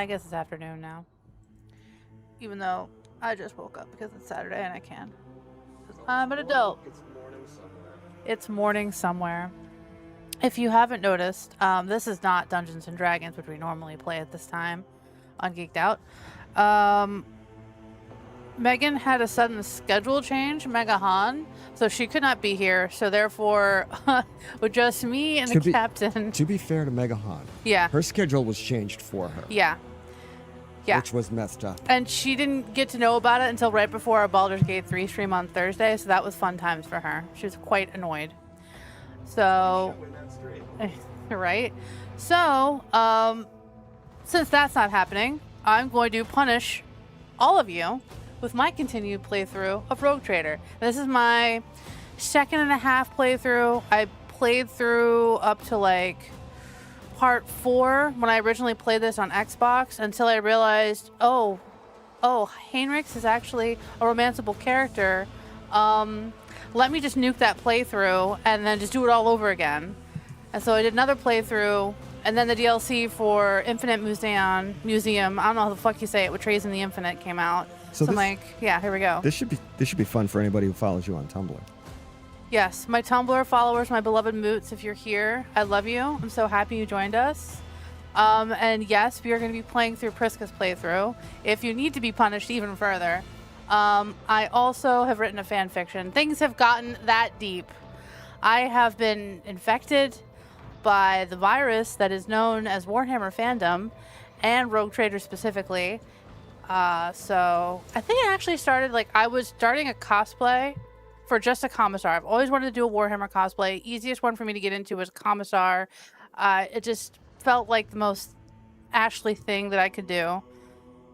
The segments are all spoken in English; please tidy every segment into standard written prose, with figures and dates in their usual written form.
I guess it's afternoon now. Even though I just woke up because it's Saturday and I can. I'm an adult. It's morning somewhere. It's morning somewhere. If you haven't noticed, this is not Dungeons and Dragons, which we normally play at this time on Geeked Out. Megan had a sudden schedule change, Megahan, so she could not be here. So therefore, with just me and the captain. To be fair to Megahan, Yeah. her schedule was changed for her. Yeah. Yeah. Which was messed up. And she didn't get to know about it until right before our Baldur's Gate 3 stream on Thursday, so that was fun times for her. She was quite annoyed. So, right? So, since that's not happening, I'm going to punish all of you with my continued playthrough of Rogue Trader. This is my 2.5 playthrough. I played through up to like part 4 when I originally played this on Xbox until I realized, oh, Yremeryss is actually a romanceable character. Let me just nuke that playthrough and then just do it all over again. And so I did another playthrough, and then the DLC for Infinite Museum, I don't know how the fuck you say it, with Trays in the Infinite came out. So I'm like, yeah, here we go. This should be fun for anybody who follows you on Tumblr. Yes, my Tumblr followers, my beloved moots, if you're here, I love you. I'm so happy you joined us. And yes, we are going to be playing through Priska's playthrough. If you need to be punished even further, I also have written a fan fiction. Things have gotten that deep. I have been infected by the virus that is known as Warhammer fandom and Rogue Trader specifically. So I think it actually started, like, I was starting a cosplay for just a commissar. I've always wanted to do a Warhammer cosplay. Easiest one for me to get into was commissar. It just felt like the most Ashley thing that I could do.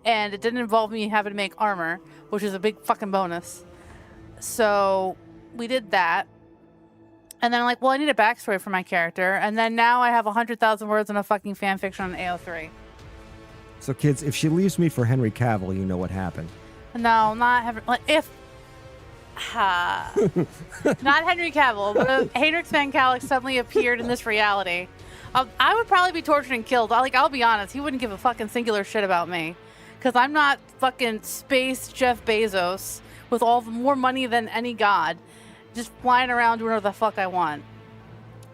And it didn't involve me having to make armor, which is a big fucking bonus. So we did that. And then I'm like, well, I need a backstory for my character. And then now I have 100,000 words in a fucking fanfiction on AO3. So kids, if she leaves me for Henry Cavill, you know what happened. No, not Henry. If not Henry Cavill, but if Heinrich Van Calix suddenly appeared in this reality, I would probably be tortured and killed. I'll be honest, he wouldn't give a fucking singular shit about me, because I'm not fucking space Jeff Bezos with all more money than any god, just flying around doing whatever the fuck I want.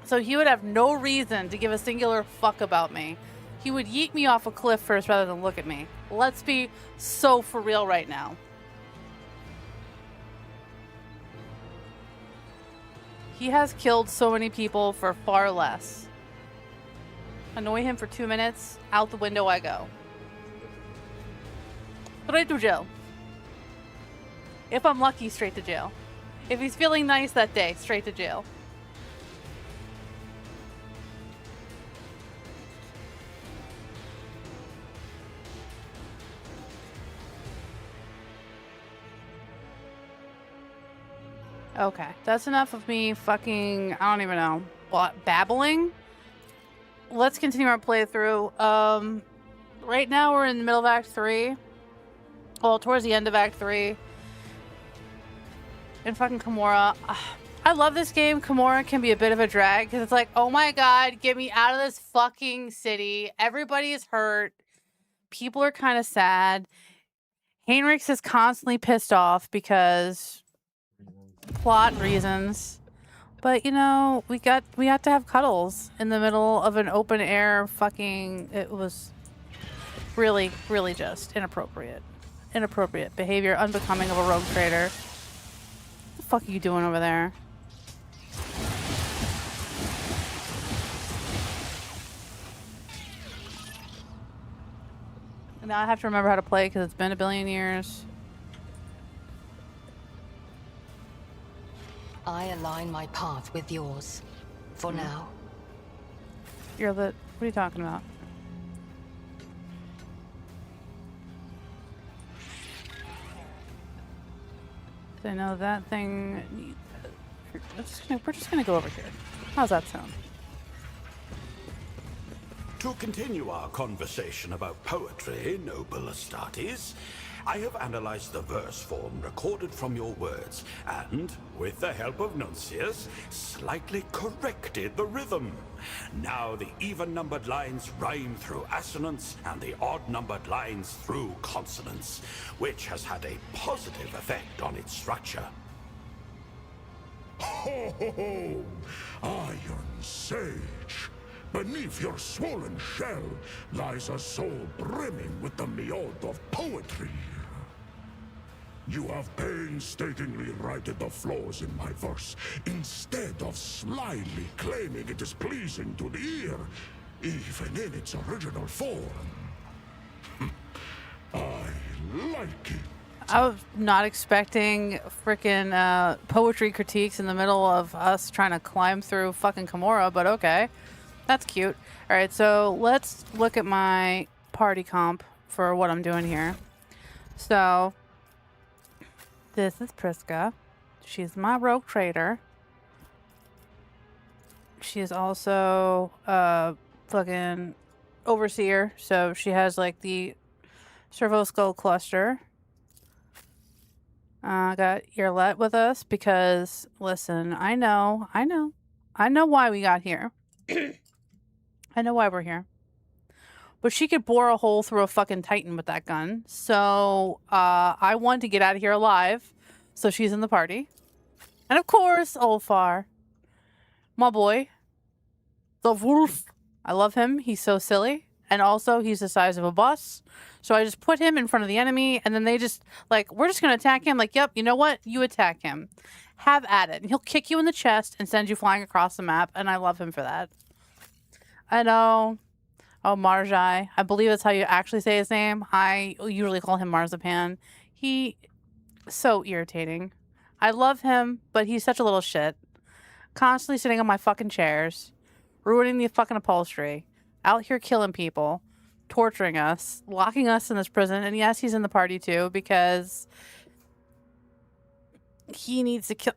So he would have no reason to give a singular fuck about me. He would yeet me off a cliff first rather than look at me. Let's be so for real right now. He has killed so many people for far less. Annoy him for 2 minutes, out the window I go. Straight to jail. If I'm lucky, straight to jail. If he's feeling nice that day, straight to jail. Okay, that's enough of me fucking, I don't even know, babbling. Let's continue our playthrough. Right now we're in the middle of Act 3. Well, towards the end of Act 3. In fucking Kimura. I love this game. Kimura can be a bit of a drag, because it's like, oh my god, get me out of this fucking city. Everybody is hurt. People are kind of sad. Heinrich is constantly pissed off because plot reasons, but you know, we had to have cuddles in the middle of an open air fucking. It was really just inappropriate behavior, unbecoming of a rogue trader. What the fuck are you doing over there? Now I have to remember how to play because it's been a billion years. I align my path with yours. For now. What are you talking about? I know that thing. We're just gonna go over here. How's that sound? To continue our conversation about poetry, noble Astartes, I have analyzed the verse form recorded from your words, and, with the help of Nuncius, slightly corrected the rhythm. Now the even-numbered lines rhyme through assonance, and the odd-numbered lines through consonance, which has had a positive effect on its structure. Ho ho ho! Iron Sage! Beneath your swollen shell lies a soul brimming with the mead of poetry. You have painstakingly righted the flaws in my verse, instead of slyly claiming it is pleasing to the ear, even in its original form. I like it. I was not expecting freaking poetry critiques in the middle of us trying to climb through fucking Kimura, but okay. That's cute. All right, so let's look at my party comp for what I'm doing here. So, this is Priska. She's my rogue trader. She is also a fucking overseer, so she has like the Servo Skull cluster. Got Yremeryss with us because, listen, I know why we got here. I know why we're here. But she could bore a hole through a fucking Titan with that gun. So, I want to get out of here alive. So she's in the party. And of course, Ulfar. My boy. The wolf. I love him. He's so silly. And also, he's the size of a bus. So I just put him in front of the enemy, and then they just, like, we're just going to attack him. Like, yep, you know what? You attack him. Have at it. And he'll kick you in the chest and send you flying across the map, and I love him for that. I know. Oh, Marjai. I believe that's how you actually say his name. I usually call him Marzipan. He so irritating. I love him, but he's such a little shit. Constantly sitting on my fucking chairs. Ruining the fucking upholstery. Out here killing people. Torturing us. Locking us in this prison. And yes, he's in the party too, because he needs to kill.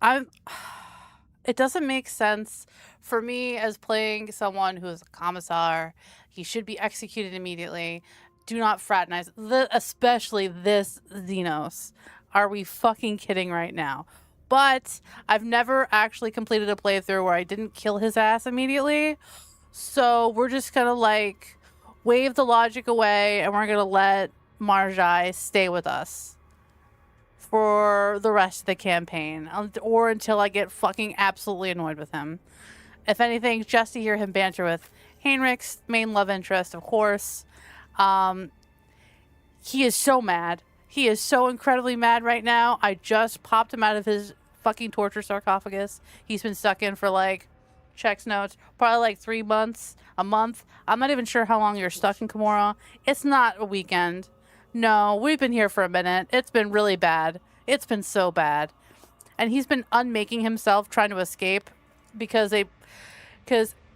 It doesn't make sense for me as playing someone who is a commissar. He should be executed immediately. Do not fraternize. Especially this Xenos. Are we fucking kidding right now? But I've never actually completed a playthrough where I didn't kill his ass immediately. So we're just going to like wave the logic away and we're going to let Marjai stay with us for the rest of the campaign, or until I get fucking absolutely annoyed with him. If anything, just to hear him banter with Heinrich's main love interest, of course. He is so mad. He is so incredibly mad right now. I just popped him out of his fucking torture sarcophagus. He's been stuck in for like, checks notes, probably like 3 months, a month. I'm not even sure how long you're stuck in Kimura. It's not a weekend. No, we've been here for a minute. It's been really bad. It's been so bad. And he's been unmaking himself trying to escape because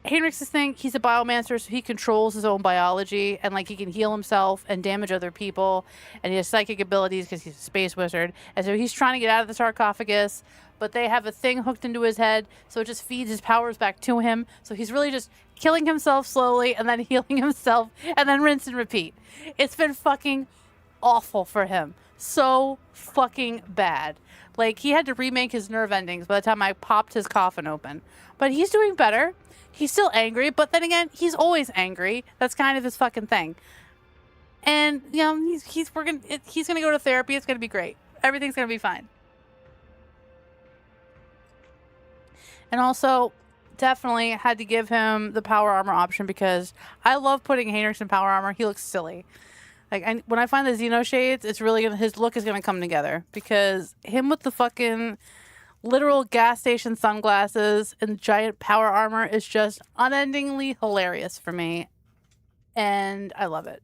Heinrich's thing, he's a biomancer, so he controls his own biology, and like he can heal himself and damage other people, and he has psychic abilities because he's a space wizard. And so he's trying to get out of the sarcophagus, but they have a thing hooked into his head, so it just feeds his powers back to him. So he's really just killing himself slowly and then healing himself and then rinse and repeat. It's been fucking awful for him. So fucking bad. Like, he had to remake his nerve endings by the time I popped his coffin open. But he's doing better. He's still angry, but then again, he's always angry. That's kind of his fucking thing. And, you know, he's gonna go to therapy. It's gonna be great. Everything's gonna be fine. And also, definitely had to give him the power armor option because I love putting Heinrich in power armor. He looks silly. Like, when I find the Xeno shades, it's really gonna, his look is gonna come together, because him with the fucking literal gas station sunglasses and giant power armor is just unendingly hilarious for me, and I love it.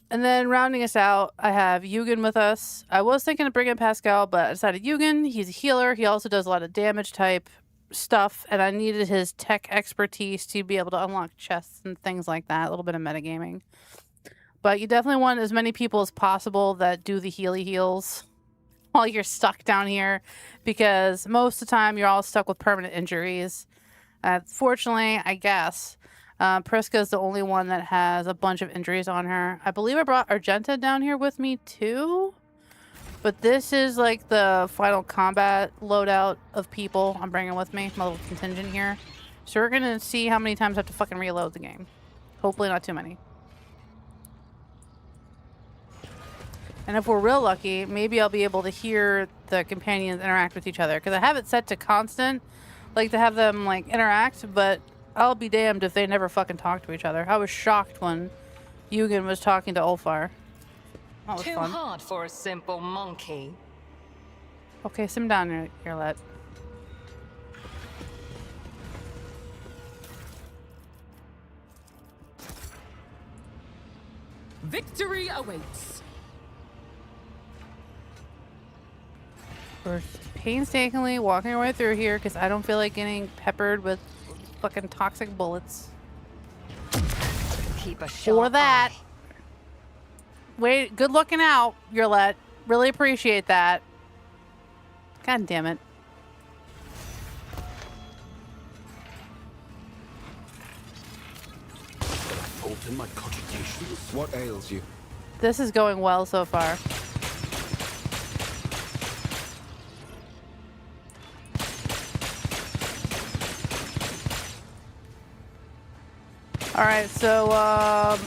And then rounding us out, I have Yugen with us. I was thinking of bringing Pascal, but I decided Yugen, he's a healer. He also does a lot of damage type stuff, and I needed his tech expertise to be able to unlock chests and things like that. A little bit of metagaming. But you definitely want as many people as possible that do the heals while you're stuck down here, because most of the time you're all stuck with permanent injuries. Fortunately, I guess, Priska's the only one that has a bunch of injuries on her. I believe I brought Argenta down here with me too. But this is like the final combat loadout of people I'm bringing with me. My little contingent here. So we're going to see how many times I have to fucking reload the game. Hopefully not too many. And if we're real lucky, maybe I'll be able to hear the companions interact with each other. Because I have it set to constant. Like to have them like interact, but I'll be damned if they never fucking talk to each other. I was shocked when Yugen was talking to Ulfar. That was Too fun. hard for a simple monkey. Okay, sim down, Yremeryss. Victory awaits. We're painstakingly walking our way through here because I don't feel like getting peppered with fucking toxic bullets. Keep a sharp For that. eye. Wait, good looking out, Yremeryss. Really appreciate that. God damn it. Fault in my cogitations? What ails you? This is going well so far. All right, so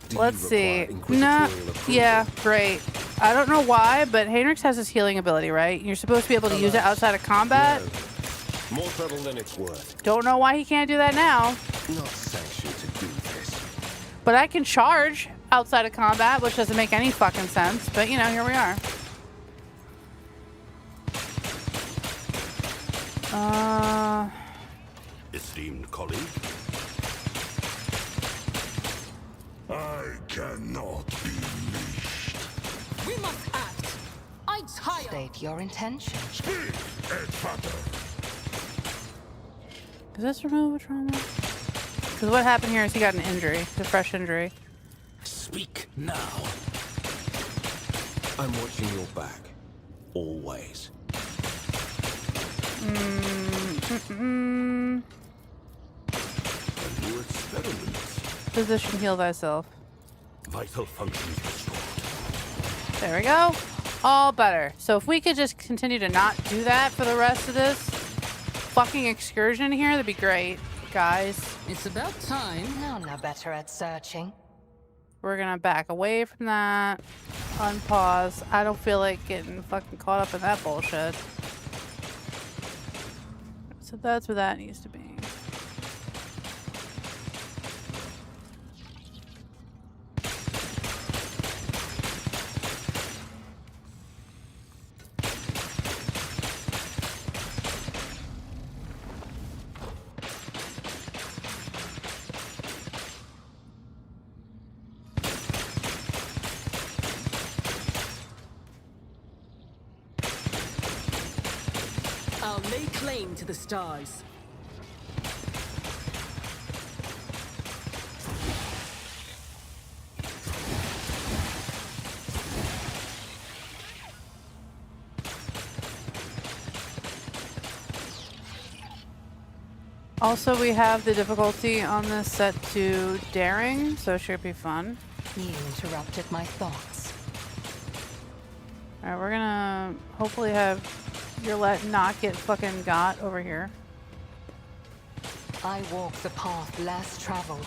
Do let's you see. require Nah, inquisitorial approval? yeah, great. I don't know why, but Heinrichs has his healing ability, right? You're supposed to be able to use it outside of combat. No. More trouble than it's worth. Don't know why he can't do that now, Not sanctioned to do this. but I can charge outside of combat, which doesn't make any fucking sense. But you know, here we are. Esteemed colleague, I cannot be leashed. We must act. I tire. State your intention. Speak, Edgefather. Does this remove a trauma? Because what happened here is he got an injury, a fresh injury. speak now. I'm watching your back. Always. A new experiment. Physician, heal thyself. Vital functions restored. There we go. All better. So if we could just continue to not do that for the rest of this fucking excursion here, that'd be great, guys. It's about time. Now no better at searching. We're gonna back away from that. Unpause. I don't feel like getting fucking caught up in that bullshit. So that's where that needs to be. I'll lay claim to the stars. Also, we have the difficulty on this set to daring, so it should be fun. You interrupted my thoughts. Alright, we're gonna hopefully have Yremeryss not get fucking got over here. I walk the path less traveled.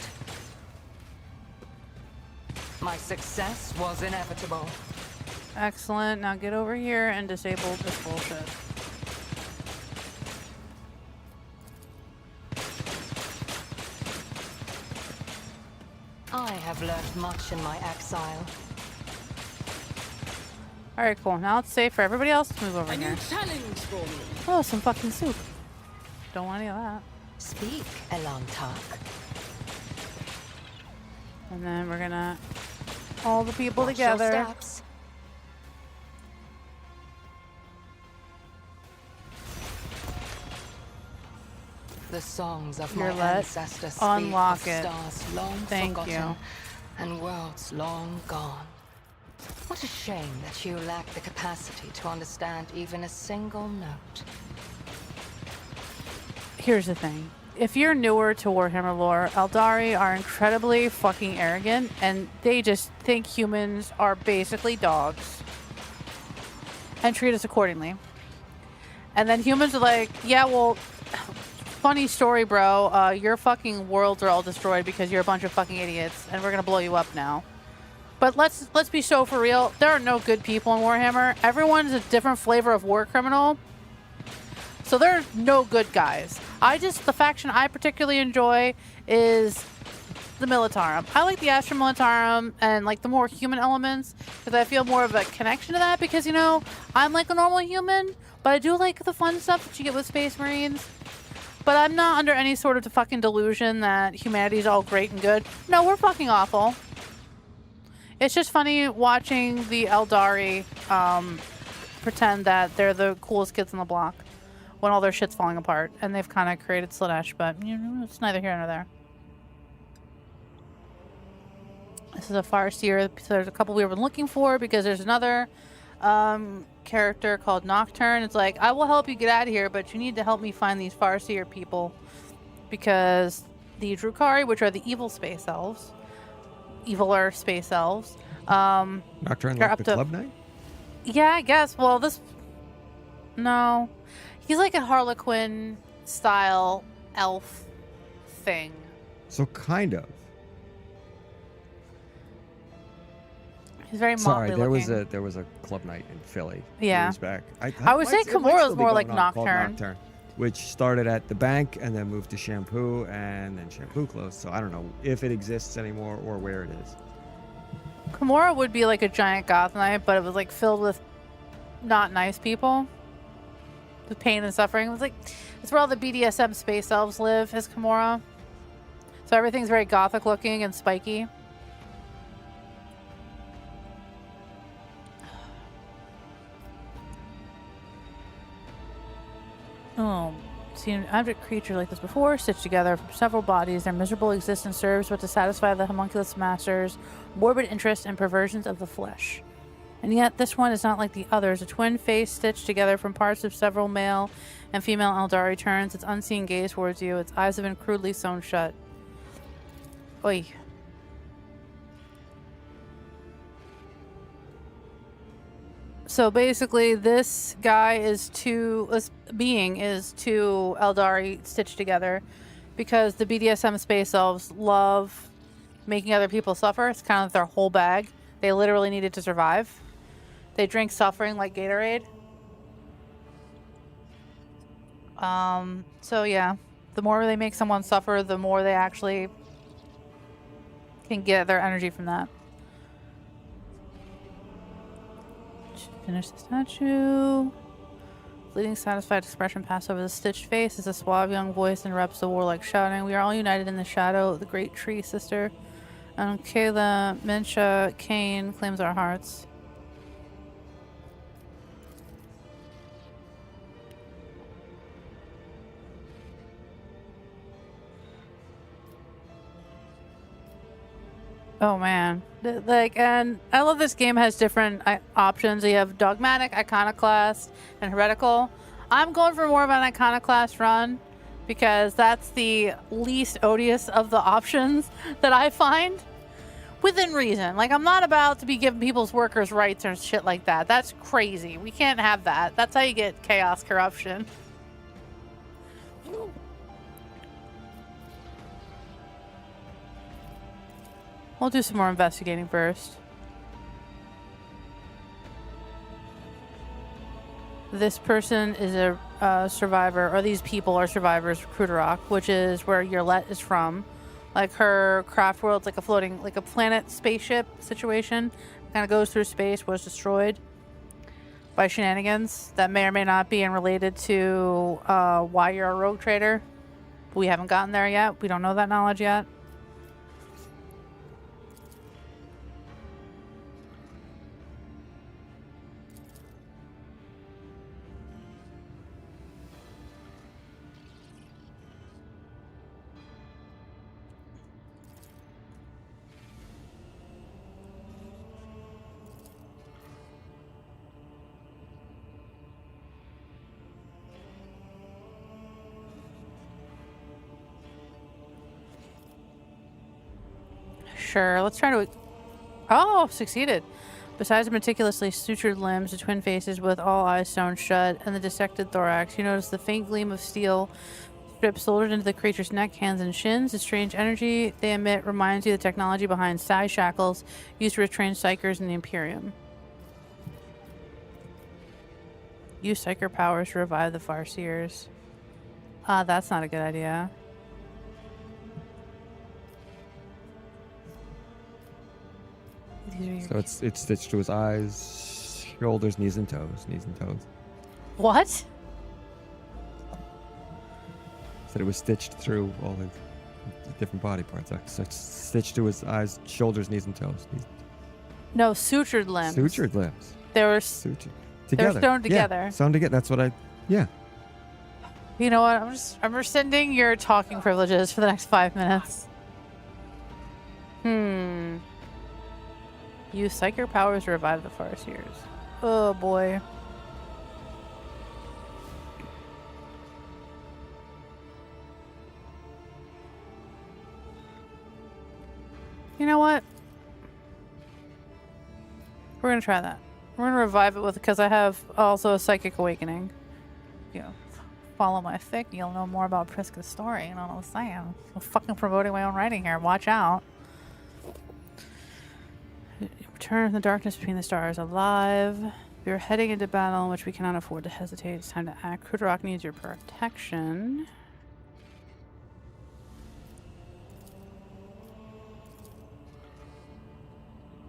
My success was inevitable. Excellent. Now get over here and disable this bullshit. I have learned much in my exile. Alright, cool. Now it's safe for everybody else to move over A here. new challenge for me. Oh, some fucking soup. Don't want any of that. Speak, Elantak. And then we're gonna all the people Watch your together. steps. The songs of my Yremeryss, ancestors speak unlock of it. stars long Thank forgotten you. and worlds long gone. What a shame that you lack the capacity to understand even a single note. Here's the thing. if you're newer to Warhammer lore, Eldari are incredibly fucking arrogant, and they just think humans are basically dogs and treat us accordingly. And then humans are like, yeah, well, funny story, bro. Your fucking worlds are all destroyed because you're a bunch of fucking idiots, and we're gonna blow you up now. But let's be so for real. There are no good people in Warhammer. Everyone's a different flavor of war criminal. So there are no good guys. The faction I particularly enjoy is the Militarum. I like the Astra Militarum and like the more human elements because I feel more of a connection to that because, you know, I'm like a normal human, but I do like the fun stuff that you get with Space Marines. But I'm not under any sort of fucking delusion that humanity's all great and good. No, we're fucking awful. It's just funny watching the Eldari pretend that they're the coolest kids on the block when all their shit's falling apart, and they've kind of created Slaanesh, but you know, it's neither here nor there. This is a Farseer. So there's a couple we've been looking for because there's another character called Nocturne. It's like, I will help you get out of here, but you need to help me find these Farseer people because the Drukhari, which are the evil space elves, eviler space elves, Nocturne like the club night? Yeah, I guess. Well, no. He's like a Harlequin style elf thing. So kind of. He's very Sorry, motley looking. there was a club night in Philly Yeah. years back. I would say Kimura's more like Nocturne. Which started at the bank and then moved to Shampoo, and then Shampoo closed. So I don't know if it exists anymore or where it is. Kimura would be like a giant goth night, but it was like filled with not nice people. The pain and suffering. It was like, it's where all the BDSM space elves live, is Kimura. So everything's very gothic looking and spiky. Oh, seen an object creature like this before, stitched together from several bodies. Their miserable existence serves but to satisfy the homunculus master's morbid interest and perversions of the flesh. And yet, this one is not like the others. A twin face stitched together from parts of several male and female Eldari turns its unseen gaze towards you. Its eyes have been crudely sewn shut. Oy. So basically, this being is two Eldari stitched together because the BDSM space elves love making other people suffer. It's kind of their whole bag. They literally need it to survive. They drink suffering like Gatorade. So yeah, the more they make someone suffer, the more they actually can get their energy from that. Finish the statue. Fleeting, satisfied expression passed over the stitched face as a suave young voice interrupts the warlike shouting. We are all united in the shadow of the great tree, sister. And Kayla Minsha Kane claims our hearts. Oh man, and I love this game has different options. You have dogmatic, iconoclast, and heretical. I'm going for more of an iconoclast run because that's the least odious of the options that I find within reason. Like, I'm not about to be giving people's workers rights or shit like that. That's crazy. We can't have that. That's how you get chaos corruption. We'll do some more investigating first. This person is a survivor, or these people are survivors of Cruderok, which is where Yremeryss is from. Like, her craft world's like a floating, like a planet spaceship situation. Kind of goes through space, was destroyed by shenanigans that may or may not be related to why you're a rogue trader. We haven't gotten there yet. We don't know that knowledge yet. Sure, let's try to... Oh, succeeded. Besides the meticulously sutured limbs, the twin faces with all eyes sewn shut, and the dissected thorax, you notice the faint gleam of steel strips soldered into the creature's neck, hands, and shins. The strange energy they emit reminds you of the technology behind psi shackles used to restrain psychers in the Imperium. Use psyker powers to revive the Farseers. That's not a good idea. So it's stitched to his eyes, shoulders, knees, and toes. Knees and toes. What? Said it was stitched through all his different body parts. So it's stitched to his eyes, shoulders, knees, and toes. No, sutured limbs. Sutured limbs. They were Sutured. Together. They're sewn together. Yeah, sewn together. That's what I... Yeah. You know what? I'm rescinding your talking privileges for the next 5 minutes. Use psychic powers to revive the Farseers. Oh boy. You know what? We're gonna try that. We're gonna revive it with, because I have also a psychic awakening. You know, follow my fic, you'll know more about Priska's story. You know what I'm saying? I'm fucking promoting my own writing here. Watch out. Return from the darkness between the stars alive. We are heading into battle in which we cannot afford to hesitate. It's time to act. Krudarok needs your protection.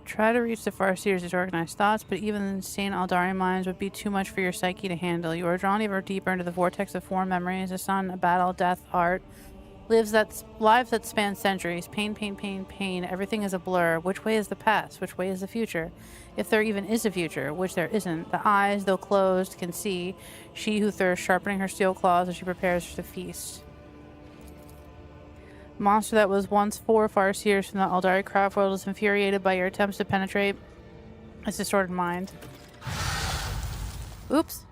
Try to reach the Farseers' disorganized thoughts, but even the insane Aldari minds would be too much for your psyche to handle. You are drawn ever deeper into the vortex of foreign memories. It's not a battle, death, art. Lives that span centuries. Pain, pain, pain, pain. Everything is a blur. Which way is the past? Which way is the future? If there even is a future, which there isn't. The eyes, though closed, can see. She who thirsts, sharpening her steel claws as she prepares to feast. Monster that was once 4 Farseers from the Aldari craft world is infuriated by your attempts to penetrate its distorted mind. Oops.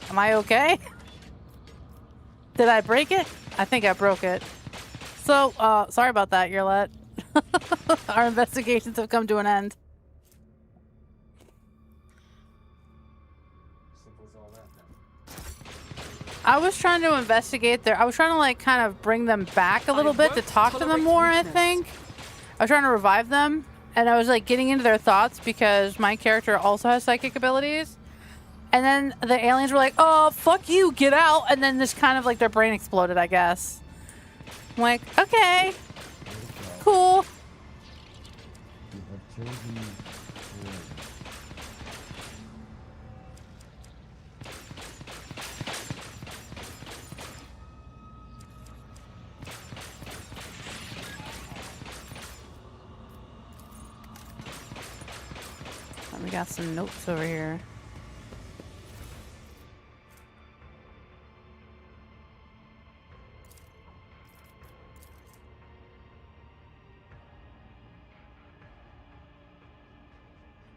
Am I okay? Did I break it? I think I broke it. So, sorry about that, Yurlet. Our investigations have come to an end. I was trying to investigate I was trying to like kind of bring them back a little bit to talk to them more, I think. I was trying to revive them, and I was like getting into their thoughts because my character also has psychic abilities. And then the aliens were like, oh, fuck you, get out. And then this kind of like their brain exploded, I guess. I'm like, okay, cool. We got some notes over here.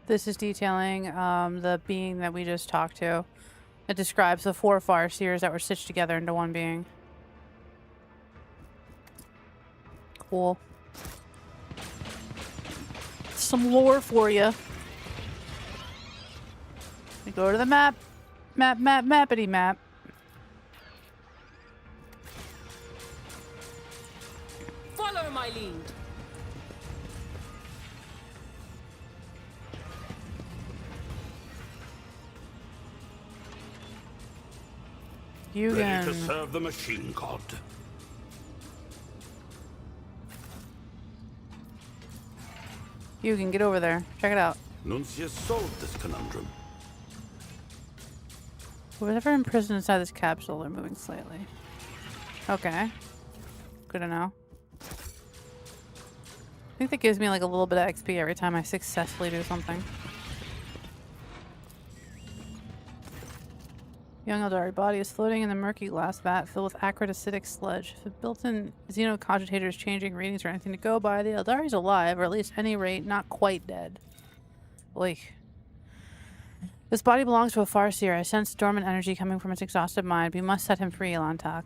This is detailing the being that we just talked to. It describes the 4 Farseers that were stitched together into one being. Cool. Some lore for you. We go to the map. Mappity map. Follow my lead. You Ready to can... serve the machine god. You can get over there. Check it out. Nuncius solved this conundrum. Whatever imprisoned inside this capsule, they're moving slightly. Okay. Good to know. I think that gives me like a little bit of XP every time I successfully do something. Young Eldari body is floating in the murky glass vat filled with acrid acidic sludge. The built-in xenocogitator is changing readings or anything to go by. The Eldari's alive, or at least at any rate, not quite dead. Oy. This body belongs to a Farseer. I sense dormant energy coming from its exhausted mind. We must set him free, Elantak.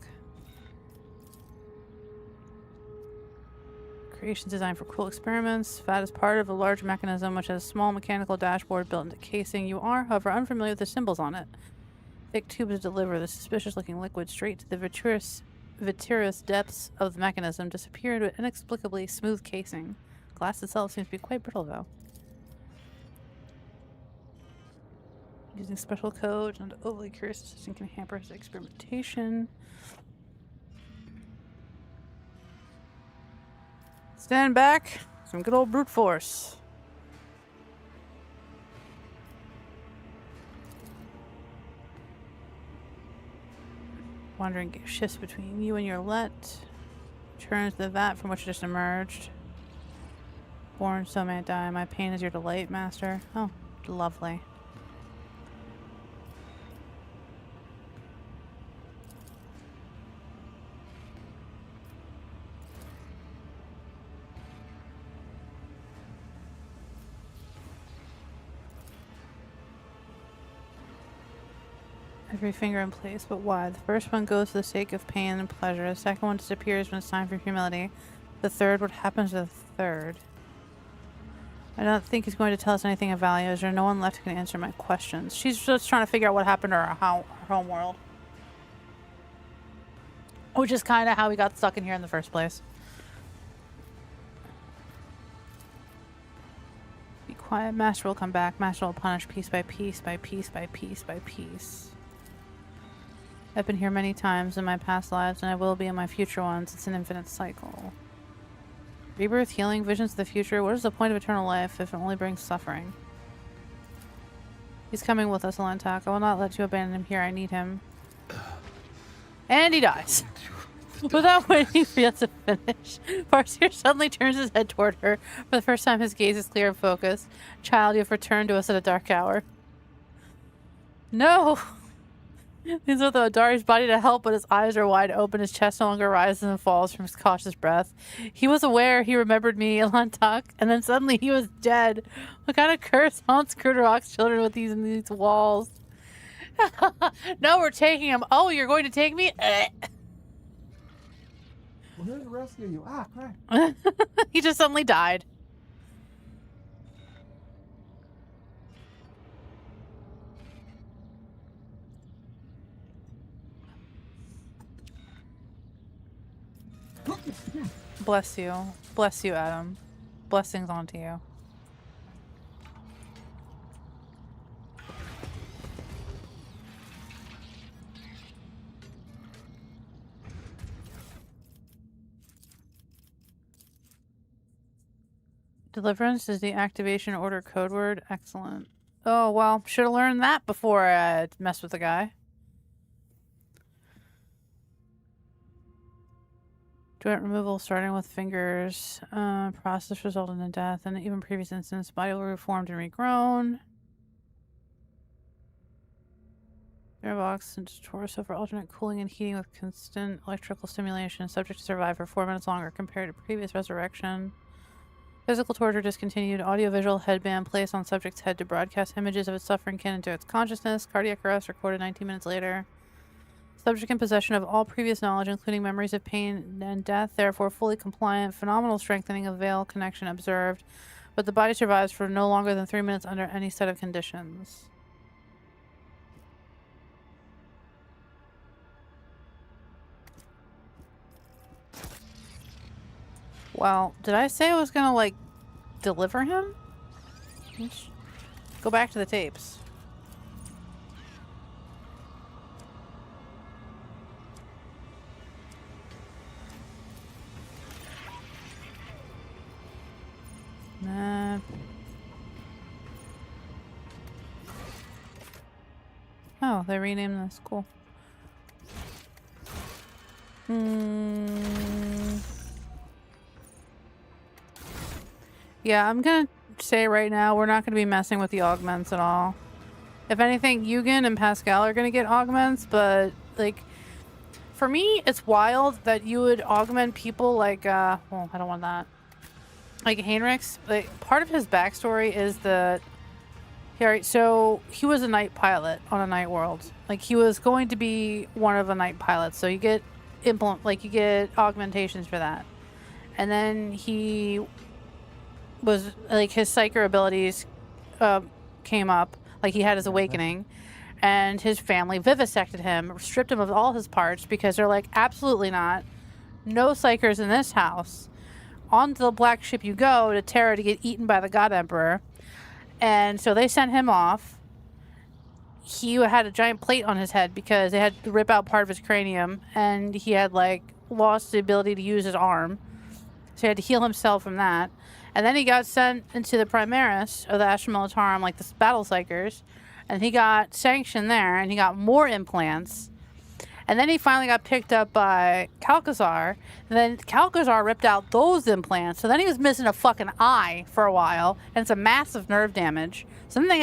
creations designed for cool experiments. VAT is part of a large mechanism which has a small mechanical dashboard built into casing. You are, however, unfamiliar with the symbols on it. Thick tubes deliver the suspicious-looking liquid straight to the vitreous depths of the mechanism, disappear into an inexplicably smooth casing. Glass itself seems to be quite brittle, though. Using special codes and overly curious assistant can hamper his experimentation. Stand back. Some good old brute force. Wandering gate shifts between you and your let. Turns the vat from which it just emerged. Born so may it die. My pain is your delight, master. Oh, lovely. Every finger in place, but why? The first one goes for the sake of pain and pleasure. The second one disappears when it's time for humility. The third, what happens to the third? I don't think he's going to tell us anything of value. Is there no one left who can answer my questions? She's just trying to figure out what happened to her home world. Which is kind of how we got stuck in here in the first place. Be quiet. Master will come back. Master will punish piece by piece by piece by piece by piece. I've been here many times in my past lives, and I will be in my future ones. It's an infinite cycle. Rebirth, healing, visions of the future. What is the point of eternal life if it only brings suffering? He's coming with us, Alentak. I will not let you abandon him here. I need him. And he dies. Without waiting for us to finish, Farseer suddenly turns his head toward her. For the first time, his gaze is clear and focused. Child, you have returned to us at a dark hour. No! He's with Adari's body to help, but his eyes are wide open. His chest no longer rises and falls from his cautious breath. He was aware. He remembered me, Alentak, and then suddenly he was dead. What kind of curse haunts Kurtarok's children with these walls? No, we're taking him. Oh, you're going to take me? We're here to rescue you. Ah, crap. He just suddenly died. Bless you. Bless you, Adam. Blessings onto you. Deliverance is the activation order code word. Excellent. Oh, well, should have learned that before I messed with the guy. Joint removal starting with fingers. Process resulted in death. In even previous instance, body will be reformed and regrown. Airbox into torso for alternate cooling and heating with constant electrical stimulation. Subject to survive for 4 minutes longer compared to previous resurrection. Physical torture discontinued. Audiovisual headband placed on subject's head to broadcast images of its suffering kin into its consciousness. Cardiac arrest recorded 19 minutes later. Subject in possession of all previous knowledge, including memories of pain and death, therefore fully compliant. Phenomenal strengthening of veil connection observed, but the body survives for no longer than 3 minutes under any set of conditions. Well, did I say I was gonna, like, deliver him? Let's go back to the tapes. Nah. Oh, they renamed this. Cool. Yeah, I'm gonna say right now we're not gonna be messing with the augments at all. If anything, Yugen and Pascal are gonna get augments, but like for me, it's wild that you would augment people like well, I don't want that. Like Heinrichs, like part of his backstory is that so he was a night pilot on a night world. Like he was going to be one of the night pilots, so you get you get augmentations for that. And then he was like, his psyker abilities came up, like he had his awakening, and his family vivisected him, stripped him of all his parts because they're like, absolutely not, no psychers in this house. On to the black ship you go to Terra to get eaten by the God Emperor. And so they sent him off. He had a giant plate on his head because they had to rip out part of his cranium, and he had like lost the ability to use his arm, so he had to heal himself from that. And then he got sent into the Primaris, or the Astra Militarum, like the battle psychers, and he got sanctioned there, and he got more implants. And then he finally got picked up by Calcazar. And then Calcazar ripped out those implants. So then he was missing a fucking eye for a while, and it's a massive nerve damage. So then he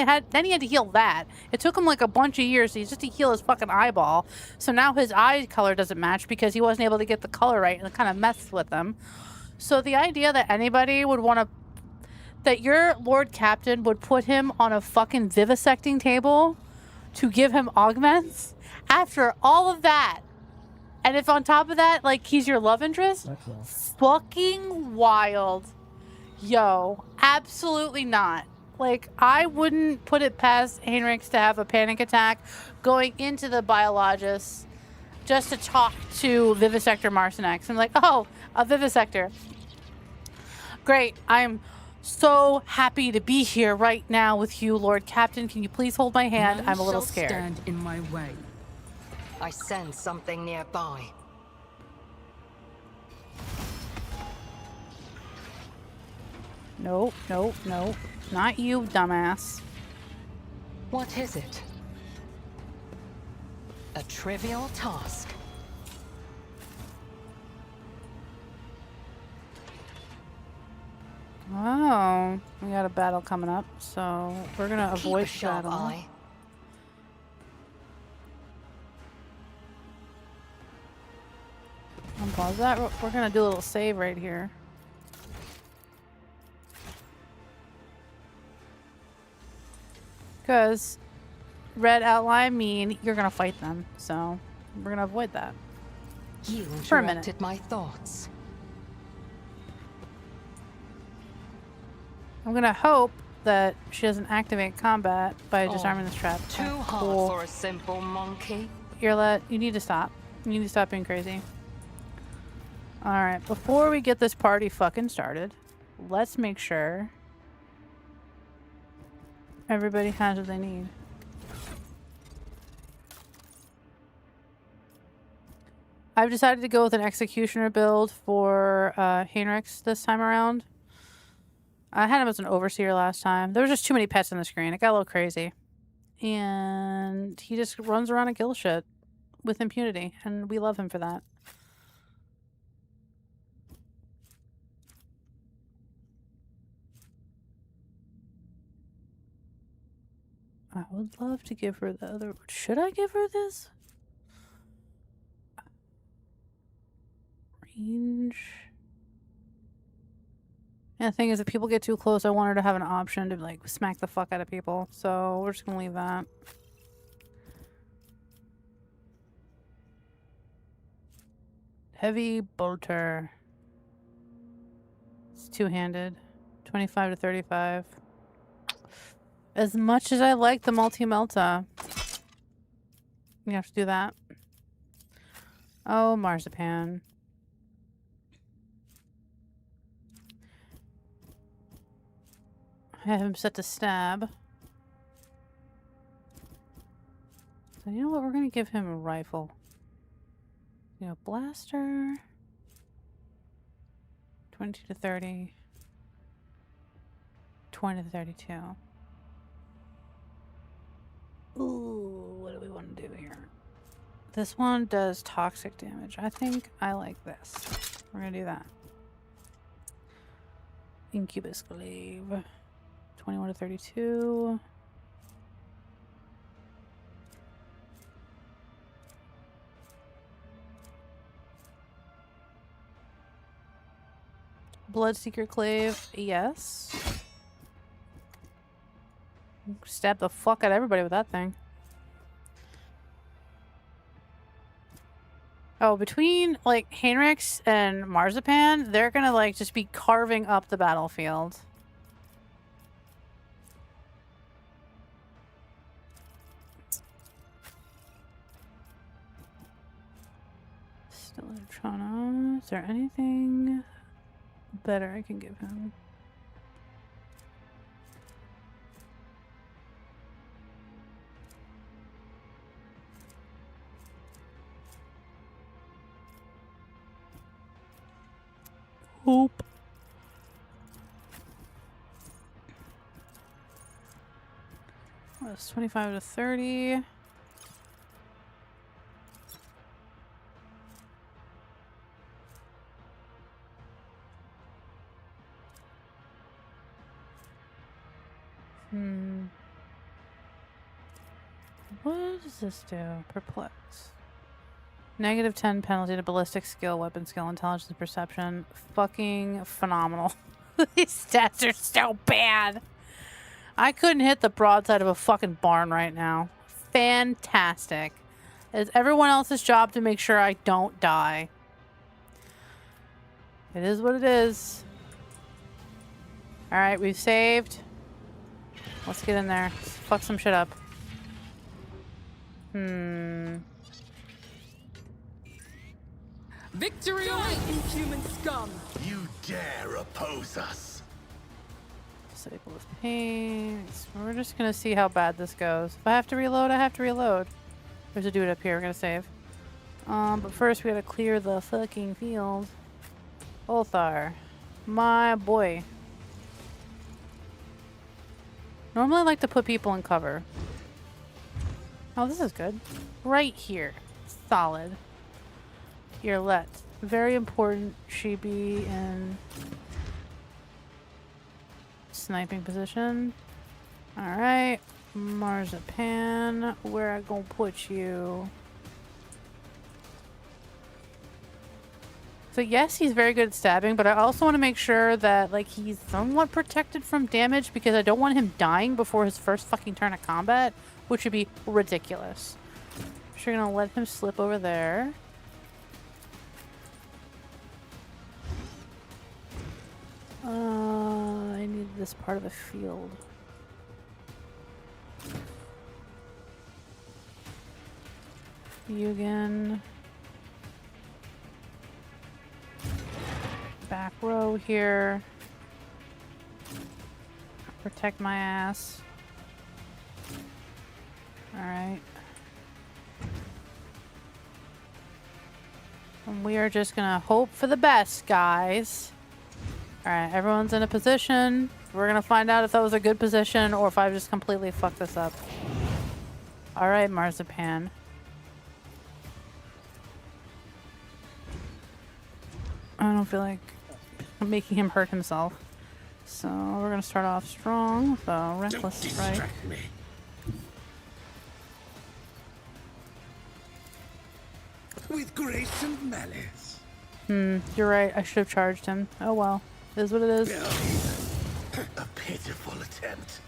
had to heal that. It took him like a bunch of years just to heal his fucking eyeball. So now his eye color doesn't match because he wasn't able to get the color right, and it kind of messed with him. So the idea that anybody would want to, that your Lord Captain would put him on a fucking vivisecting table to give him augments after all of that, and if on top of that, like, he's your love interest, fucking wild. Yo, absolutely not. Like, I wouldn't put it past Yremeryss to have a panic attack going into the biologist just to talk to Vivisector Marcinex. I'm like, oh, a Vivisector. Great. I'm so happy to be here right now with you, Lord Captain. Can you please hold my hand? None I'm a little shall scared. Stand in my way. I sense something nearby. Nope, nope, nope. Not you, dumbass. What is it? A trivial task. Oh, we got a battle coming up, so we're gonna Keep avoid a sharp battle. eye. Unpause that. We're gonna do a little save right here. Because red outline mean you're gonna fight them, so we're gonna avoid that. You For a minute. interrupted my thoughts. I'm gonna hope that she doesn't activate combat by disarming this trap. Too hard Cool. for a simple monkey. Irla, you need to stop. You need to stop being crazy. Alright, before we get this party fucking started, let's make sure everybody has what they need. I've decided to go with an executioner build for Yremeryss this time around. I had him as an overseer last time. There was just too many pets on the screen. It got a little crazy. And he just runs around and kills shit with impunity, and we love him for that. I would love to give her the other... Should I give her this? Range... And the thing is, if people get too close, I want her to have an option to, like, smack the fuck out of people. So we're just gonna leave that. Heavy bolter. It's two-handed. 25 to 35. As much as I like the multi-melta, you have to do that. Oh, marzipan. I have him set to stab. So you know what? We're gonna give him a rifle. You know, blaster. 20 to 30. 20 to 32. Ooh, what do we want to do here? This one does toxic damage. I think I like this. We're gonna do that. Incubus Glaive. 21 to 32. Bloodseeker Clave, yes. Stab the fuck out of everybody with that thing. Oh, between like Yremeryss and Marzipan, they're gonna like just be carving up the battlefield. Still Electrona. Is there anything better I can give him? Hope. That's 25 to 30. What does this do? Perplex. Negative 10 penalty to ballistic skill, weapon skill, intelligence, and perception. Fucking phenomenal. These stats are so bad. I couldn't hit the broadside of a fucking barn right now. Fantastic. It's everyone else's job to make sure I don't die. It is what it is. Alright, we've saved. Let's get in there. Let's fuck some shit up. Victory, inhuman scum! You dare oppose us? Disable this pain. We're just gonna see how bad this goes. If I have to reload, I have to reload. There's a dude up here. We're gonna save. But first we gotta clear the fucking field. Ulthar. My boy. Normally I like to put people in cover. Oh, this is good. Right here. Solid. Yremeryss. Very important she be in sniping position. Alright. Marzipan. Where I gonna put you? So yes, he's very good at stabbing, but I also want to make sure that like he's somewhat protected from damage because I don't want him dying before his first fucking turn of combat, which would be ridiculous. So we're gonna let him slip over there. I need this part of the field. Yugen. Back row here. Protect my ass. Alright. And we are just gonna hope for the best, guys. Alright, everyone's in a position. We're gonna find out if that was a good position or if I've just completely fucked this up. Alright, Marzipan. I don't feel like making him hurt himself. So we're gonna start off strong with a reckless strike. Me. With grace and malice. You're right. I should have charged him. Oh well. It is what it is. A pitiful attempt.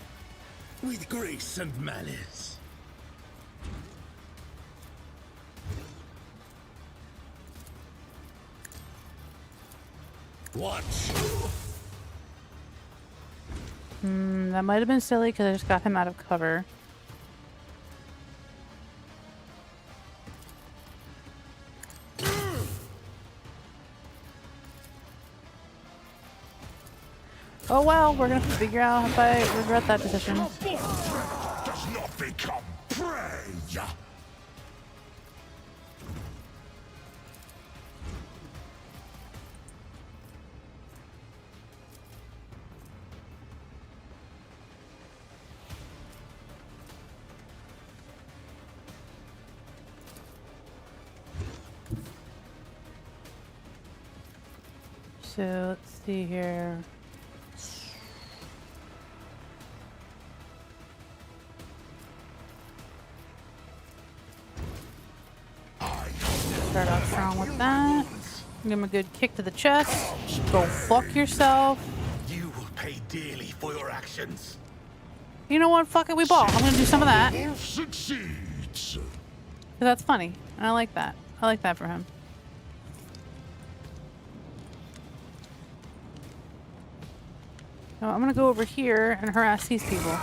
With grace and malice. Watch. That might have been silly because I just got him out of cover. Oh well, we're gonna figure out if I regret that decision. Does not become prey. So let's see here. Start off strong with that. Give him a good kick to the chest. Go fuck yourself. You will pay dearly for your actions. You know what? Fuck it, we ball. I'm gonna do some of that. Succeeds. 'Cause that's funny. And I like that. I like that for him. No, I'm gonna go over here and harass these people.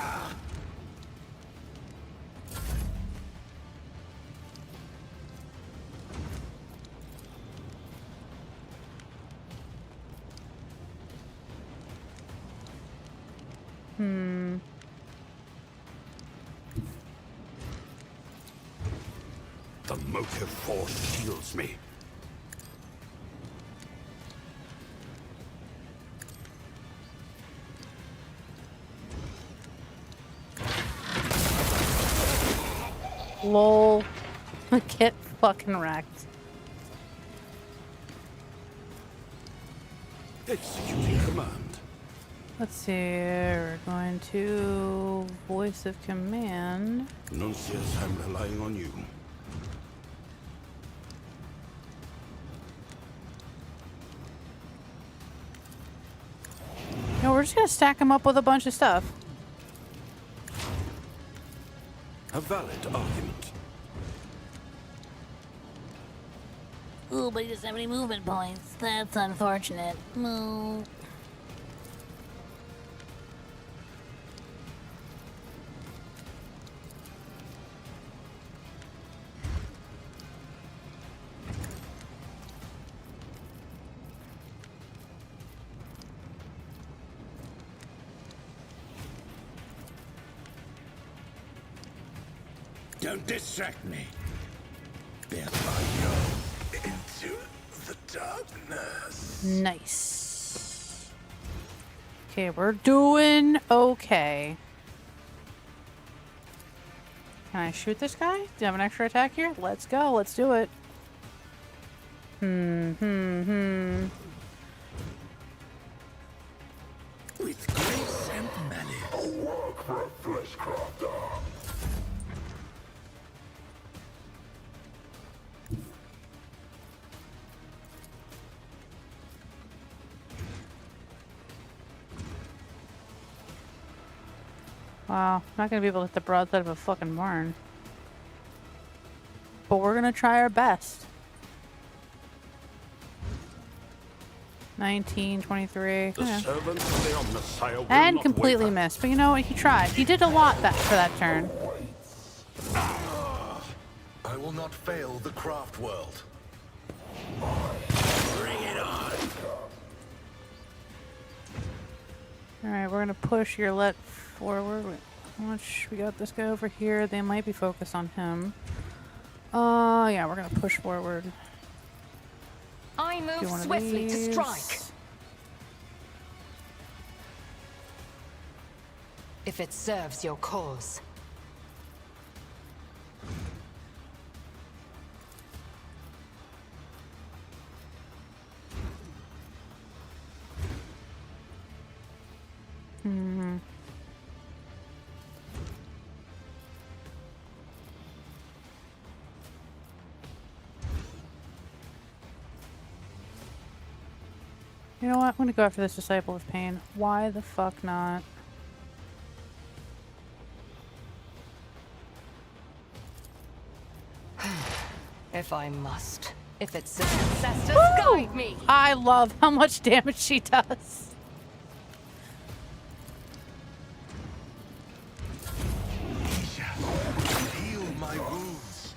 The motive force shields me. Lol. Get fucking wrecked. Executing command. Let's see. We're going to voice of command. Nuncius, I'm relying on you. No, we're just gonna stack them up with a bunch of stuff. A valid argument. Ooh, but he doesn't have any movement points. That's unfortunate. Moo. Don't distract me. There I go. Into the darkness. Nice. Okay, we're doing okay. Can I shoot this guy? Do you have an extra attack here? Let's go. Let's do it. With grace and malice. A work for a flesh crafter. Wow, not gonna be able to hit the broadside of a fucking barn. But we're gonna try our best. 19, 23. The Yeah. servants of the Omnissiah will And not completely waver. missed. But you know what? He tried. He did a lot for that turn. I will not fail the craft world. Bring it on. Alright, we're gonna push Yremeryss forward. Wait, how much? We got this guy over here. They might be focused on him. Yeah, we're gonna push forward. I Do move one of swiftly to these. strike. If it serves your cause. You know what? I'm gonna go after this Disciple of Pain. Why the fuck not? If I must. If it's ancestors guide me. I love how much damage she does. Heal my wounds.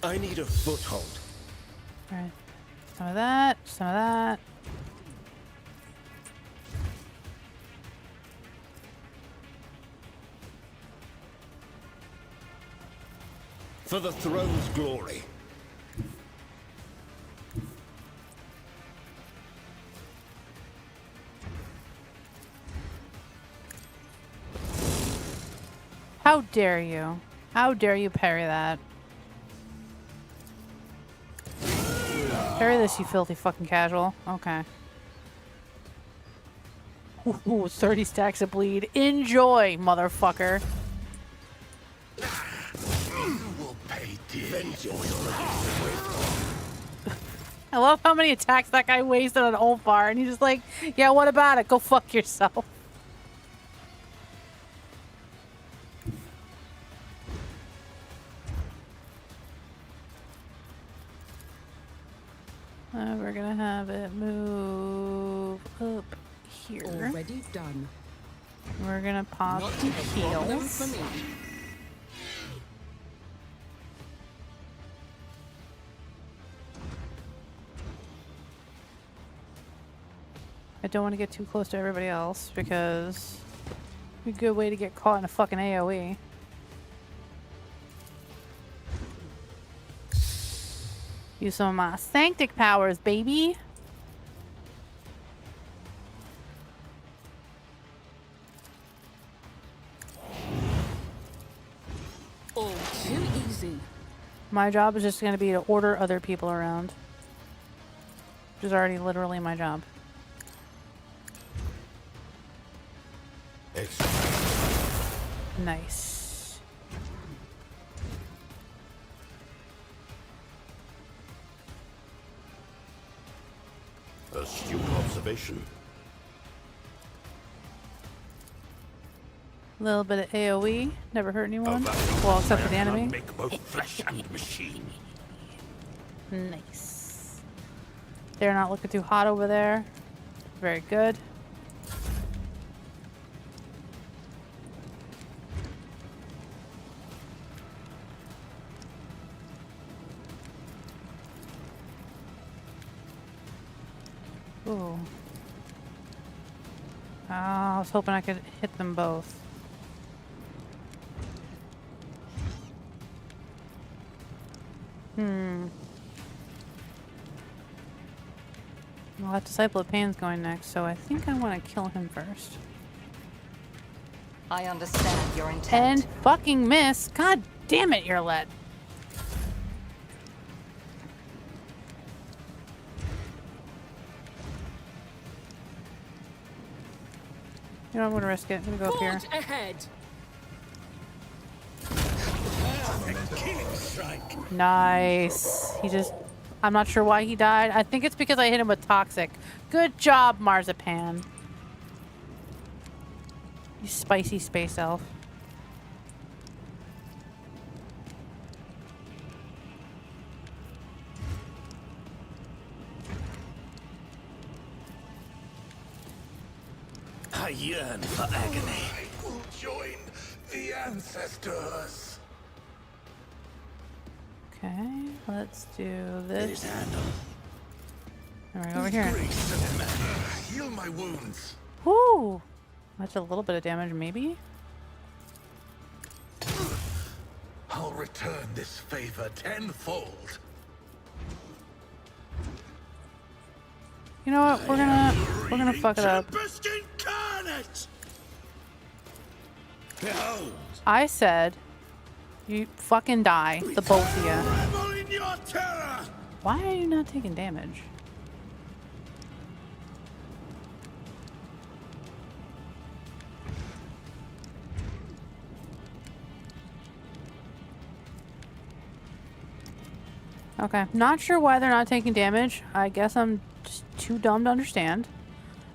I need a foothold. Alright. Some of that, some of that. For the throne's glory. How dare you? How dare you parry that? Parry this, you filthy fucking casual. Okay. Ooh, 30 stacks of bleed. Enjoy, motherfucker. You will pay avenge yourself. I love how many attacks that guy wasted on Ulfar, and he's just like, yeah, what about it? Go fuck yourself. We're gonna have it move up here. Already done. We're gonna pop Not some a problem heals. for me. I don't want to get too close to everybody else because it's a good way to get caught in a fucking AoE. Use some of my Sanctic powers, baby. All too easy. My job is just going to be to order other people around. Which is already literally my job. Nice. Astute observation. A little bit of AoE. Never hurt anyone. That Well, except for the fire cannot enemy. Make both flesh and machine. Nice. They're not looking too hot over there. Very good. Ooh. Oh, I was hoping I could hit them both. Well, that Disciple of Pain's going next, so I think I want to kill him first. I understand your intent. And fucking miss! God damn it, Yremeryss. You know, I'm gonna risk it. I'm gonna go up here. Forge ahead. Nice. He just... I'm not sure why he died. I think it's because I hit him with Toxic. Good job, Marzipan. You spicy space elf. I yearn for agony. I will join the ancestors. Okay, let's do It this. is handled. Alright, over here. Grace of man. Heal my wounds. Woo! That's a little bit of damage, maybe? I'll return this favor tenfold. You know what? We're gonna fuck it up. Tempest incarnate! Behold, I said, you fucking die, the both of you. revel in your terror! Why are you not taking damage? Okay, not sure why they're not taking damage. I guess I'm just too dumb to understand.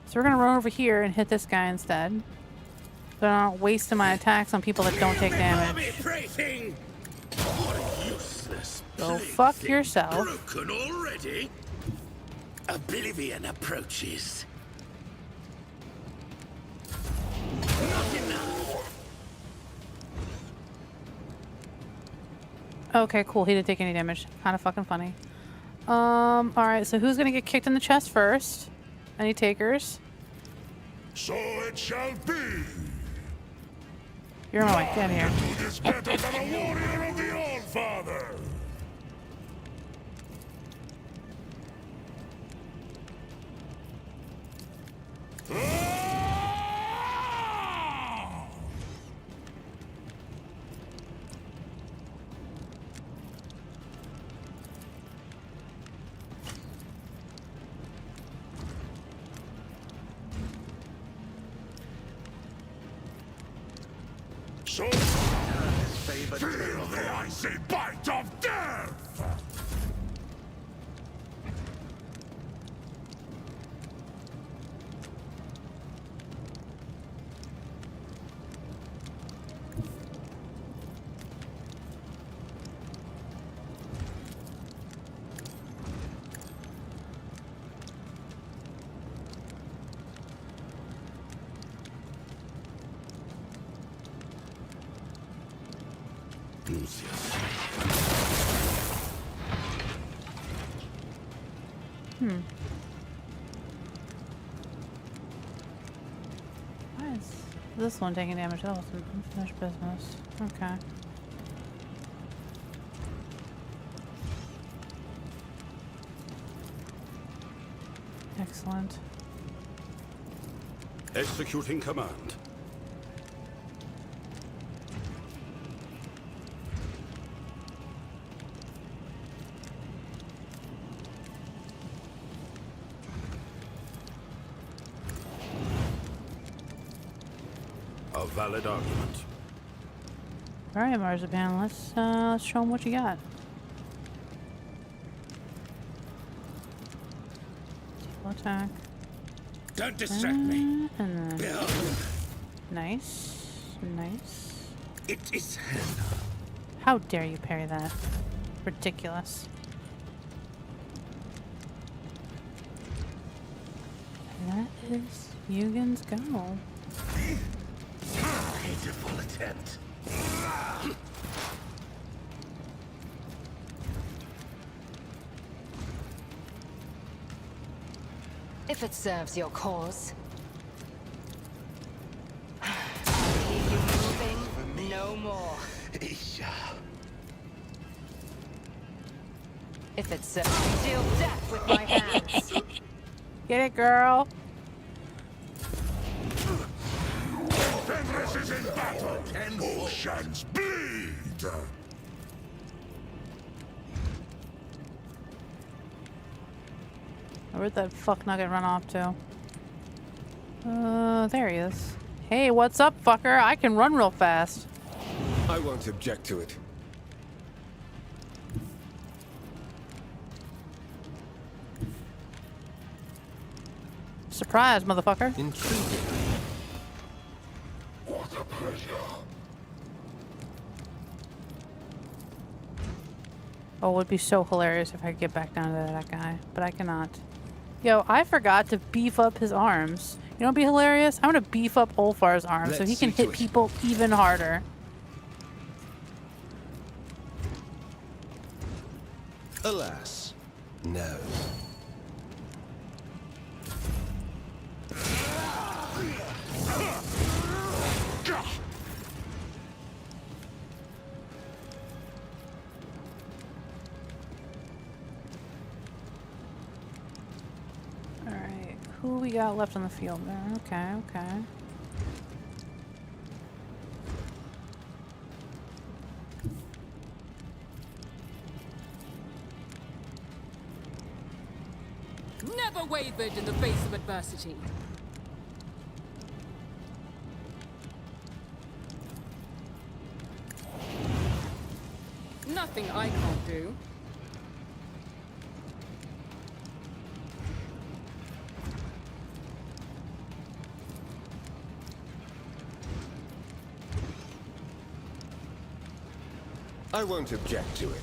So we're gonna run over here and hit this guy instead. So I'm not wasting my attacks on people that don't take damage. Prating. What a useless Go fuck plaything. yourself. Broken already? Oblivion approaches. Not enough. Okay, cool. He didn't take any damage. Kind of fucking funny. Alright, so who's gonna get kicked in the chest first? Any takers? So it shall be. You're my way. Get out of here. Who is better than a warrior of the All-Father? Ah! So Favor feel the icy bite of death! Nuncius. Why is this one taking damage? That was unfinished business. Okay. Excellent. Executing command. A valid argument. All right, Marzipan. Let's show him what you got. Full attack. Don't distract me. And then Behold, nice, nice. it is Hannah. How dare you parry that? Ridiculous. And that is Yugen's go. Pitiful attempt. If it serves your cause. I'll leave you moving no more. If it serves, I deal death with my hands. Get it, girl. Fenris is in battle, and oceans bleed. Where'd that fuck nugget run off to? There he is. Hey, what's up, fucker? I can run real fast. I won't object to it. Surprise, motherfucker. Intriguing. What a pleasure. Oh, it would be so hilarious if I could get back down to that guy, but I cannot. Yo, I forgot to beef up his arms. You know what'd be hilarious? I'm gonna beef up Ulfar's arms so he can hit people even harder. Alas, no. Alright, who we got left on the field there? Okay, okay. Never wavered in the face of adversity. Nothing I can't do. I won't object to it.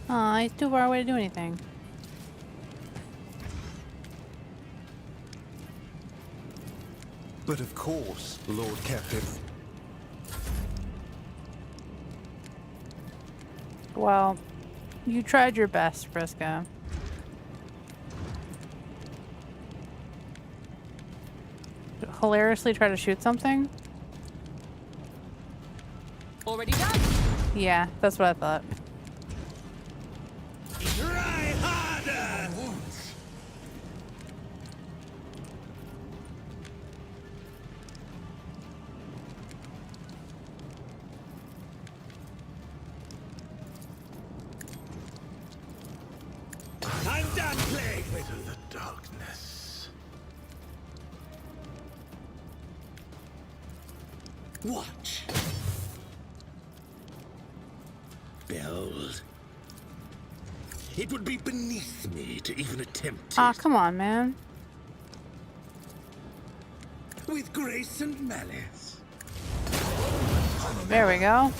Aw, it's too far away to do anything. But of course, Lord Captain. Well, you tried your best, Vriska. Hilariously try to shoot something? Already done. Yeah, that's what I thought. Try harder! I'm done playing with the darkness. Watch. Behold. It would be beneath me to even attempt Aw, it. come on, man. With grace and malice. There we go.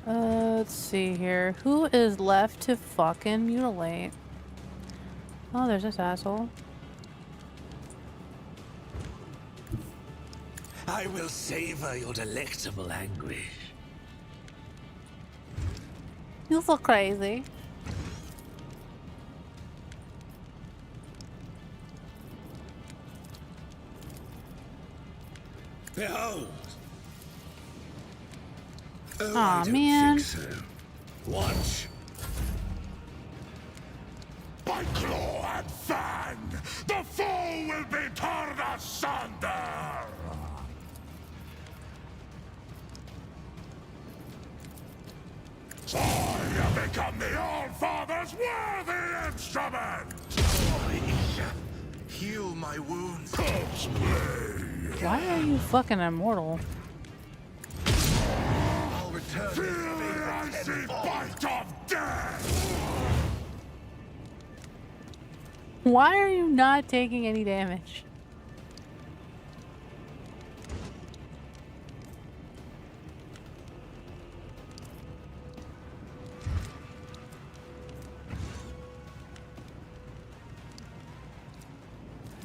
Let's see here. Who is left to fucking mutilate? Oh, there's this asshole. I will savor your delectable anguish. You so crazy. Behold! Oh, Aw, I don't man. think so. Watch. By claw and fang, the foe will be torn asunder! I have become the All-Father's worthy instrument! Heal my wounds. Cosplay! Why are you fucking immortal? I'll return Feel this the favor icy tenfold. bite of death! Why are you not taking any damage?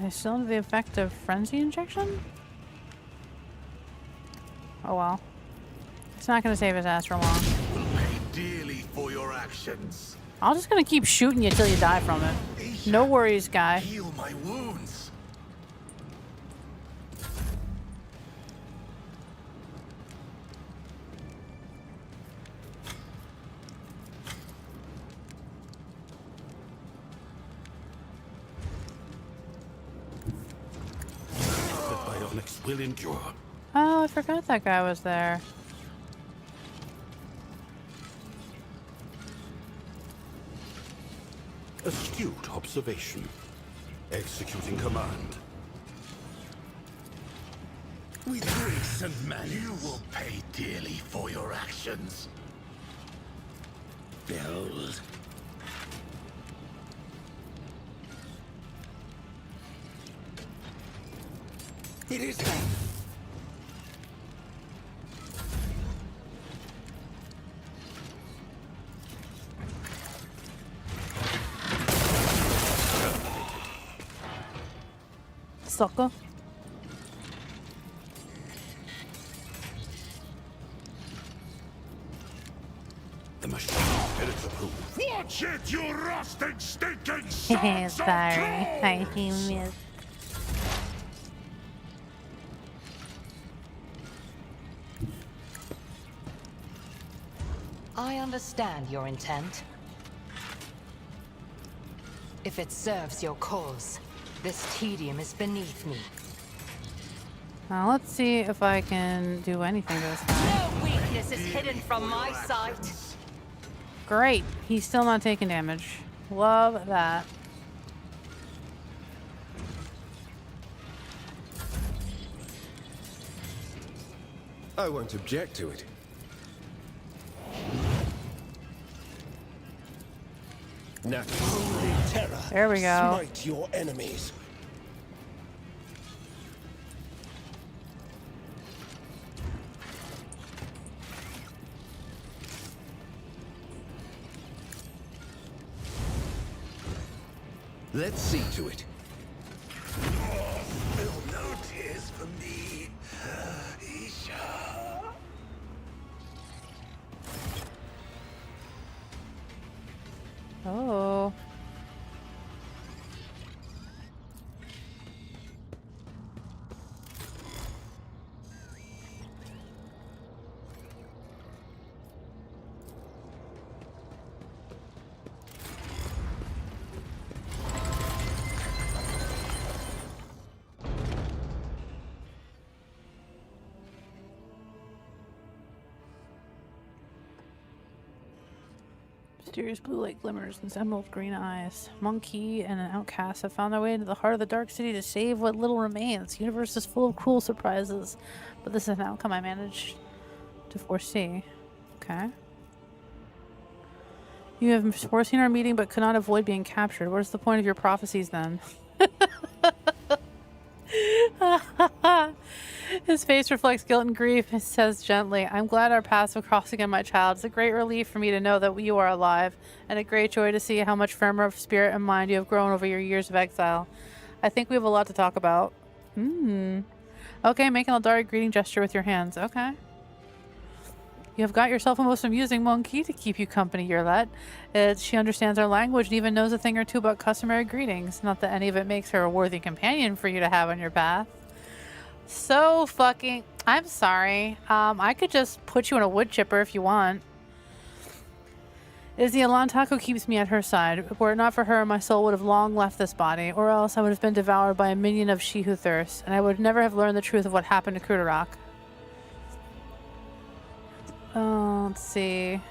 I still have the effect of frenzy injection? Oh well. It's not gonna save his ass for long. Will pay dearly for your actions. I'm just gonna keep shooting you till you die from it. No worries, guy. Heal my wounds. The bionics will endure. Oh, I forgot that guy was there. Astute observation. Executing command. With grace and malice, you will pay dearly for your actions. Behold. It is done. Sucker. The machine spirits approve. Watch it, you rusting, stinking Sorry, sons of I trolls! missed. I understand your intent. If it serves your cause, this tedium is beneath me. Now let's see if I can do anything this time. No weakness is hidden from my sight. Great. He's still not taking damage. Love that. I won't object to it. Now, Holy terror. There we go. Smite your enemies. let's see to it. Spill no tears for me, Isha. Oh. Mysterious blue light glimmers and emerald green eyes. Monkey and an outcast have found their way into the heart of the dark city to save what little remains. The universe is full of cruel surprises, but this is an outcome I managed to foresee. Okay. You have foreseen our meeting but could not avoid being captured. What is the point of your prophecies then? His face reflects guilt and grief. He says gently, I'm glad our paths will cross again, my child. It's a great relief for me to know that you are alive, and a great joy to see how much firmer of spirit and mind you have grown over your years of exile. I think we have a lot to talk about. Okay, make an Eldari greeting gesture with your hands. Okay. You have got yourself a most amusing monkey to keep you company, Yremeryss. She understands our language and even knows a thing or two about customary greetings. Not that any of it makes her a worthy companion for you to have on your path. So fucking... I'm sorry. I could just put you in a wood chipper if you want. It is the Alantaka who keeps me at her side. Were it not for her, my soul would have long left this body, or else I would have been devoured by a minion of She Who Thirsts, and I would never have learned the truth of what happened to Crpg. Let's see.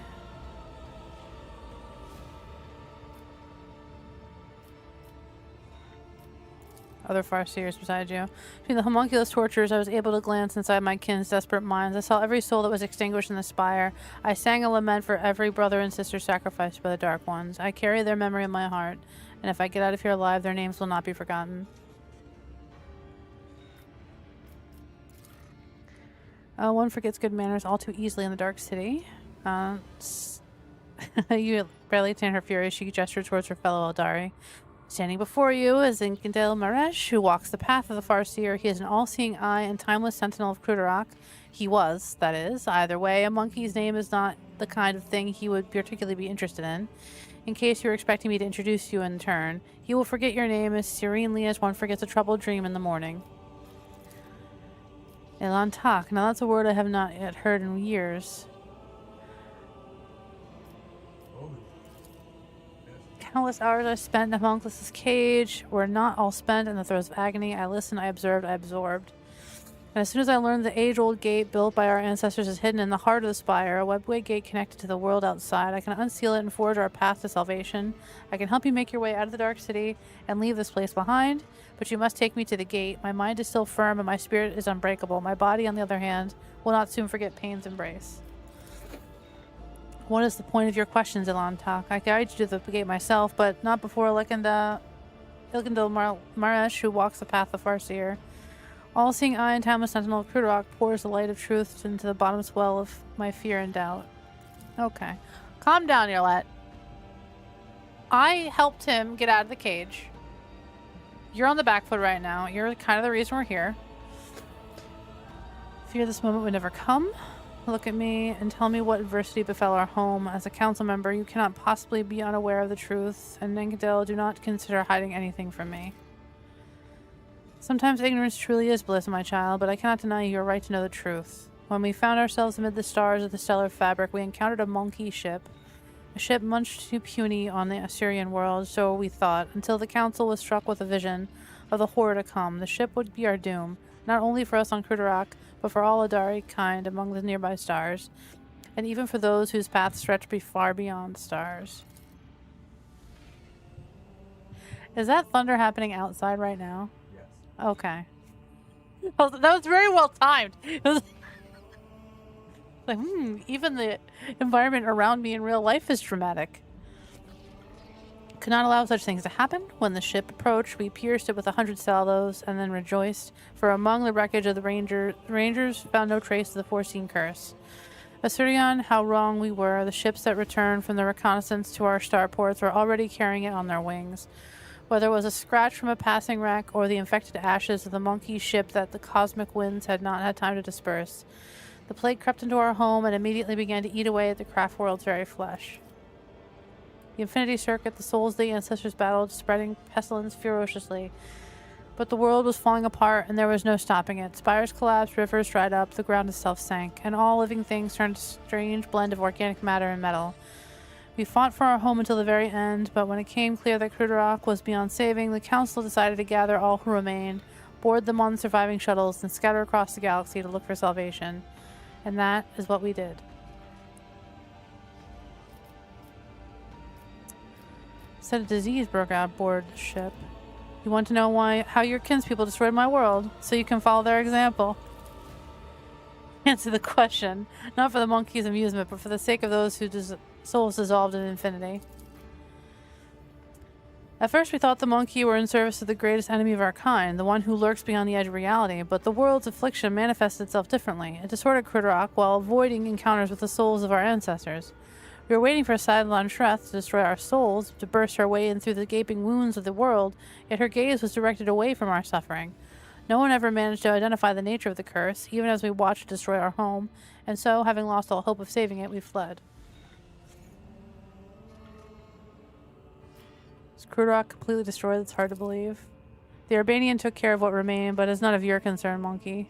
Other farseers beside you. Between the homunculus tortures, I was able to glance inside my kin's desperate minds. I saw every soul that was extinguished in the Spire. I sang a lament for every brother and sister sacrificed by the Dark Ones. I carry their memory in my heart, and if I get out of here alive, their names will not be forgotten. One forgets good manners all too easily in the Dark City. You barely tame her fury. She gestured towards her fellow Eldari. Standing before you is Yremeryss, who walks the path of the Farseer. He is an all-seeing eye and timeless sentinel of Crpg. He was, that is. Either way, a monkey's name is not the kind of thing he would particularly be interested in. In case you're expecting me to introduce you in turn, he will forget your name as serenely as one forgets a troubled dream in the morning. Elantak. Now that's a word I have not yet heard in years. Countless hours I spent in the homunculus' cage were not all spent in the throes of agony. I listened, I observed, I absorbed. And as soon as I learned the age-old gate built by our ancestors is hidden in the heart of the Spire, a webway gate connected to the world outside, I can unseal it and forge our path to salvation. I can help you make your way out of the Dark City and leave this place behind, but you must take me to the gate. My mind is still firm and my spirit is unbreakable. My body, on the other hand, will not soon forget pain's embrace. What is the point of your questions, Elantak? I guide you to the gate myself, but not before Yremeryss, who walks the path of Farseer. All-seeing eye and timeless sentinel of Crpg pours the light of truth into the bottomless well of my fear and doubt. Okay. Calm down, Yremeryss. I helped him get out of the cage. You're on the back foot right now. You're kind of the reason we're here. Fear this moment would never come. Look at me and tell me what adversity befell our home. As a council member, you cannot possibly be unaware of the truth, and Ninkadel, do not consider hiding anything from me. Sometimes ignorance truly is bliss, my child, but I cannot deny you your right to know the truth. When we found ourselves amid the stars of the stellar fabric, we encountered a monkey ship. A ship much too puny on the Assyrian world, so we thought, until the council was struck with a vision of the horror to come. The ship would be our doom, not only for us on Crpg, but for all Eldari kind among the nearby stars, and even for those whose paths stretch far beyond stars. Is that thunder happening outside right now? Yes. Okay. That was very well timed. It was like, even the environment around me in real life is dramatic. Could not allow such things to happen. When the ship approached, we pierced it with 100 salvos and then rejoiced, for among the wreckage of the Rangers found no trace of the foreseen curse. Assyrian, how wrong we were. The ships that returned from the reconnaissance to our starports were already carrying it on their wings. Whether it was a scratch from a passing wreck or the infected ashes of the monkey ship that the cosmic winds had not had time to disperse, the plague crept into our home and immediately began to eat away at the craft world's very flesh. The Infinity Circuit, the souls of the ancestors battled, spreading pestilence ferociously. But the world was falling apart, and there was no stopping it. Spires collapsed, rivers dried up, the ground itself sank, and all living things turned to a strange blend of organic matter and metal. We fought for our home until the very end, but when it came clear that Crpg was beyond saving, the council decided to gather all who remained, board them on surviving shuttles, and scatter across the galaxy to look for salvation. And that is what we did. Said a disease broke out aboard the ship. You want to know how your kinspeople destroyed my world, so you can follow their example. Answer the question, not for the monkey's amusement, but for the sake of those whose souls dissolved in infinity. At first we thought the monkey were in service of the greatest enemy of our kind, the one who lurks beyond the edge of reality, but the world's affliction manifested itself differently. It distorted Crudarach while avoiding encounters with the souls of our ancestors. We were waiting for Sidlon Shreth to destroy our souls, to burst her way in through the gaping wounds of the world, yet her gaze was directed away from our suffering. No one ever managed to identify the nature of the curse, even as we watched it destroy our home, and so, having lost all hope of saving it, we fled. Is Crudarach completely destroyed? It's hard to believe. The Urbanian took care of what remained, but it's none of your concern, monkey.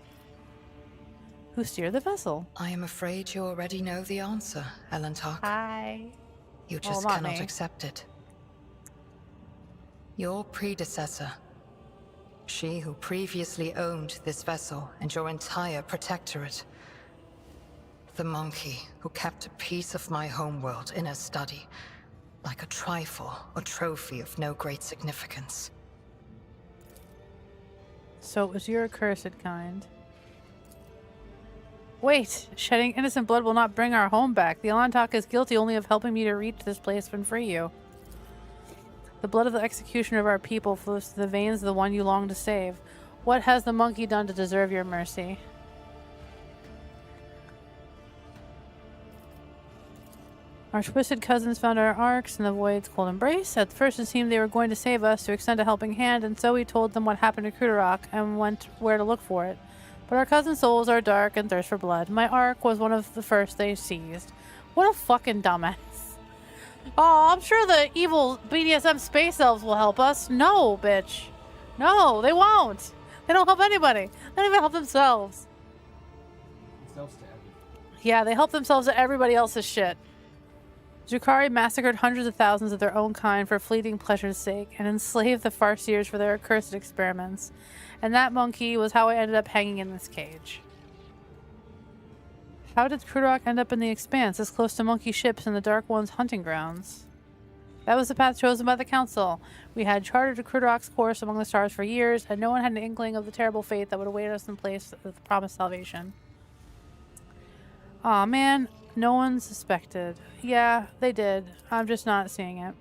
Who steered the vessel? I am afraid you already know the answer, Elentark. Hi. You just cannot accept it. Your predecessor, she who previously owned this vessel and your entire protectorate, the monkey who kept a piece of my homeworld in her study, like a trifle or trophy of no great significance. So it was your accursed kind. Wait, shedding innocent blood will not bring our home back. The Elentark is guilty only of helping me to reach this place and free you. The blood of the executioner of our people flows through the veins of the one you long to save. What has the monkey done to deserve your mercy? Our twisted cousins found our arcs in the void's cold embrace. At first it seemed they were going to save us, to extend a helping hand, and so we told them what happened to Crudarach and went where to look for it. But our cousin souls are dark and thirst for blood. My arc was one of the first they seized. What a fucking dumbass. Oh, I'm sure the evil BDSM space elves will help us. No, bitch. No, they won't. They don't help anybody. They don't even help themselves. Yeah, they help themselves to everybody else's shit. Drukhari massacred hundreds of thousands of their own kind for fleeting pleasure's sake, and enslaved the Farseers for their accursed experiments. And that monkey was how I ended up hanging in this cage. How did Crudarach end up in the Expanse, as close to monkey ships and the Dark One's hunting grounds? That was the path chosen by the Council. We had charted Crudarach's course among the stars for years, and no one had an inkling of the terrible fate that would await us in place of the promised salvation. Aw, man. No one suspected. Yeah, they did. I'm just not seeing it.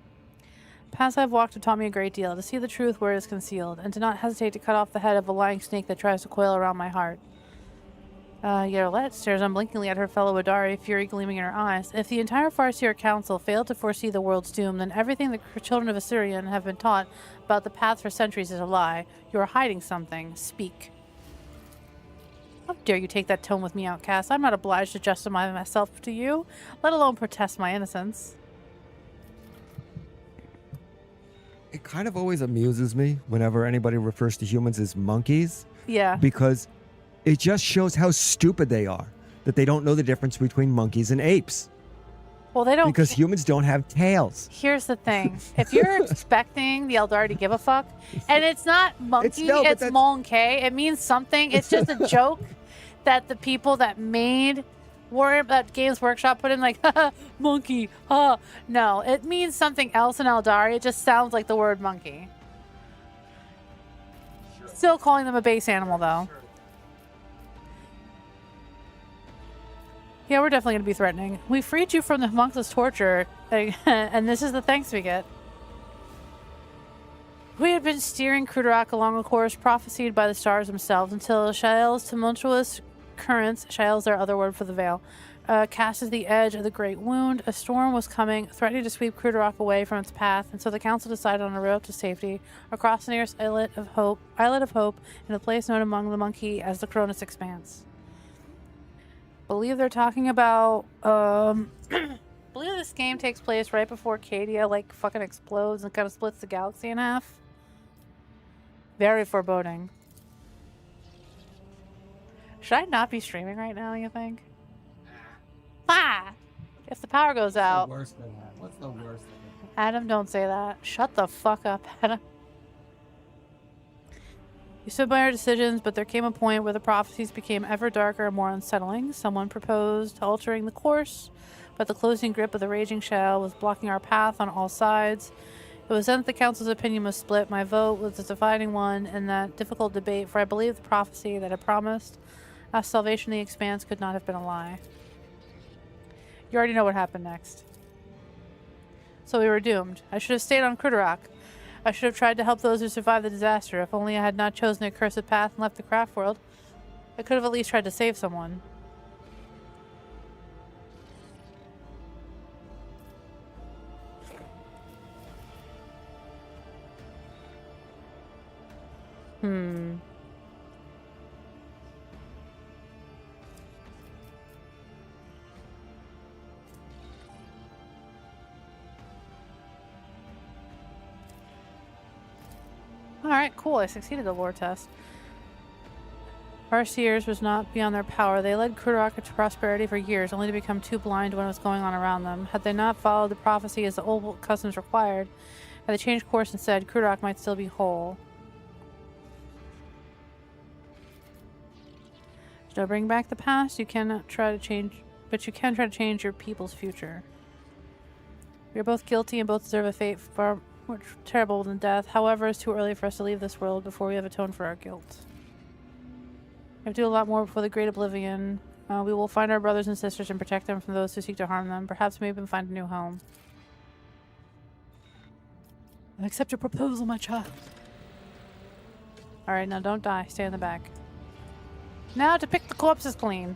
Paths I've walked have taught me a great deal, to see the truth where it is concealed, and to not hesitate to cut off the head of a lying snake that tries to coil around my heart. Yremeryss stares unblinkingly at her fellow Adari, fury gleaming in her eyes. If the entire Farseer Council failed to foresee the world's doom, then everything the children of Assyrian have been taught about the path for centuries is a lie. You are hiding something. Speak. How dare you take that tone with me, outcast? I'm not obliged to justify myself to you, let alone protest my innocence. It kind of always amuses me whenever anybody refers to humans as monkeys. Yeah. Because it just shows how stupid they are, that they don't know the difference between monkeys and apes. Well, they don't. Because humans don't have tails. Here's the thing. If you're expecting the Eldar to give a fuck, and it's not monkey, it's Monkey, it means something. It's just a joke that the people that made that Games Workshop put in, like, monkey, No, it means something else in Eldar. It just sounds like the word monkey. Still calling them a base animal, though. Yeah, we're definitely going to be threatening. We freed you from the monks' torture, and this is the thanks we get. We had been steering Crudarach along a course prophesied by the stars themselves until Shael's tumultuous currents, Shael's their other word for the veil, cast at the edge of the Great Wound. A storm was coming, threatening to sweep Crudarach away from its path, and so the council decided on a route to safety across the nearest islet of hope, in a place known among the monkey as the Cronus Expanse. Believe they're talking about, believe this game takes place right before Cadia, like, fucking explodes and kind of splits the galaxy in half. Very foreboding. Should I not be streaming right now, you think? If the power goes out. What's the worst that? What's the worst that? Adam, don't say that. Shut the fuck up, Adam. You stood by our decisions, but there came a point where the prophecies became ever darker and more unsettling. Someone proposed altering the course, but the closing grip of the raging shell was blocking our path on all sides. It was then that the council's opinion was split. My vote was the dividing one in that difficult debate, for I believe the prophecy that had promised us salvation in the Expanse could not have been a lie. You already know what happened next. So we were doomed. I should have stayed on Crudarach. I should have tried to help those who survived the disaster. If only I had not chosen a cursed path and left the craft world. I could have at least tried to save someone. Alright, cool. I succeeded the lore test. Farseers was not beyond their power. They led Kurok to prosperity for years, only to become too blind to what was going on around them. Had they not followed the prophecy as the old customs required, had they changed course instead, Kurok might still be whole. So bring back the past. You cannot try to change, but you can try to change your people's future. We are both guilty and both deserve a fate far more terrible than death. However, it's too early for us to leave this world before we have atoned for our guilt. We have to do a lot more before the Great Oblivion. We will find our brothers and sisters and protect them from those who seek to harm them. Perhaps maybe even find a new home. I accept your proposal, my child. Alright, now don't die. Stay in the back. Now to pick the corpses clean.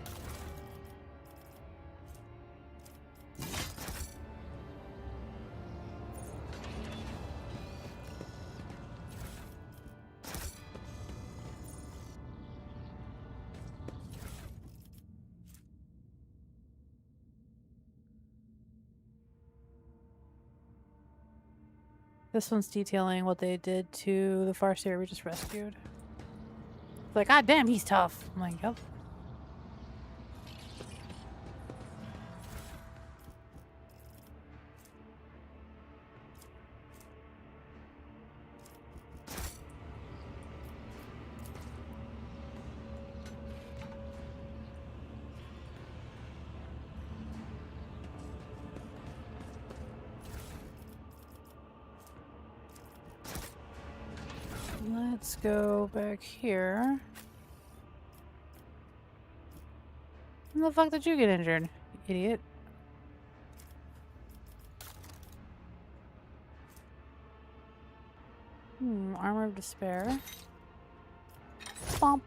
This one's detailing what they did to the Farseer we just rescued. It's like, God damn, he's tough. I'm like, yep. Let's go back here. When the fuck did you get injured, idiot? Armor of Despair. Bump.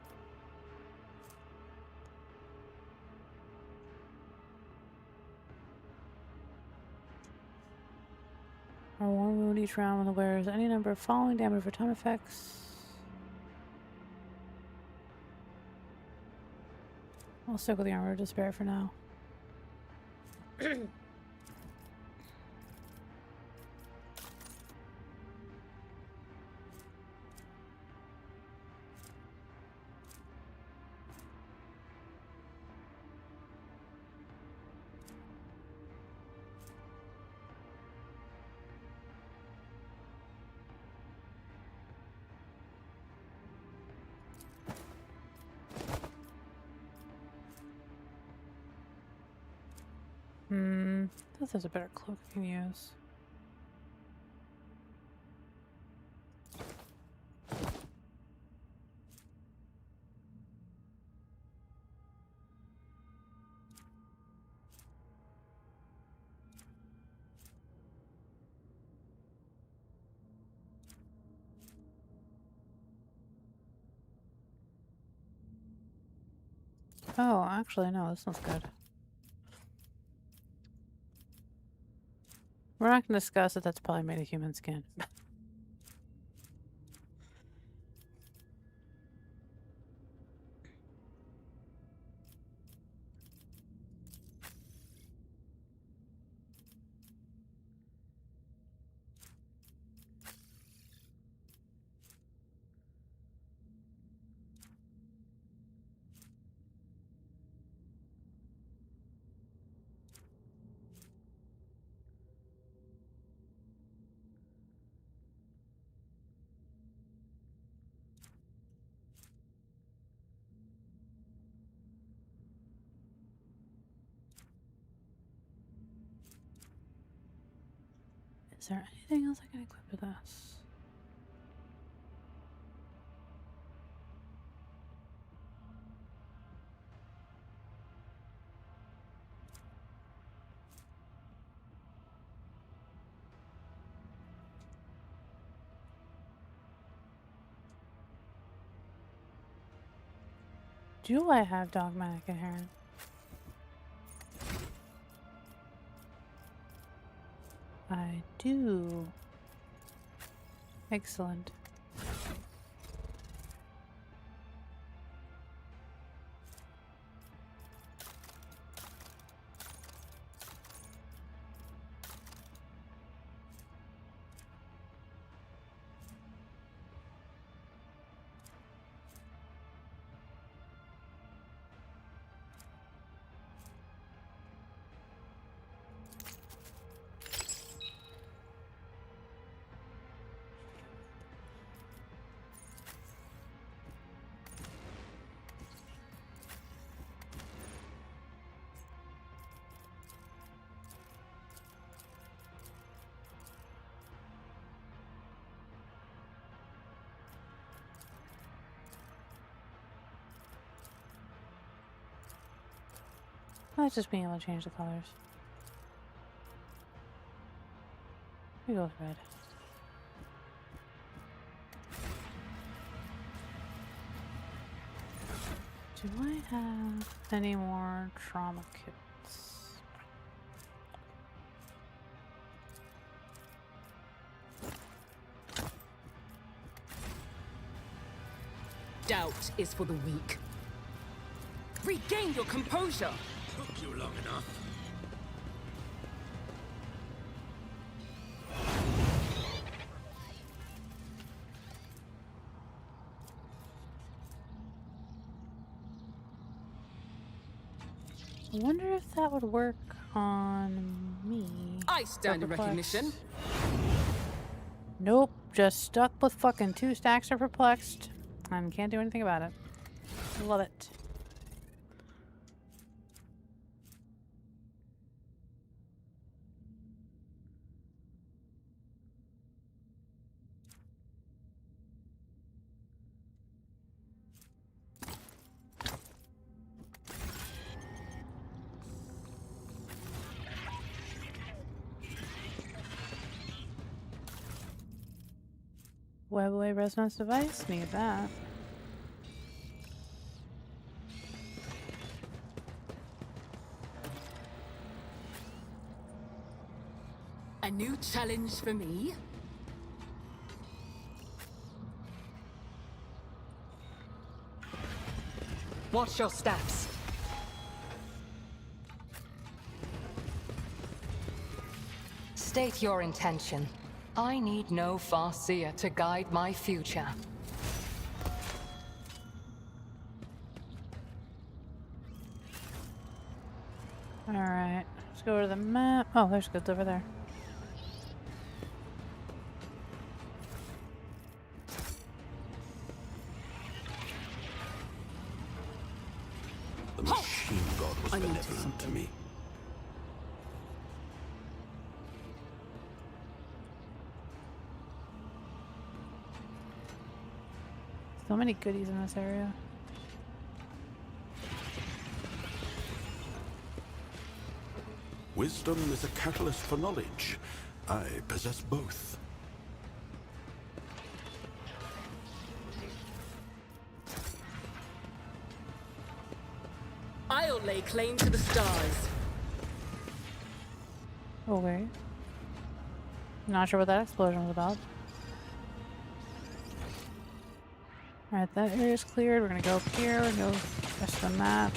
Or one wound each round when the wearer has any number of following damage for time effects. I'll stick with the Armor of Despair for now. This is a better cloak I can use. Oh, actually, no, this one's good. We're not going to discuss that that's probably made of human skin. Is there anything else I can equip with this? Do I have dogmatic inherent? I do. Excellent. Let's just being able to change the colors. We go with red. Do I have any more trauma kits? Doubt is for the weak. Regain your composure. Took you long enough. I wonder if that would work on me. I stand in Perplexed. recognition. Nope, just stuck with fucking 2 stacks of perplexed and can't do anything about it. Love it. Webway resonance device, need that. A new challenge for me? Watch your steps. State your intention. I need no Farseer to guide my future. Alright, let's go to the map. Oh, there's goods over there. The machine god was benevolent to me. So many goodies in this area. Wisdom is a catalyst for knowledge. I possess both. I'll lay claim to the stars. Okay. Not sure what that explosion was about. Alright, that area's cleared. We're gonna go up here and go rest of the map.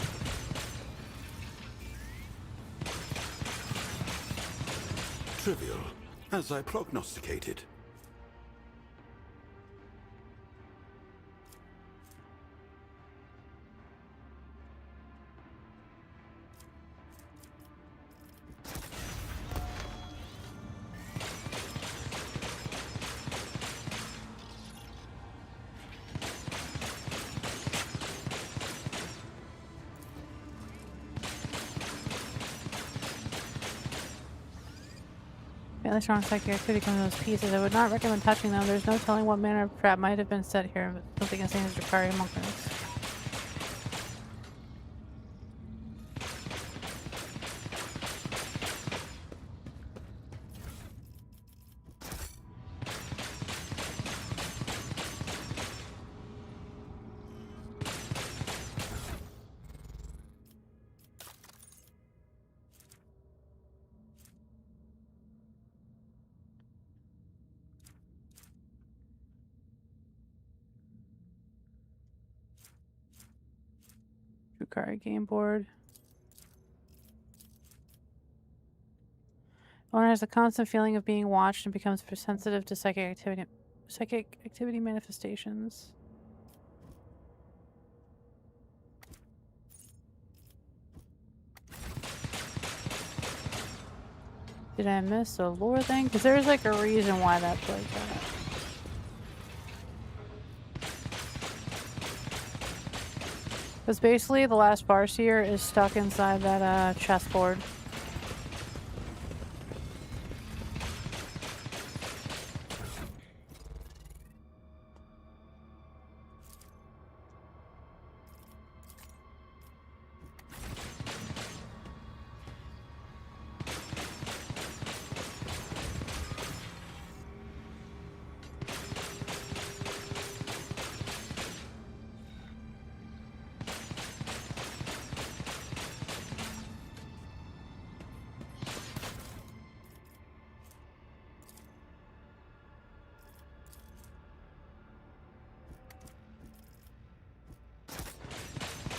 Trivial, as I prognosticated. Fairly strong psychic activity coming in those pieces. I would not recommend touching them. There's no telling what manner of trap might have been set here, but something insane is requiring monkness. card game board. Owner has a constant feeling of being watched and becomes sensitive to psychic activity manifestations. Did I miss a lore thing? Because there's like a reason why that's like that. Because basically the last Farseer is stuck inside that chessboard.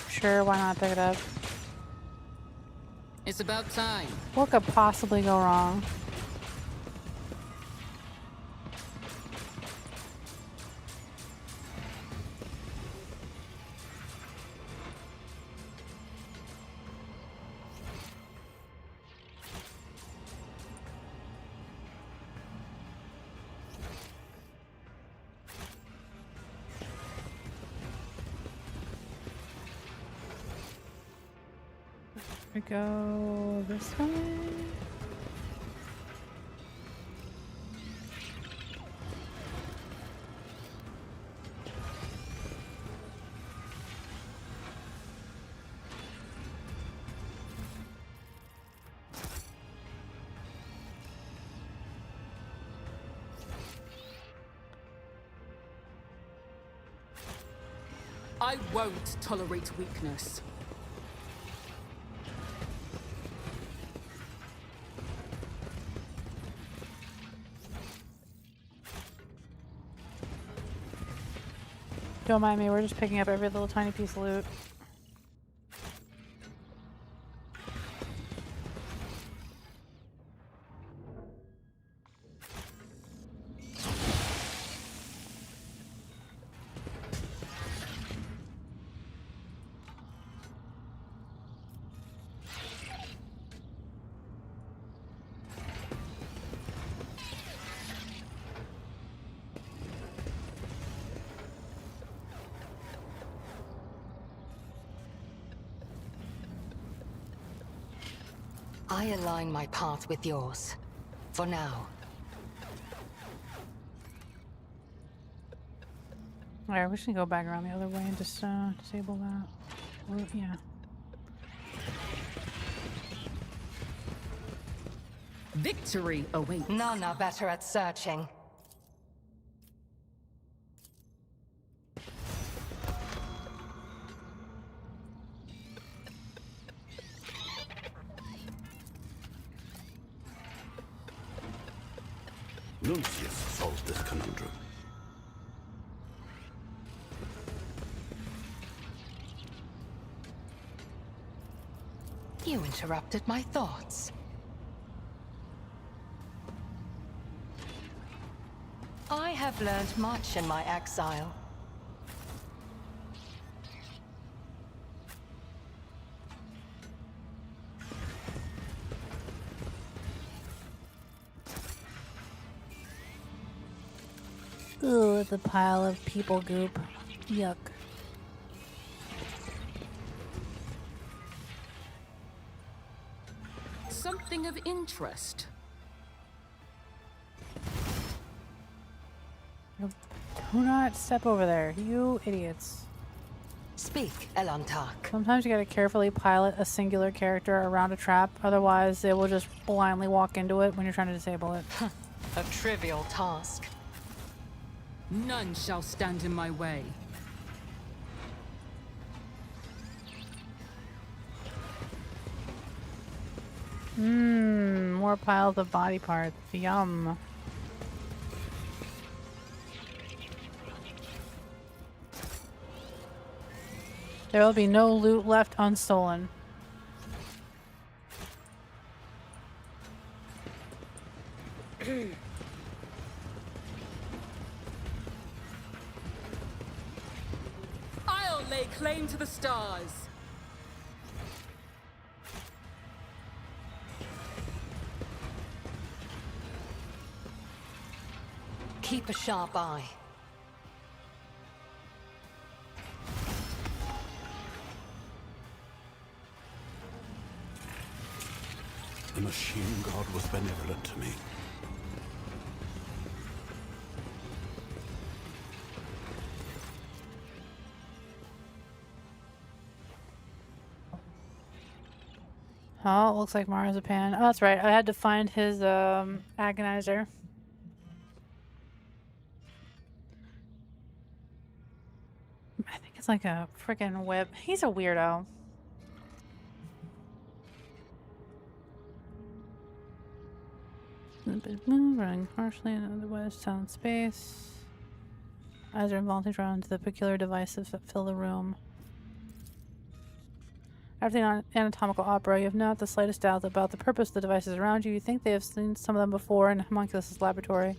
Sure, why not pick it up? It's about time. What could possibly go wrong? We go this way. I won't tolerate weakness. Don't mind me, we're just picking up every little tiny piece of loot. I align my path with yours. For now. Alright, we should go back around the other way and just disable that. Or, yeah. Victory awaits. None are better at searching. Nuncius solved this conundrum. You interrupted my thoughts. I have learned much in my exile. Ugh, the pile of people goop. Yuck. Something of interest. Do not step over there, you idiots. Speak, Elantark. Sometimes you gotta carefully pilot a singular character around a trap, otherwise they will just blindly walk into it when you're trying to disable it. A trivial task. None shall stand in my way. More piles of body parts. Yum. There will be no loot left unstolen. I'll lay claim to the stars. Keep a sharp eye. The machine god was benevolent to me. Oh, it looks like marzipan. Oh, that's right. I had to find his agonizer. I think it's like a freaking whip. He's a weirdo. Running harshly in otherwise sound space. Eyes are involuntarily drawn to the peculiar devices that fill the room. After the anatomical opera, you have not the slightest doubt about the purpose of the devices around you. You think they have seen some of them before in Homunculus' laboratory.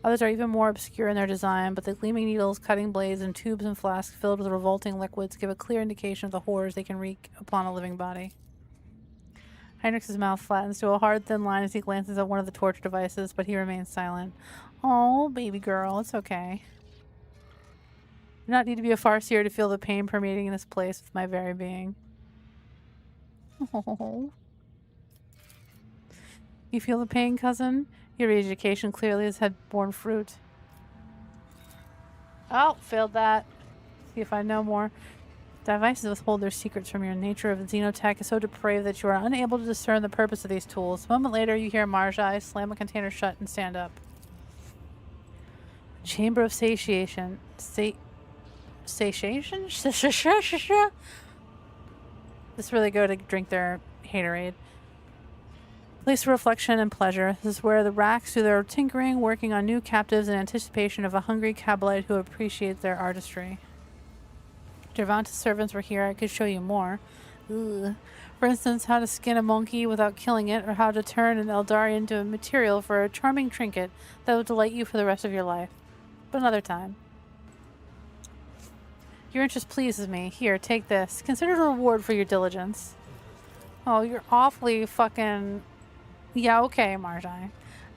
Others are even more obscure in their design, but the gleaming needles, cutting blades, and tubes and flasks filled with revolting liquids give a clear indication of the horrors they can wreak upon a living body. Heinrich's mouth flattens to a hard, thin line as he glances at one of the torture devices, but he remains silent. Oh, baby girl, it's okay. You do not need to be a farseer to feel the pain permeating in this place with my very being. Oh. You feel the pain, cousin? Your education clearly has had borne fruit. Oh, failed that. See if I know more. Devices withhold their secrets from your nature of xenotech is so depraved that you are unable to discern the purpose of these tools. A moment later, you hear Marjai slam a container shut and stand up. Chamber of Satiation. Satiation? This really good to drink their haterade. Place of reflection and pleasure. This is where the racks do their tinkering, working on new captives in anticipation of a hungry Kabalite who appreciates their artistry. If Gervanta's servants were here, I could show you more. Ugh. For instance, how to skin a monkey without killing it, or how to turn an Eldari into a material for a charming trinket that will delight you for the rest of your life. But another time. Your interest pleases me. Here, take this. Consider it a reward for your diligence. Oh, you're awfully fucking... Yeah, okay, Marjai.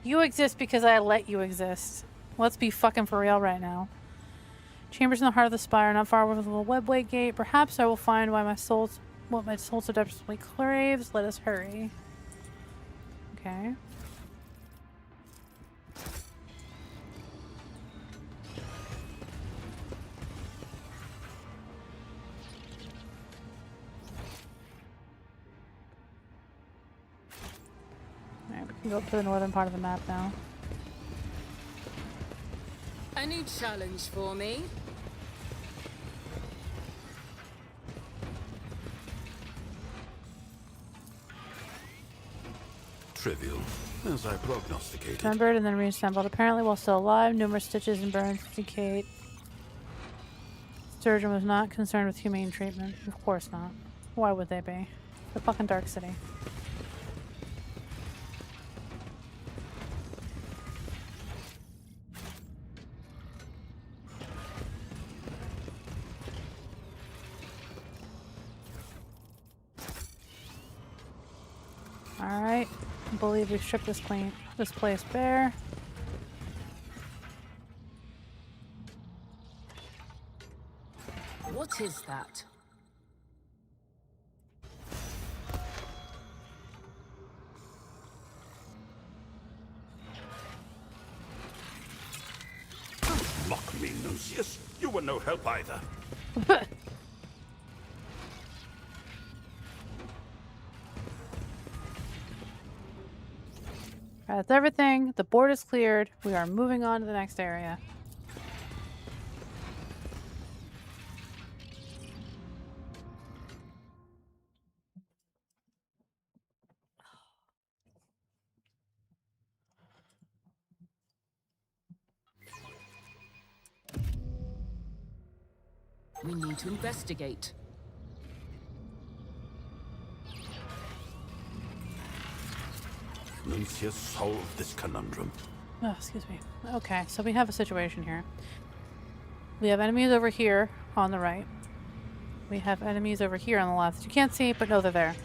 You exist because I let you exist. Let's be fucking for real right now. Chambers in the heart of the Spire, not far from the webway gate. Perhaps I will find what my soul so desperately craves. Let us hurry. Okay. Alright, we can go to the northern part of the map now. A new challenge for me. Trivial, as I prognosticated. Dismembered and then reassembled. Apparently, while still alive, numerous stitches and burns indicate Sturgeon was not concerned with humane treatment. Of course not. Why would they be? The fucking Dark City. Alright. I believe we've stripped this place bare. What is that? Mock me, Nuncius. You were no help either. That's everything. The board is cleared. We are moving on to the next area. We need to investigate. Nuncius solve this conundrum? Oh, excuse me. Okay, so we have a situation here. We have enemies over here on the right. We have enemies over here on the left. You can't see, but no, they're there.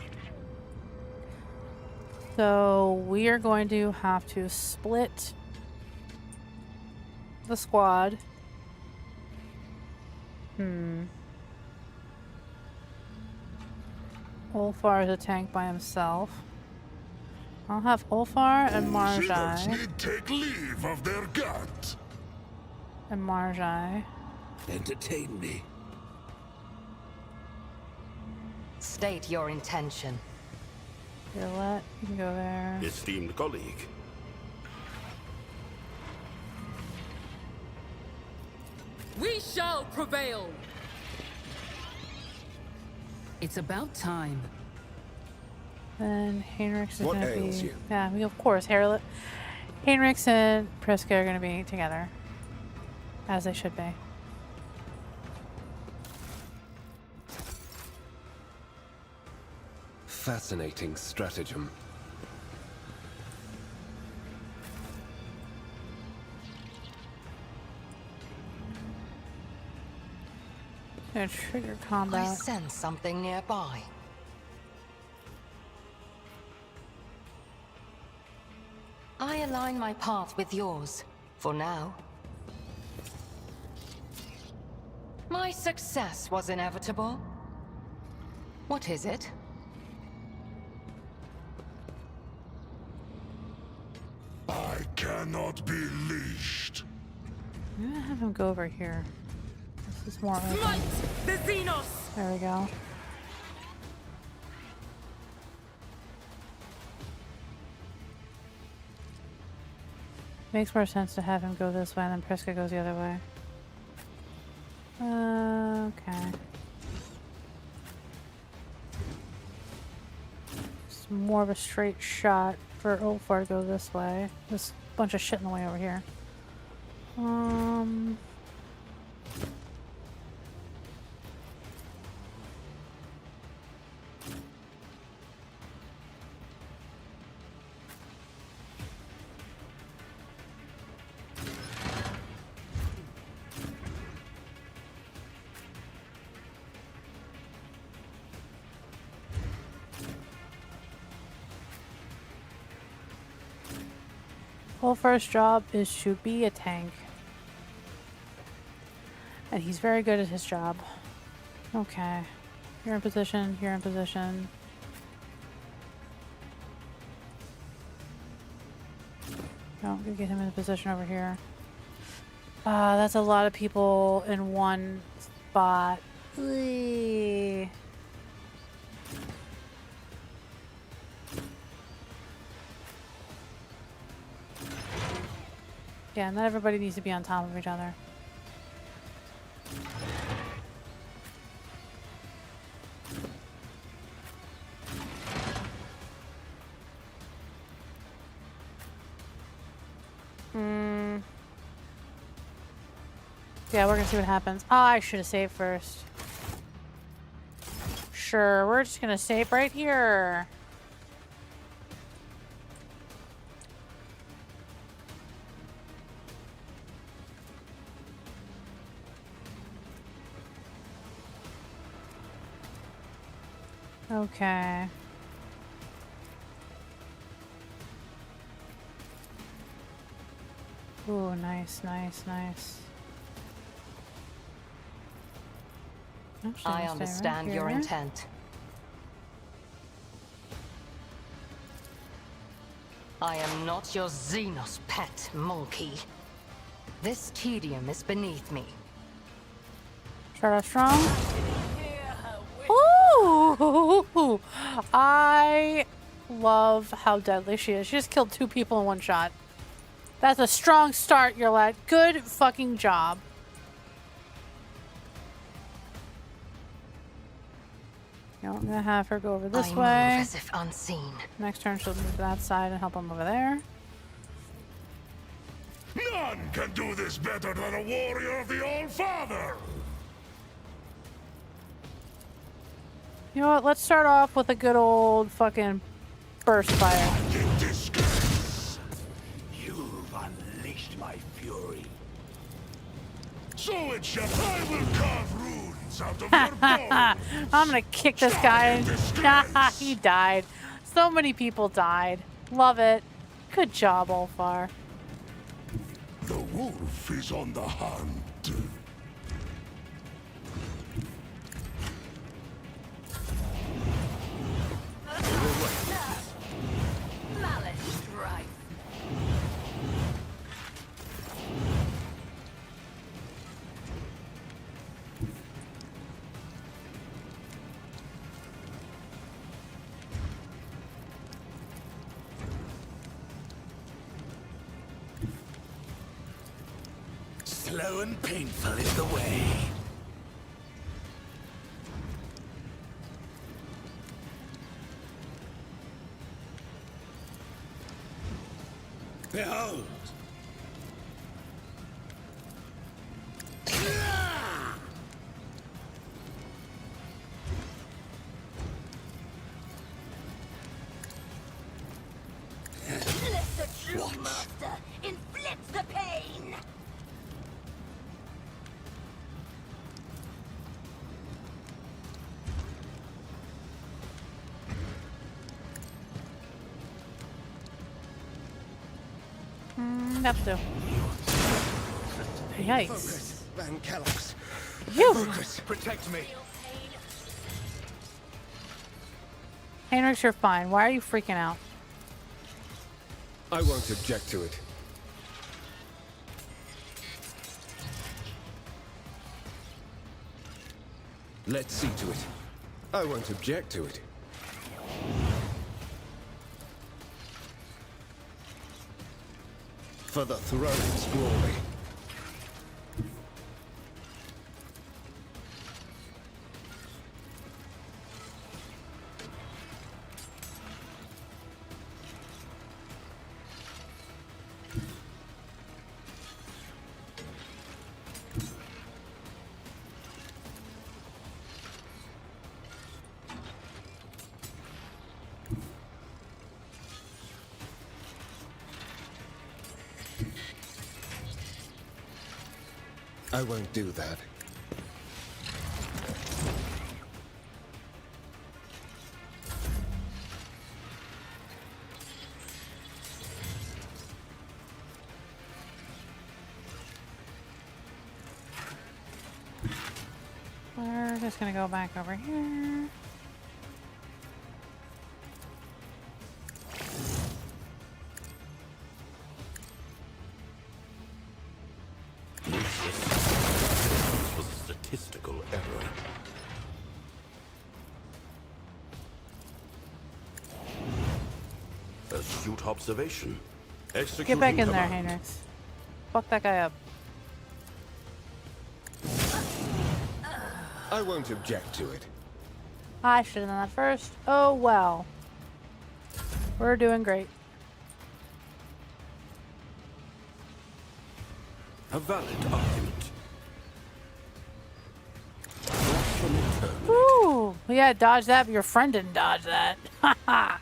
So we are going to have to split the squad. Ulfar is a tank by himself. I'll have Ulfar and Xenos Marjai. need take leave of their gut. And Marjai. Entertain me. State your intention. Violet, you can go there. Esteemed colleague. We shall prevail. It's about time. And Heinrichs is What gonna ails be. you? Yeah, of course, Heinrichs and Priska are gonna be together. As they should be. Fascinating stratagem. Gonna trigger I combat. sense something nearby. I align my path with yours, for now. My success was inevitable. What is it? I cannot be leashed. I'm gonna have him go over here. This is more open. Smite the Xenos! There we go. Makes more sense to have him go this way and then Priska goes the other way. Okay. It's more of a straight shot for Ulfar to go this way. There's a bunch of shit in the way over here. Ulfar's job is to be a tank. And he's very good at his job. Okay. You're in position, you're in position. No, I'm gonna get him in a position over here. That's a lot of people in one spot. Eee. Yeah, not everybody needs to be on top of each other. Yeah, we're gonna see what happens. Oh, I should have saved first. Sure, we're just gonna save right here. Okay. Ooh, nice, nice, nice. Actually, I I'll stay right understand your here. intent. I am not your Xenos pet, monkey. This tedium is beneath me. Start off strong. Ooh! I love how deadly she is. She just killed 2 people in one shot. That's a strong start, your lad. Good fucking job. You know, I'm gonna have her go over this I way. move as if unseen. Next turn, she'll move to that side and help him over there. None can do this better than a warrior of the All-Father! You know what? Let's start off with a good old fucking burst fire. In disgrace! my fury. So it shall. I will carve runes out of your bones. I'm gonna kick this guy. He died. So many people died. Love it. Good job, Ulfar. The wolf is on the hunt. Slow and painful is the way. Behold! Let the true master inflict the pain. Have to. Yikes. Focus, Van Kellogg's. You! Focus, protect me. Heinrich, you're fine. Why are you freaking out? I won't object to it. Let's see to it. I won't object to it. For the throne's glory. I won't do that. We're just gonna go back over here. This was a statistical error. Astute observation. Get back in there, command. Heinrich. Fuck that guy up. I won't object to it. I should have done that first. Oh well. We're doing great. A valid argument. Woo! Yeah, dodge that, but your friend didn't dodge that. Haha.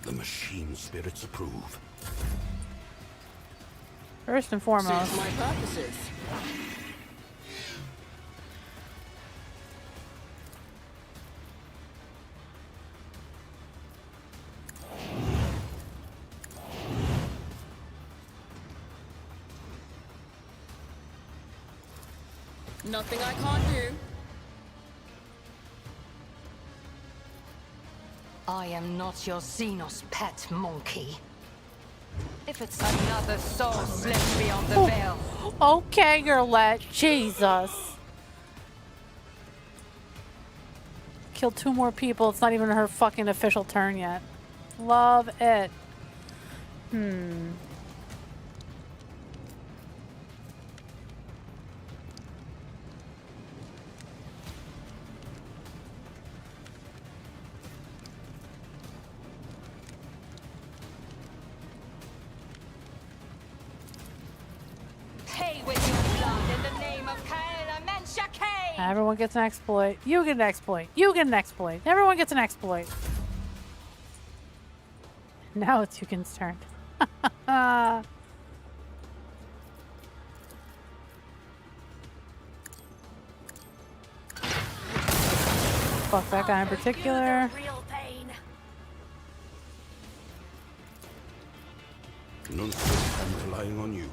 The machine spirits approve. First and foremost. Suits my purposes. Nothing I can't do. I am not your Xenos pet monkey. If it's another soul slipped beyond the veil. Okay, Gerlet. Jesus. Killed 2 more people. It's not even her fucking official turn yet. Love it. Pay with your blood in the name of Kaela Mensha Kane! Everyone gets an exploit. You get an exploit. You get an exploit. Everyone gets an exploit. Now it's Yukin's turn. Fuck that guy in particular. Nuncius, I'm relying on you.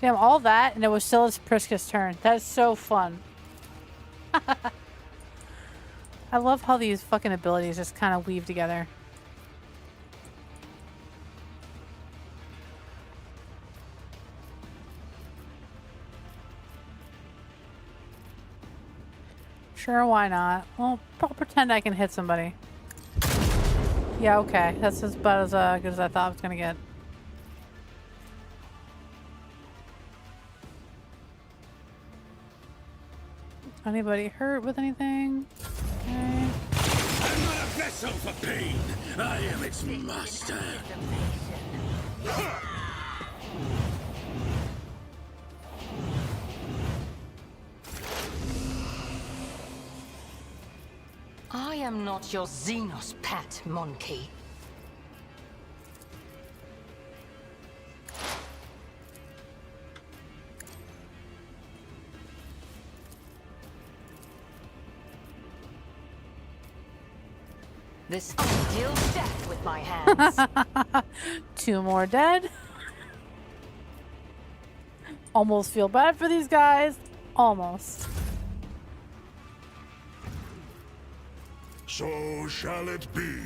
Damn, all that, and it was still Priska's turn. That is so fun. I love how these fucking abilities just kind of weave together. Sure, why not? Well, I'll pretend I can hit somebody. Yeah, okay. That's about as good as I thought I was gonna get. Anybody hurt with anything? Okay. I'm not a vessel for pain. I am its master. I am not your Xenos pet, monkey. This deals death with my hands. 2 more dead. Almost feel bad for these guys. Almost. So shall it be.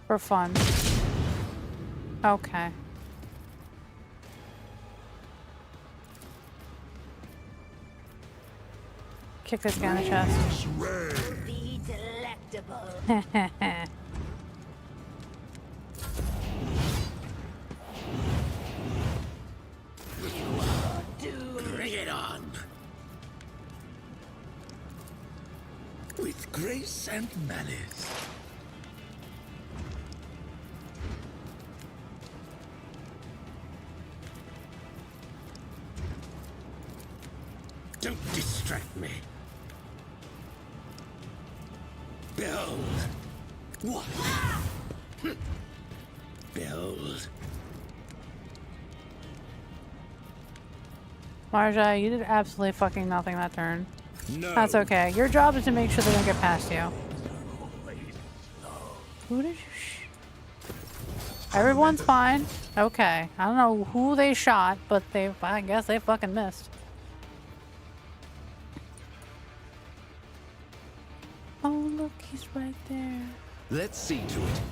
For fun. Okay. Kick this guy in the chest. Be delectable. Bring it on. With grace and malice. Don't distract me. Build. What? Build. Marja, you did absolutely fucking nothing that turn. No. That's okay. Your job is to make sure they don't get past you. Who did you Everyone's fine. Okay. I don't know who they shot, but I guess they fucking missed. Oh, look, he's right there. Let's see to it.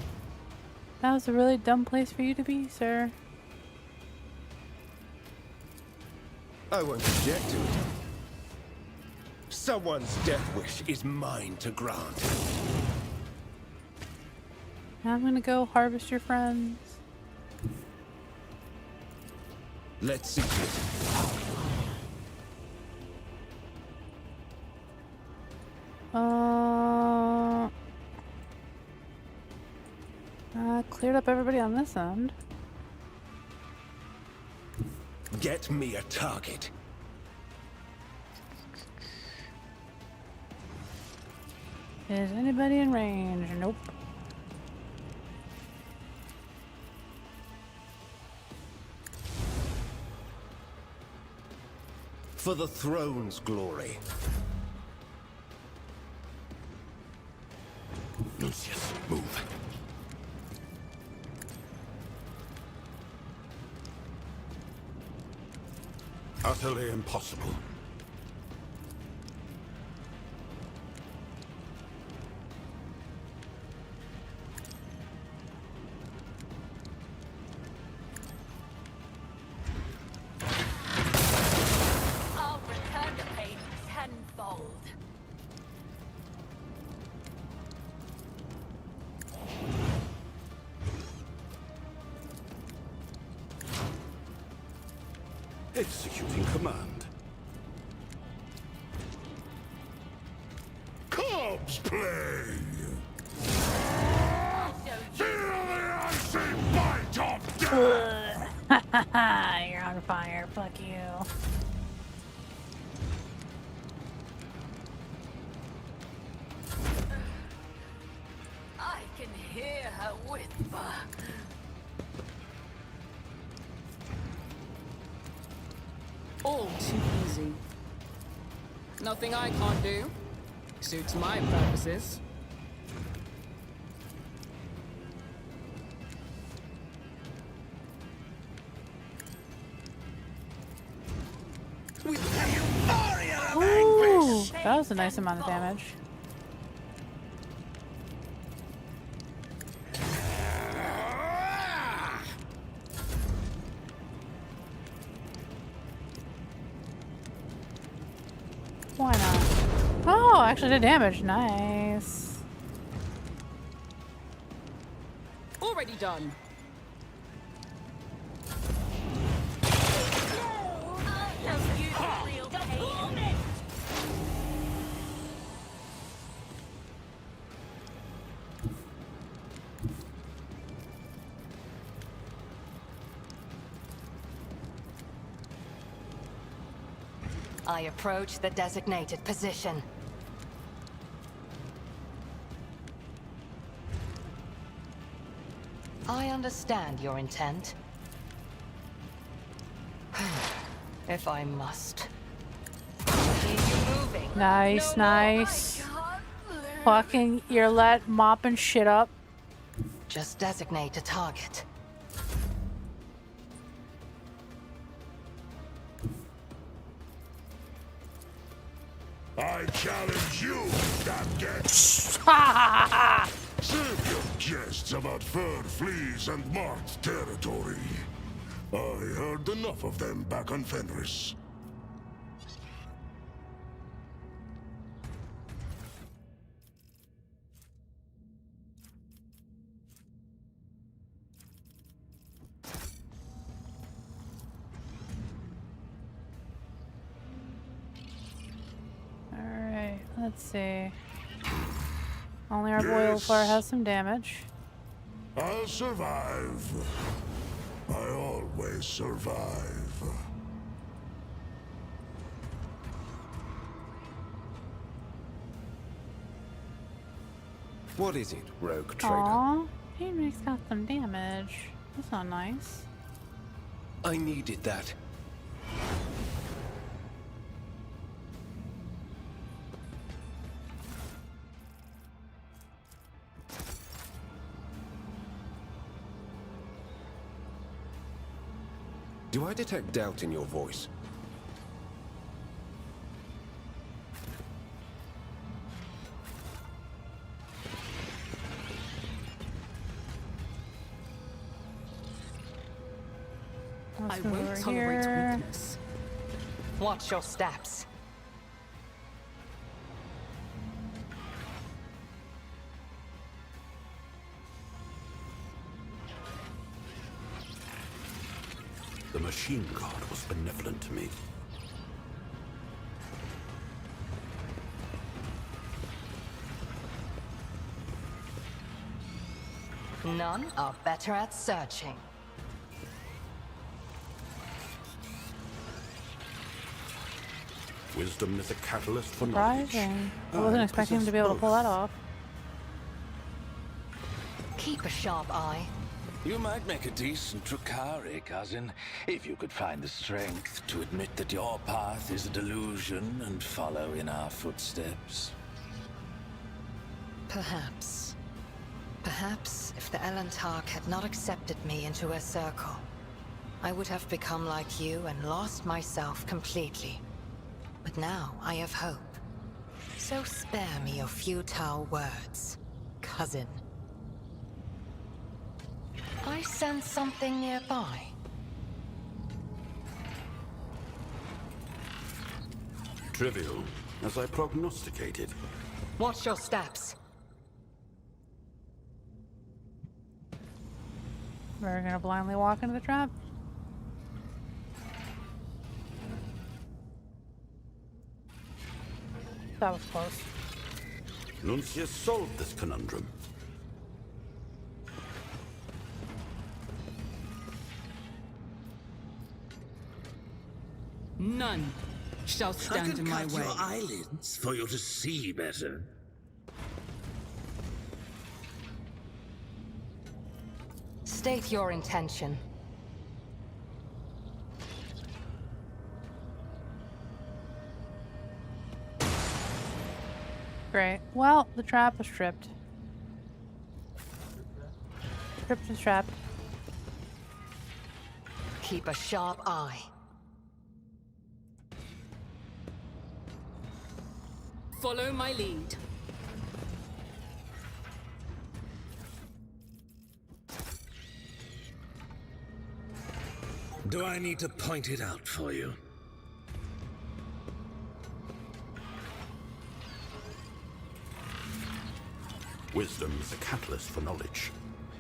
That was a really dumb place for you to be, sir. I won't object to it. Someone's death wish is mine to grant. I'm gonna go harvest your friends. Let's see to it. Cleared up everybody on this end. Get me a target. Is anybody in range? Nope. For the throne's glory. Lucius, move. Utterly impossible. Executing command. Cubs play! Feel the icy bite of death! You're on fire. Fuck you. I can hear her whisper. All too easy. Nothing I can't do. Suits my purposes. Ooh, that was a nice amount of damage. Why not? Oh, actually did damage. Nice. Already done. I approach the designated position. I understand your intent. If I must. Keep you moving. Nice, nice. Fucking Earlet mopping shit up. Just designate a target. I challenge you, Damget! Save your jests about furred fleas and marked territory. I heard enough of them back on Fenris. Alright, let's see. Only our boil flare has some damage. I'll survive. I always survive. What is it, rogue trader? Aw, Yremeryss got some damage. That's not nice. I needed that. Do I detect doubt in your voice? Let's I move won't over tolerate here. weakness. Watch your steps. The machine god was benevolent to me. None are better at searching. Wisdom is a catalyst for knowledge. Surprising. I wasn't expecting him to be able to pull that off. Keep a sharp eye. You might make a decent Drukhari, cousin, if you could find the strength to admit that your path is a delusion and follow in our footsteps. Perhaps. Perhaps if the Elantark had not accepted me into her circle, I would have become like you and lost myself completely. But now I have hope. So spare me your futile words, cousin. I sense something nearby. Trivial, as I prognosticated. Watch your steps. We're gonna blindly walk into the trap. That was close. Nuncius solved this conundrum. None shall stand in my way. Your eyelids for you to see better. State your intention. Great. Well, the trap was tripped. Tripped and trapped. Keep a sharp eye. Follow my lead. Do I need to point it out for you? Wisdom is a catalyst for knowledge.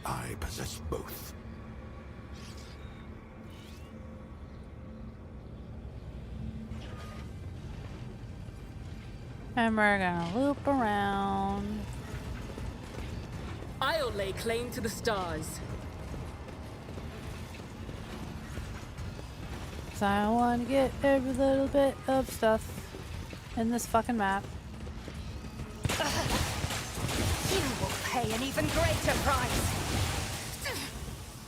I possess both. And we're gonna loop around. I'll lay claim to the stars. 'Cause I want to get every little bit of stuff in this fucking map. You will pay an even greater price.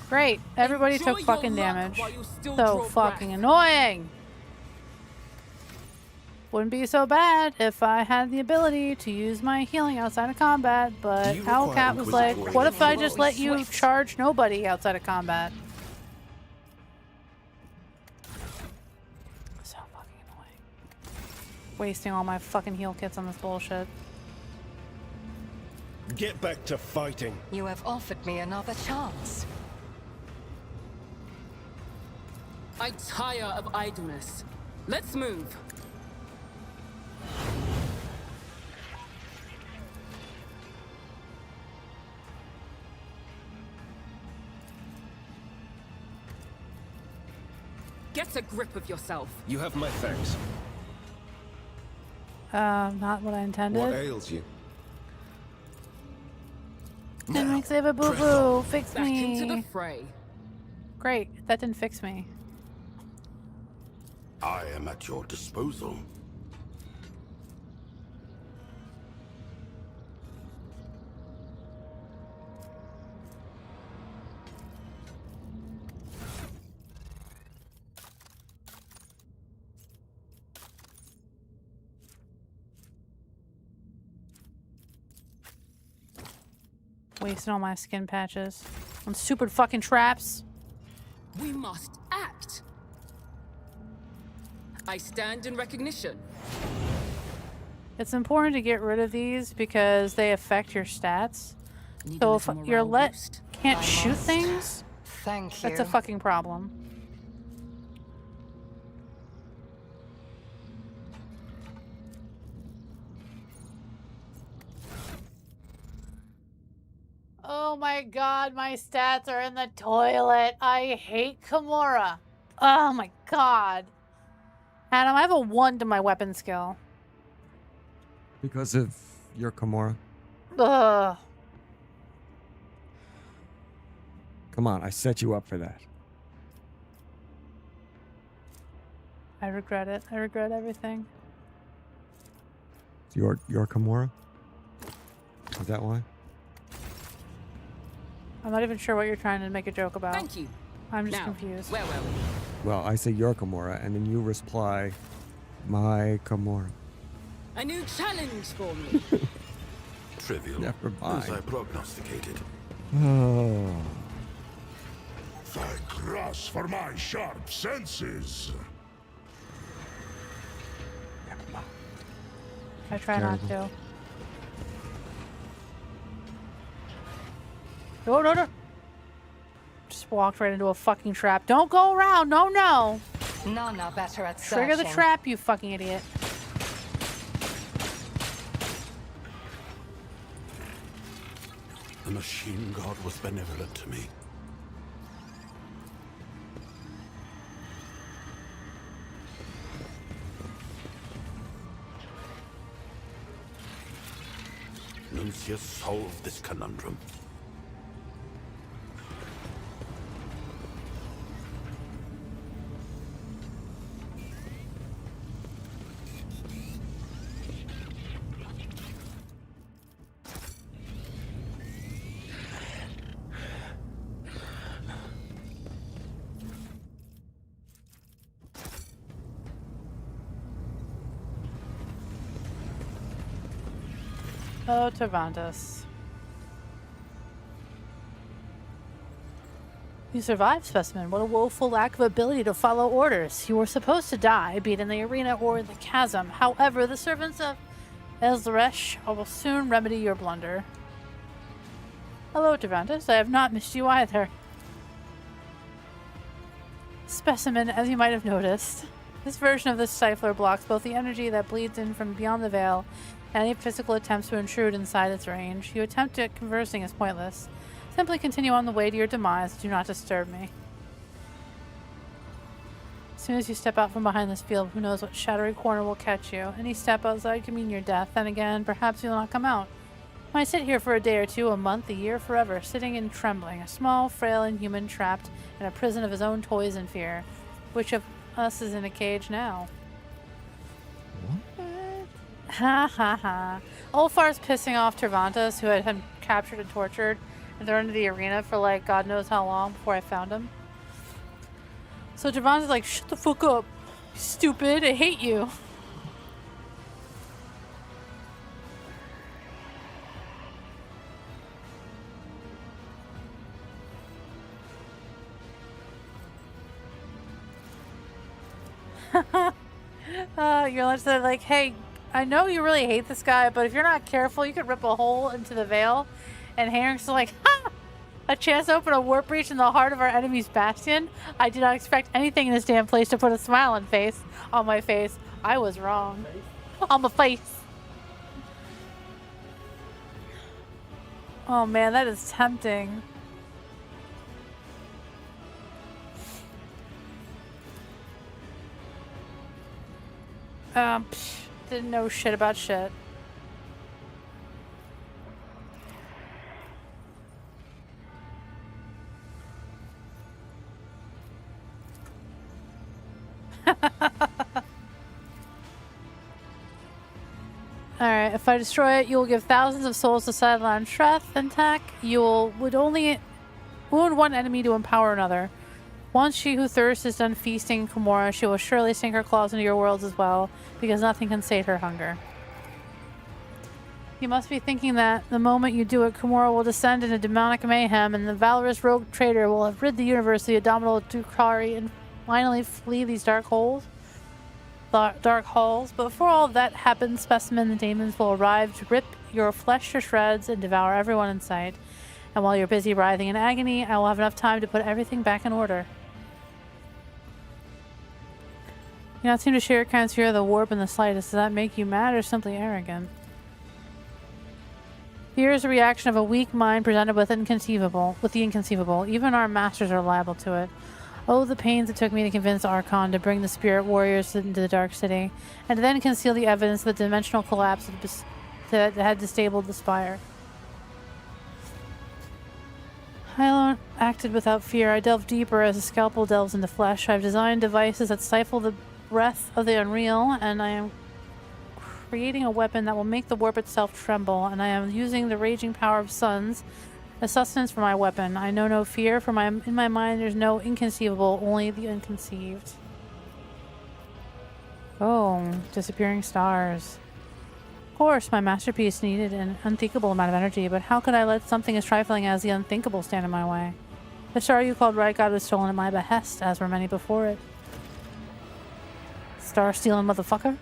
Great. Everybody Enjoy took your fucking luck damage. while you still So draw fucking breath. annoying. Wouldn't be so bad if I had the ability to use my healing outside of combat, but you Owlcat require was like, inquisitive what if I training? just let you Swift. charge nobody outside of combat? So fucking annoying. Wasting all my fucking heal kits on this bullshit. Get back to fighting. You have offered me another chance. I tire of idleness. Let's move. Get a grip of yourself. You have my thanks. Not what I What intended. ails you? Didn't make save a boo boo. Fix Back into the me. fray. Great. That didn't fix me. I am at your disposal. Wasting all my skin patches on stupid fucking traps. We must act. I stand in recognition. It's important to get rid of these because they affect your stats. Need So a if little your morale let boost. can't I shoot must. things, Thank you. that's a fucking problem. Oh my god, my stats are in the toilet. I hate Kimura. Oh my god. Adam, I have a 1 to my weapon skill. Because of your Kimura. Ugh. Come on, I set you up for that. I regret it. I regret everything. It's your Kimura? Is that why? I'm not even sure what you're trying to make a joke about. Thank you. I'm just Now, confused. where were we? Well, I say your Kimura, and then you reply, my Kimura. A new challenge for me. Trivial, Never mind. as I prognosticated. Oh. Thank Grass for my sharp senses. I try not to. No, no, no. Just walked right into a fucking trap. Don't go around. No, no. None are better at Trigger the searching. trap, you fucking idiot. The machine god was benevolent to me. Nuntius solve this conundrum? Oh, Cervantes. You survived, Specimen. What a woeful lack of ability to follow orders. You were supposed to die, be it in the arena or in the chasm. However, the servants of Yremeryss will soon remedy your blunder. Hello, Cervantes. I have not missed you either. Specimen, as you might have noticed, this version of the Stifler blocks both the energy that bleeds in from beyond the veil and any physical attempts to intrude inside its range. You attempt at conversing is pointless. Simply continue on the way to your demise. Do not disturb me. As soon as you step out from behind this field, who knows what shadowy corner will catch you. Any step outside could mean your death. Then again, perhaps you will not come out. Might sit here for a day or two, a month, a year, forever, sitting and trembling, a small, frail inhuman trapped in a prison of his own toys and fear. Which of us is in a cage now? Ha ha ha. Ulfar's pissing off Cervantes, who had him captured and tortured and thrown into the arena for like God knows how long before I found him. So Cervantes is like, shut the fuck up, stupid, I hate you. You're like, hey, I know you really hate this guy, but if you're not careful, you could rip a hole into the veil. And Herring's like, ha! A chance to open a warp breach in the heart of our enemy's bastion? I did not expect anything in this damn place to put a smile on my face. I was wrong. On my face. Oh man, that is tempting. Didn't know shit about shit. Alright, if I destroy it, you will give thousands of souls to Sideline Shreth and Tech. You would only wound one enemy to empower another. Once she who thirsts is done feasting Kimura, she will surely sink her claws into your worlds as well, because nothing can sate her hunger. You must be thinking that the moment you do it, Kimura will descend into demonic mayhem, and the valorous rogue trader will have rid the universe of the abominable Dukari and finally flee these dark halls. But before all that happens, Specimen, the demons will arrive to rip your flesh to shreds and devour everyone in sight. And while you're busy writhing in agony, I will have enough time to put everything back in order. You do not seem to share your kind's fear of the warp in the slightest. Does that make you mad or simply arrogant? Fear is a reaction of a weak mind presented with the inconceivable. Even our masters are liable to it. Oh, the pains it took me to convince Archon to bring the spirit warriors into the Dark City, and to then conceal the evidence of the dimensional collapse that had disabled the Spire. I alone acted without fear. I delved deeper as a scalpel delves into flesh. I've designed devices that stifle the breath of the unreal, and I am creating a weapon that will make the warp itself tremble, and I am using the raging power of suns as sustenance for my weapon. I know no fear, for in my mind there's no inconceivable, only the unconceived. Oh, disappearing stars. Of course, my masterpiece needed an unthinkable amount of energy, but how could I let something as trifling as the unthinkable stand in my way? The star you called Right God was stolen at my behest, as were many before it. Star-stealing motherfucker?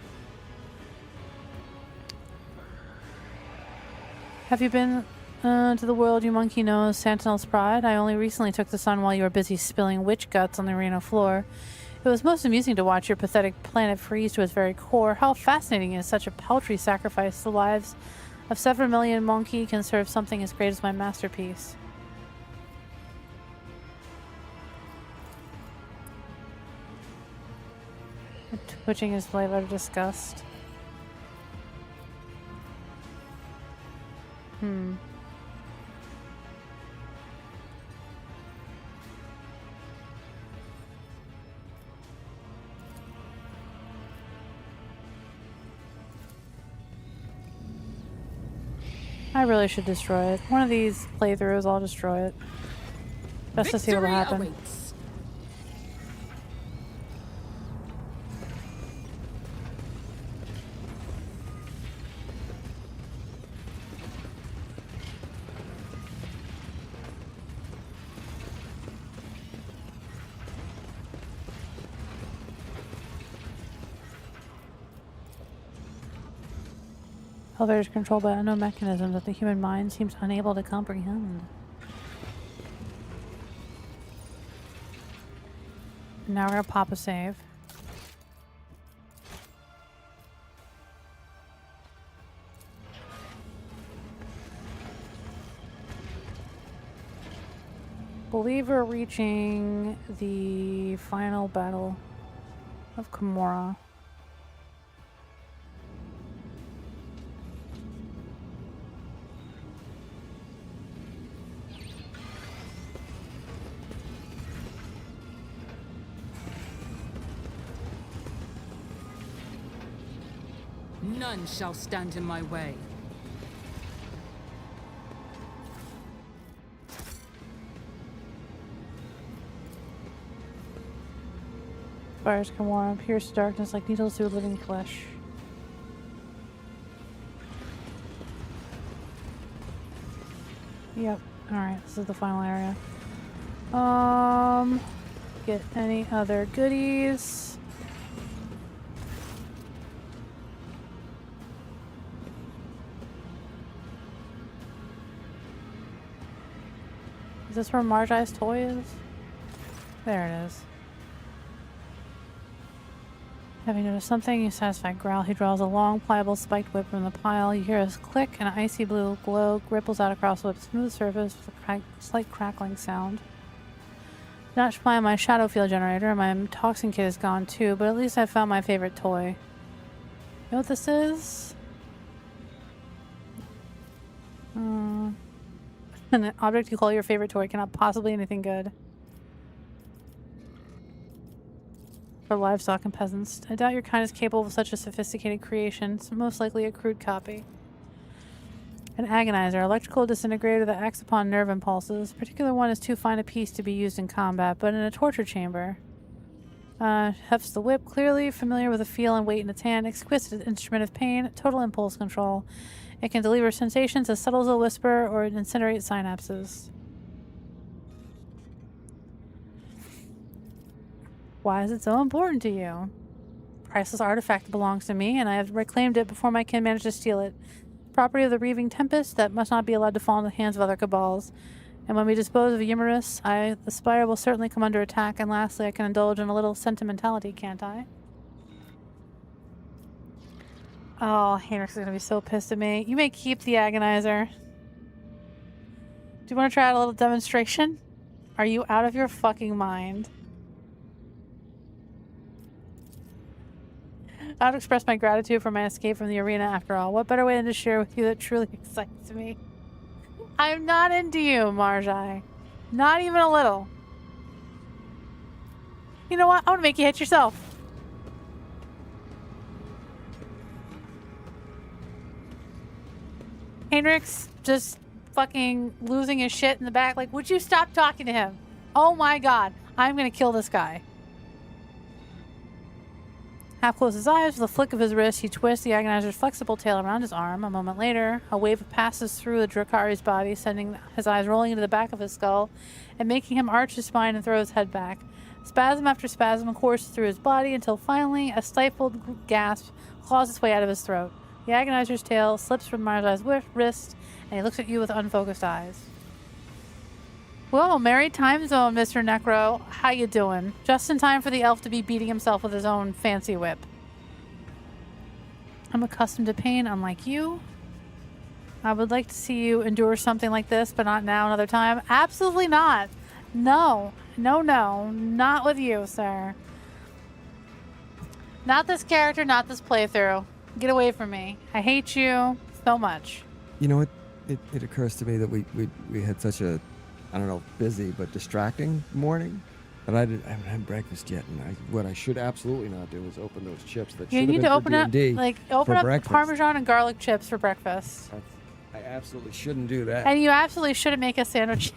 Have you been to the world you monkey knows, Sentinel's Pride? I only recently took the sun while you were busy spilling witch guts on the arena floor. It was most amusing to watch your pathetic planet freeze to its very core. How fascinating is such a paltry sacrifice. The lives of 7 million monkey can serve something as great as my masterpiece. Twitching his blade out of disgust. I really should destroy it. One of these playthroughs, I'll destroy it. Just to see what'll happen. Awaits. Elevators controlled by unknown mechanisms that the human mind seems unable to comprehend. Now we're gonna pop a save. Believe we're reaching the final battle of Kimura. None shall stand in my way. Fires can warm, pierce darkness like needles through living flesh. Yep. Alright, this is the final area. Get any other goodies? Is this where Marjai's toy is? There it is. Having noticed something, you satisfied growl. He draws a long, pliable, spiked whip from the pile. You hear a click, and an icy blue glow ripples out across the whip's smooth surface with a slight crackling sound. Not supplying my shadow field generator, and my toxin kit is gone too, but at least I found my favorite toy. You know what this is? An object you call your favorite toy cannot possibly be anything good. For livestock and peasants. I doubt your kind is capable of such a sophisticated creation. It's most likely a crude copy. An agonizer, electrical disintegrator that acts upon nerve impulses. Particular one is too fine a piece to be used in combat, but in a torture chamber. Hefts the whip, clearly familiar with the feel and weight in its hand. Exquisite instrument of pain, total impulse control. It can deliver sensations as subtle as a whisper or incinerate synapses. Why is it so important to you? Priceless artifact belongs to me, and I have reclaimed it before my kin managed to steal it. Property of the Reaving Tempest that must not be allowed to fall into the hands of other cabals. And when we dispose of Yremeryss, the Spire will certainly come under attack, and lastly, I can indulge in a little sentimentality, can't I? Oh, Heinrich's gonna be so pissed at me. You may keep the agonizer. Do you want to try out a little demonstration? Are you out of your fucking mind? I would express my gratitude for my escape from the arena after all. What better way than to share with you that truly excites me? I'm not into you, Marjai. Not even a little. You know what? I want to make you hit yourself. Heinrich's just fucking losing his shit in the back. Like, would you stop talking to him? Oh my god. I'm gonna kill this guy. Half closes his eyes. With a flick of his wrist, he twists the agonizer's flexible tail around his arm. A moment later, a wave passes through the Drakari's body, sending his eyes rolling into the back of his skull and making him arch his spine and throw his head back. Spasm after spasm courses through his body until finally a stifled gasp claws its way out of his throat. The agonizer's tail slips from Marjai's wrist, and he looks at you with unfocused eyes. Whoa, merry time zone, Mr. Necro. How you doing? Just in time for the elf to be beating himself with his own fancy whip. I'm accustomed to pain, unlike you. I would like to see you endure something like this, but not now, another time. Absolutely not. No. No, no. Not with you, sir. Not this character, not this playthrough. Get away from me. I hate you so much. You know what? It occurs to me that we had such a, I don't know, busy but distracting morning. But I haven't had breakfast yet, and what I should absolutely not do is open those chips that You should need have to been open for D&D up, open up breakfast. Parmesan and garlic chips for breakfast. I absolutely shouldn't do that. And you absolutely shouldn't make a sandwich.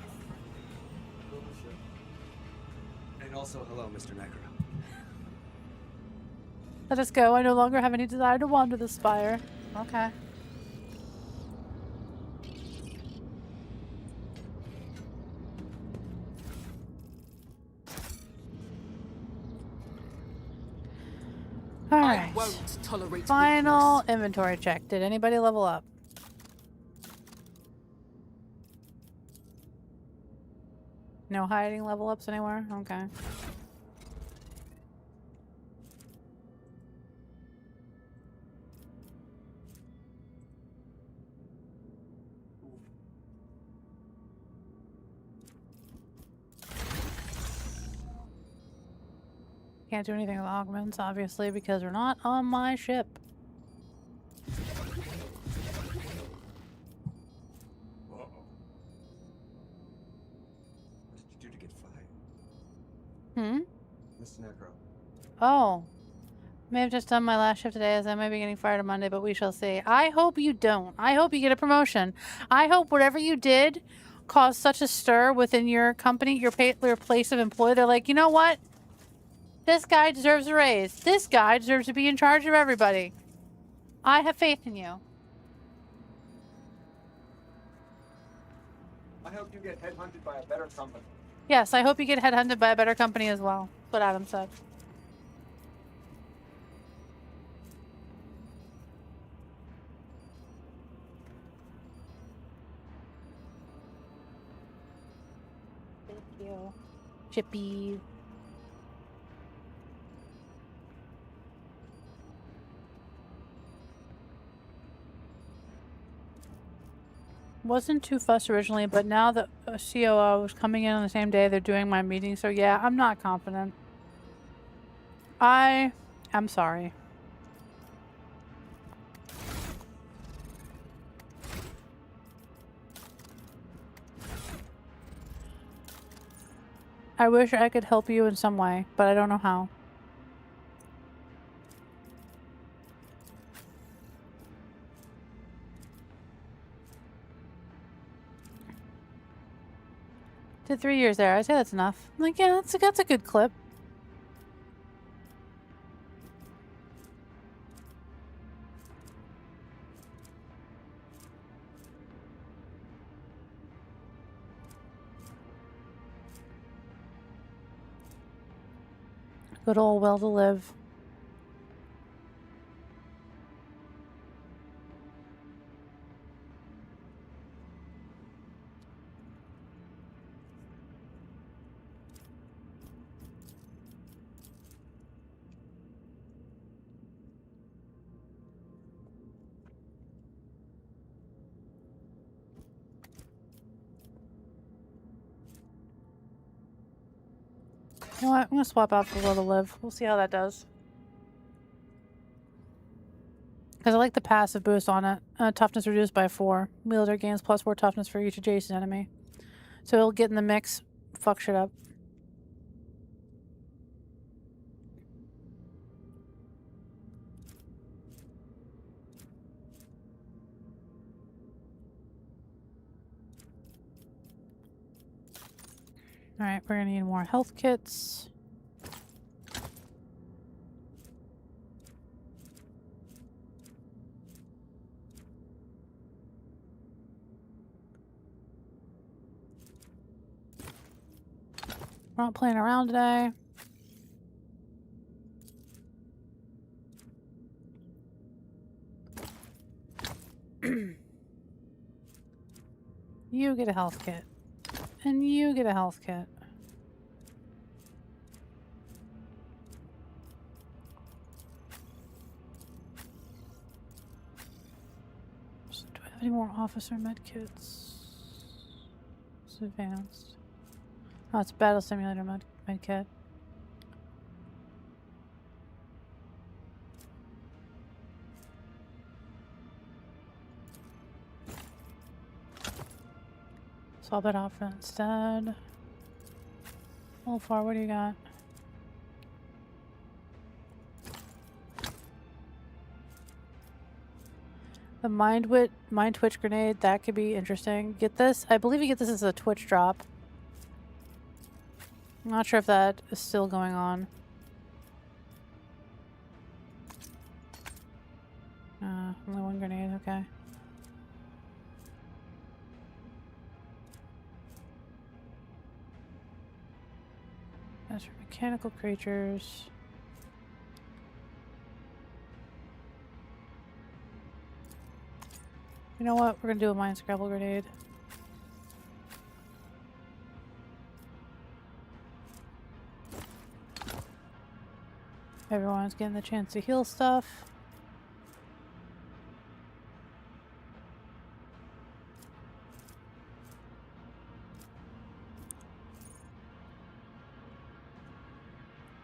And also, hello, Mr. Necro. Let us go. I no longer have any desire to wander the Spire. Okay. All I right. won't tolerate Final weakness. inventory check. Did anybody level up? No hiding level ups anywhere? Okay. Can't do anything with augments, obviously, because they're not on my ship. What did you do to get fired? Hmm? Mr. Necro. Oh. May have just done my last shift today, as I may be getting fired on Monday, but we shall see. I hope you don't. I hope you get a promotion. I hope whatever you did caused such a stir within your company, your place of employee. They're like, you know what? This guy deserves a raise. This guy deserves to be in charge of everybody. I have faith in you. I hope you get headhunted by a better company. Yes, I hope you get headhunted by a better company as well. That's what Adam said. Thank you. Chippy. Wasn't too fussed originally, but now that COO was coming in on the same day they're doing my meeting, so yeah, I'm not confident. I am sorry. I wish I could help you in some way, but I don't know how. Did 3 years there. I say that's enough. I'm like, yeah, that's a good clip. Good old will to live. You know what? I'm gonna swap out for will to live. We'll see how that does. Because I like the passive boost on it. Toughness reduced by 4. Wielder gains +4 toughness for each adjacent enemy. So it'll get in the mix, fuck shit up. Alright, we're gonna need more health kits. We're not playing around today. You get a health kit. And you get a health kit. Do I have any more officer med kits? It's advanced. Oh, it's battle simulator med kit. Swap it out for instead. Wolfar, what do you got? The mind twitch grenade, that could be interesting. Get this? I believe you get this as a twitch drop. I'm not sure if that is still going on. Only one grenade, okay. That's for mechanical creatures. You know what? We're gonna do a mind scrabble grenade. Everyone's getting the chance to heal stuff.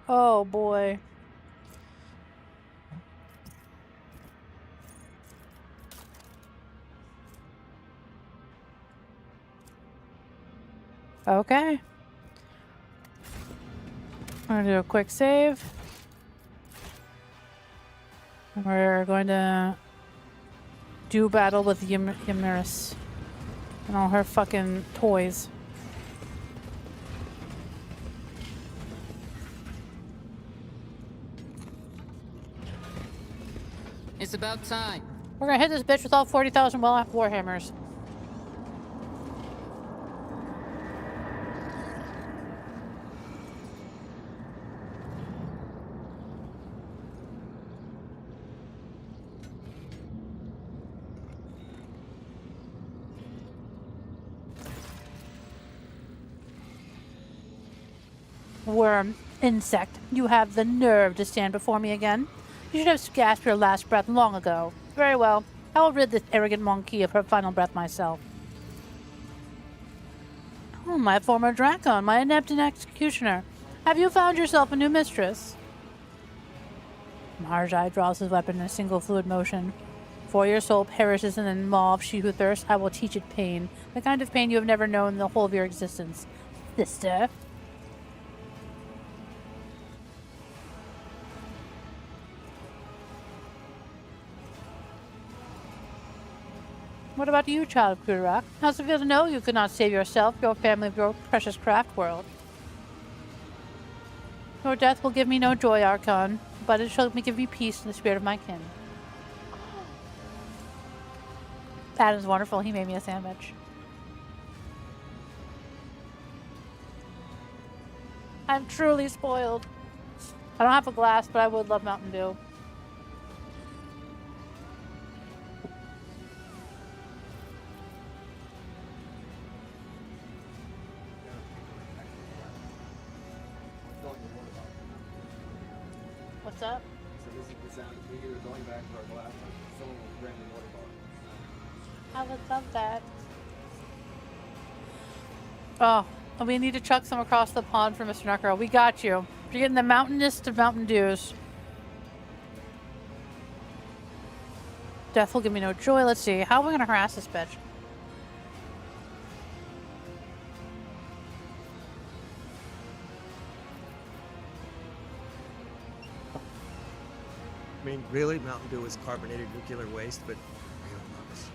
Oh boy. Okay. I'm gonna do a quick save. And we're going to do battle with Yremeryss and all her fucking toys. It's about time. We're gonna hit this bitch with all 40,000 warhammers. Worm, insect, you have the nerve to stand before me again. You should have gasped your last breath long ago. Very well. I will rid this arrogant monkey of her final breath myself. Oh, my former Dracon, my inept executioner. Have you found yourself a new mistress? Marjai draws his weapon in a single fluid motion. For your soul perishes in the maw of she who thirsts, I will teach it pain. The kind of pain you have never known in the whole of your existence. Sister. What about you, child of Kurak? How's it feel to know you could not save yourself, your family, your precious craft world? Your death will give me no joy, Archon, but it shall give me peace in the spirit of my kin. Adam's wonderful. He made me a sandwich. I'm truly spoiled. I don't have a glass, but I would love Mountain Dew. What's up? So this is the sound of me either going back to our glass or someone with a brand new water bottle. I would love that. Oh, we need to chuck some across the pond for Mr. Knuckle. We got you. You're getting the mountainest of Mountain Dews. Death will give me no joy. Let's see. How are we going to harass this bitch? I mean, really, Mountain Dew is carbonated nuclear waste, but real mugs.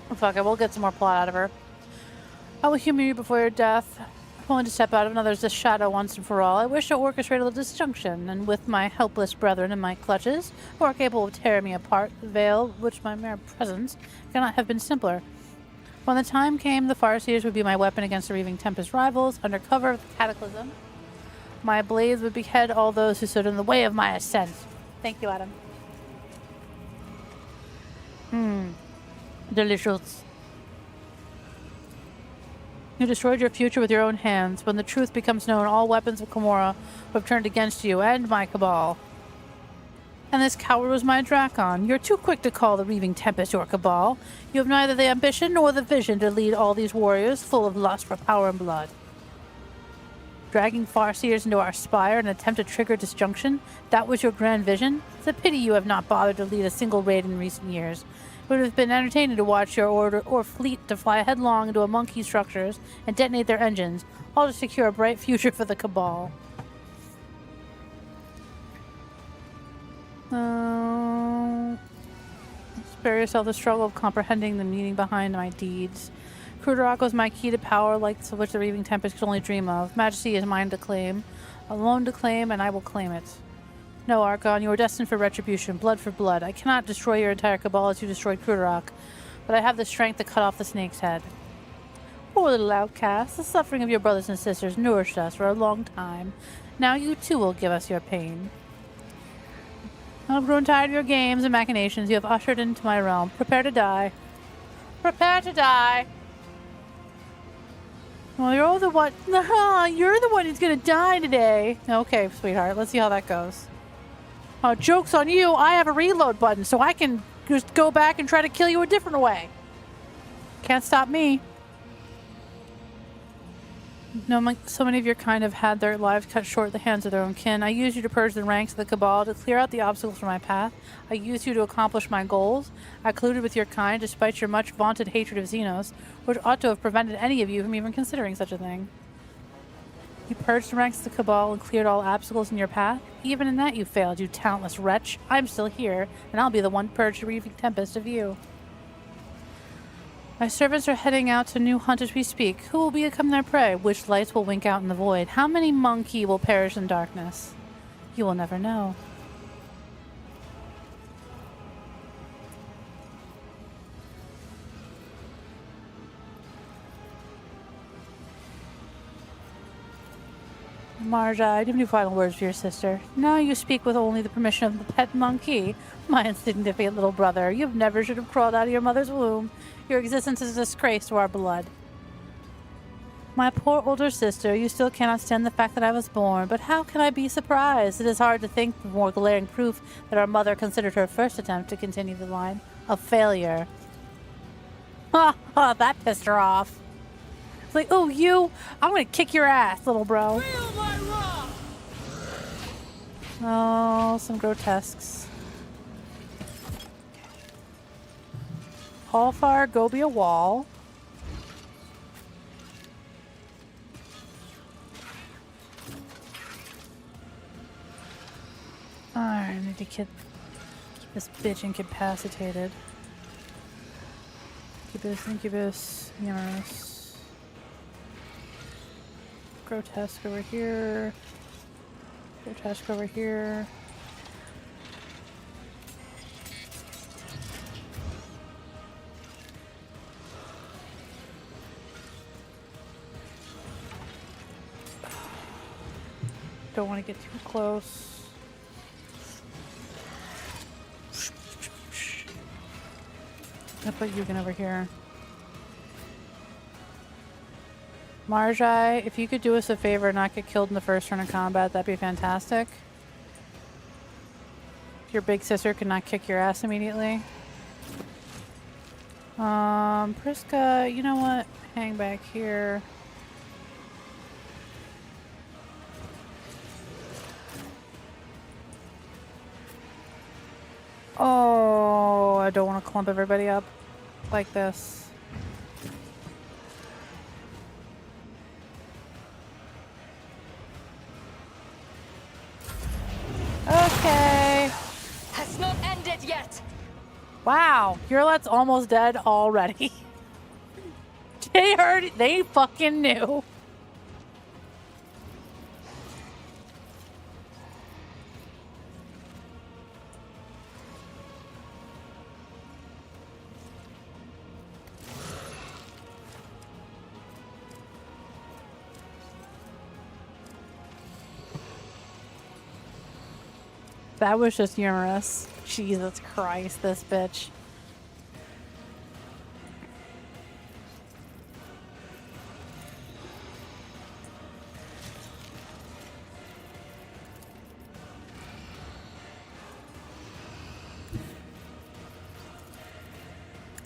Oh, fuck it. We'll get some more plot out of her. I will humor you before your death. I'm willing to step out of another's shadow once and for all. I wish to orchestrate a disjunction, and with my helpless brethren in my clutches, who are capable of tearing me apart, the veil, which my mere presence cannot have been simpler. When the time came, the Farseers would be my weapon against the Reaving Tempest rivals, under cover of the Cataclysm. My blades would behead all those who stood in the way of my ascent. Thank you, Adam. Delicious. You destroyed your future with your own hands. When the truth becomes known, all weapons of Komorra will have turned against you and my cabal. And this coward was my Dracon. You're too quick to call the Reaving Tempest your cabal. You have neither the ambition nor the vision to lead all these warriors full of lust for power and blood. Dragging Farseers into our Spire in an attempt to trigger disjunction, that was your grand vision? It's a pity you have not bothered to lead a single raid in recent years. It would have been entertaining to watch your order or fleet to fly headlong into a monkey structures and detonate their engines, all to secure a bright future for the Cabal. Spare yourself the struggle of comprehending the meaning behind my deeds. Krudarok was my key to power, like so which the Reaving Tempest could only dream of. Majesty is mine to claim, alone to claim, and I will claim it. No, Archon, you are destined for retribution, blood for blood. I cannot destroy your entire cabal as you destroyed Krudarok, but I have the strength to cut off the snake's head. Poor little outcast, the suffering of your brothers and sisters nourished us for a long time. Now you too will give us your pain. I've grown tired of your games and machinations you have ushered into my realm. Prepare to die. Prepare to die! Well, you're the one. You're the one who's gonna die today. Okay, sweetheart. Let's see how that goes. Joke's on you. I have a reload button, so I can just go back and try to kill you a different way. Can't stop me. No, so many of your kind have had their lives cut short at the hands of their own kin. I used you to purge the ranks of the Cabal, to clear out the obstacles from my path. I used you to accomplish my goals. I colluded with your kind, despite your much vaunted hatred of Xenos, which ought to have prevented any of you from even considering such a thing. You purged the ranks of the Cabal and cleared all obstacles in your path. Even in that you failed, you talentless wretch. I'm still here, and I'll be the one to purge the Reaving Tempest of you. My servants are heading out to new hunt as we speak. Who will become their prey? Which lights will wink out in the void? How many monkey will perish in darkness? You will never know. Marja, do you have any final words for your sister? Now you speak with only the permission of the pet monkey. My insignificant little brother, you never should have crawled out of your mother's womb. Your existence is a disgrace to our blood. My poor older sister, you still cannot stand the fact that I was born, but how can I be surprised? It is hard to think of more glaring proof that our mother considered her first attempt to continue the line a failure. Ha ha, that pissed her off. It's like, oh, you, I'm gonna kick your ass, little bro. Oh, some grotesques. Hallfire, go be a wall. Alright, I need to keep this bitch incapacitated. Incubus, Yremeryss. Grotesque over here. Grotesque over here. Don't want to get too close. I'll put Yugen over here. Marjai, if you could do us a favor and not get killed in the first turn of combat, that'd be fantastic. If your big sister could not kick your ass immediately. Priska, you know what? Hang back here. Oh, I don't want to clump everybody up like this. Okay. Has not ended yet. Wow, Hurlet's almost dead already. They heard it. They fucking knew. That was just Yremeryss. Jesus Christ, this bitch.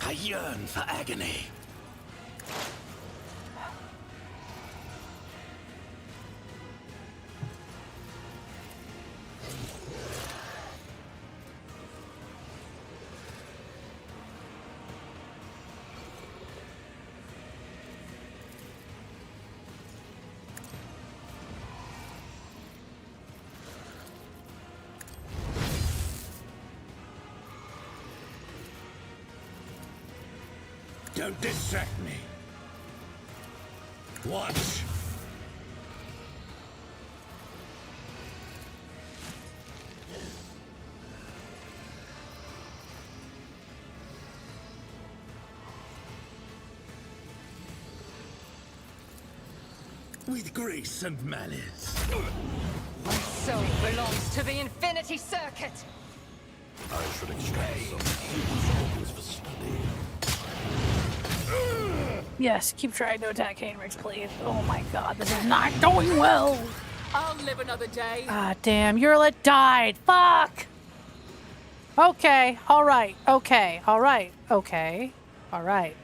I yearn for agony. Don't distract me. Watch. With grace and malice. My soul belongs to the Infinity Circuit. I should extract some samples for study. Yes, keep trying to attack Yremeryss, please. Oh my god, this is not going well. I'll live another day. Ah, damn, Yremeryss died. Fuck! Okay, alright, okay, alright, okay, alright.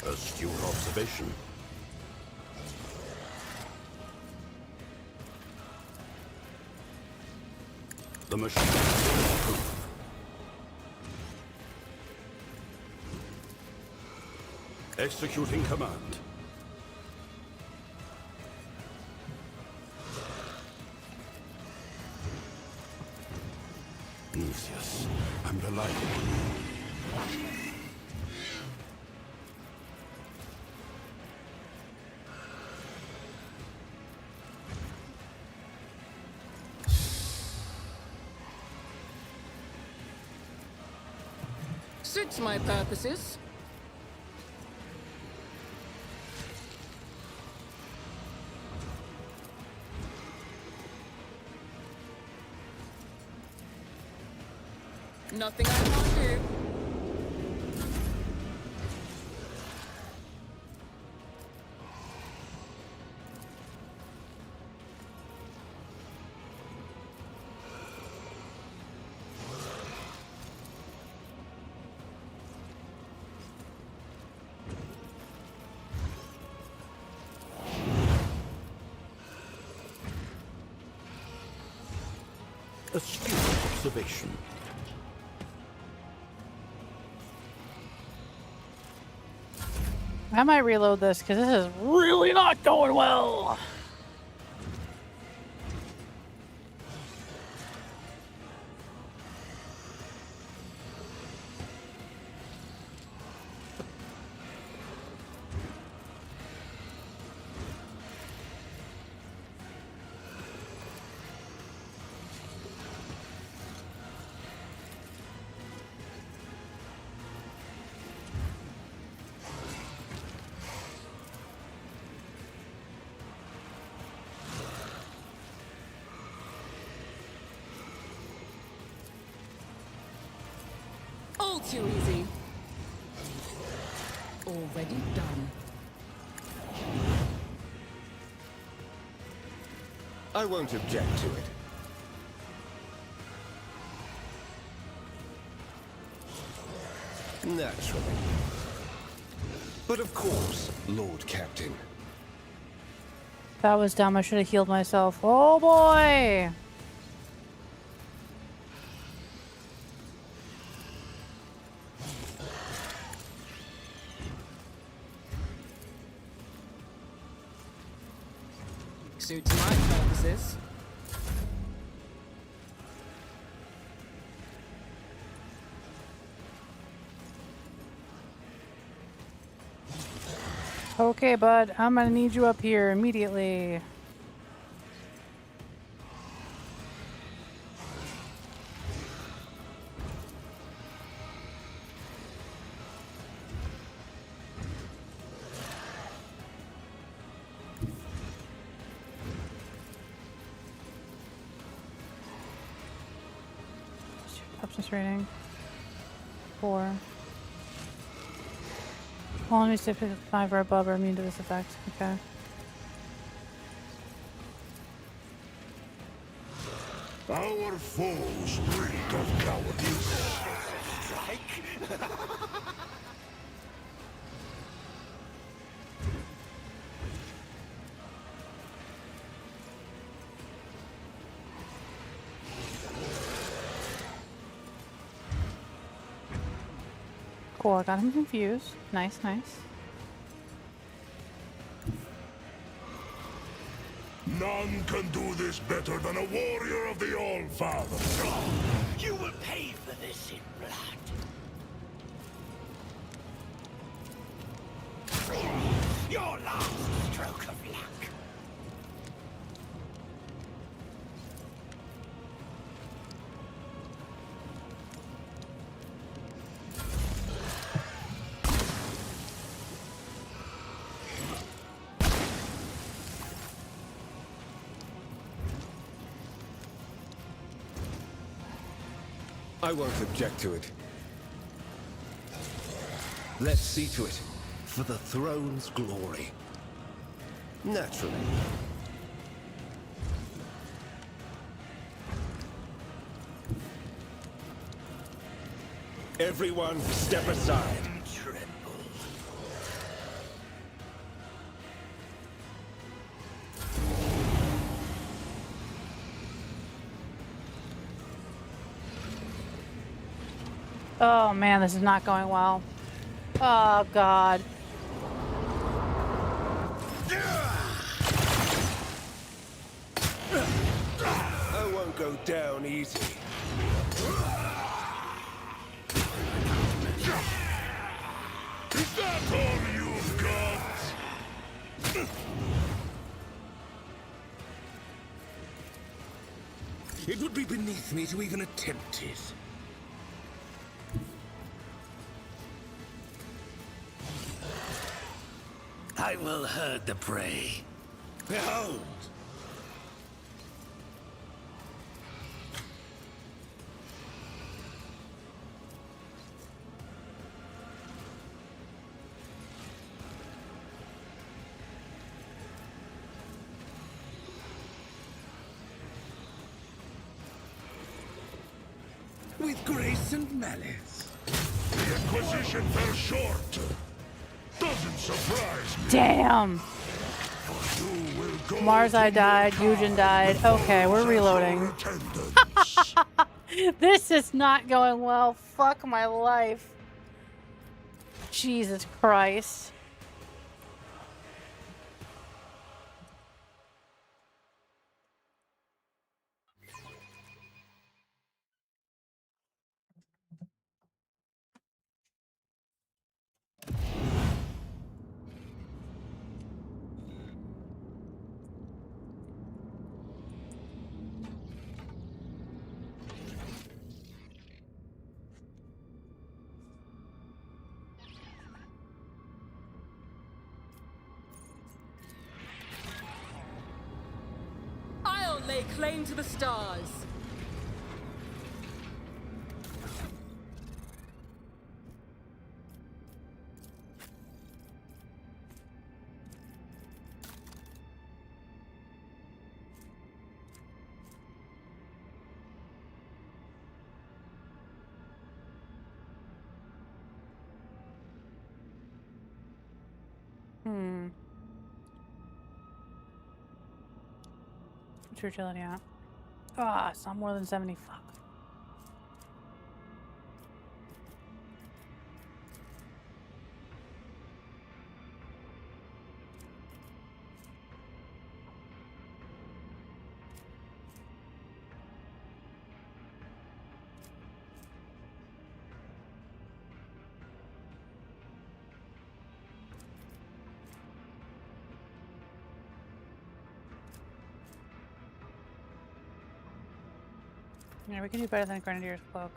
Astute observation. The machine will improve. Executing command. Nicias, I'm relying on you. Suits my purposes. Nothing I can't do. Astute observation. I might reload this because this is really not going well. All too easy. Already done. I won't object to it. Naturally. But of course, Lord Captain. That was dumb. I should have healed myself. Oh boy! Suits my purposes. Okay, bud. I'm gonna need you up here immediately. Toughness rating 4. All enemies to 5 or above are immune to this effect. Okay. Our foes reek of cowardice. Cool, got him confused. Nice, nice. None can do this better than a warrior of the All-Father. You will pay for this in blood. Your last stroke of luck. I won't object to it. Let's see to it, for the throne's glory. Naturally. Everyone, step aside. Oh man, this is not going well. Oh god. I won't go down easy. Is that all you've got? It would be beneath me to even attempt it. I will herd the prey. Behold! With grace and malice. The acquisition fell short. Doesn't surprise me. Damn. You will go Marzai to died, your Yujin died. Okay, we're reloading. attendants. This is not going well. Fuck my life. Jesus Christ. I'll lay claim to the stars. What's your agility at? Ah, it's not more than 70. Fuck. Yeah, we can do better than a Grenadier's Cloak.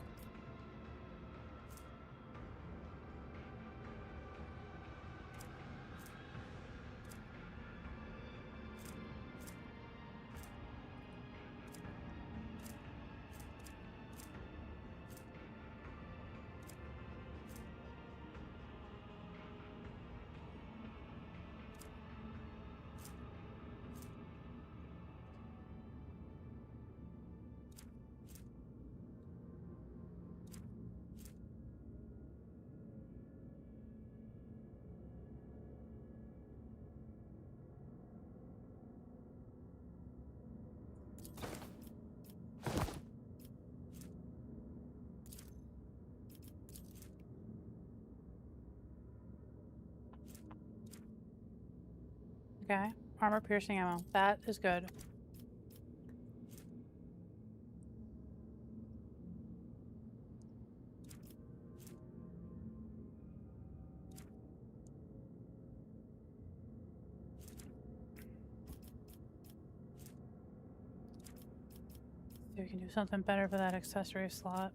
Okay. Armor piercing ammo. That is good. See if we can do something better for that accessory slot.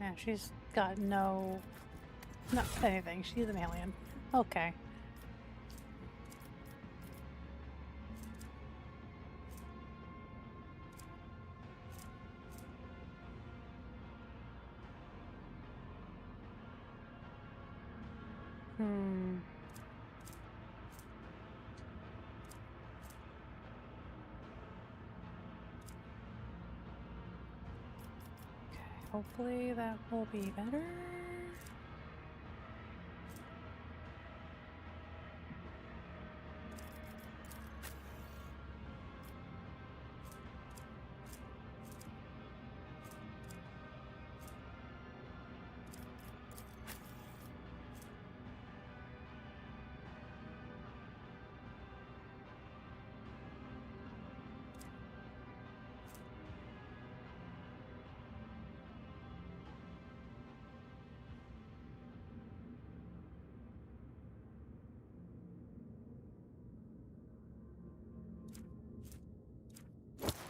Yeah, she's got not anything. She's an alien. Okay. Hopefully that will be better.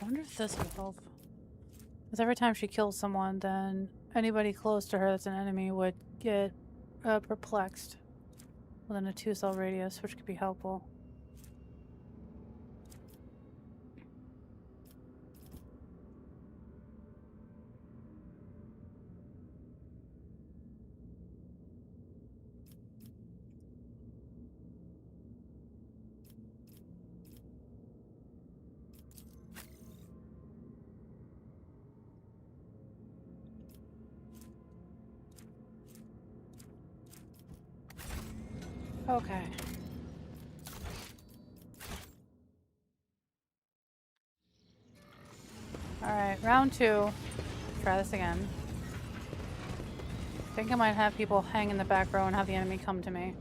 I wonder if this would help. Because every time she kills someone, then anybody close to her that's an enemy would get perplexed within a 2-cell radius, which could be helpful. Okay. Alright, round 2. Try this again. I think I might have people hang in the back row and have the enemy come to me.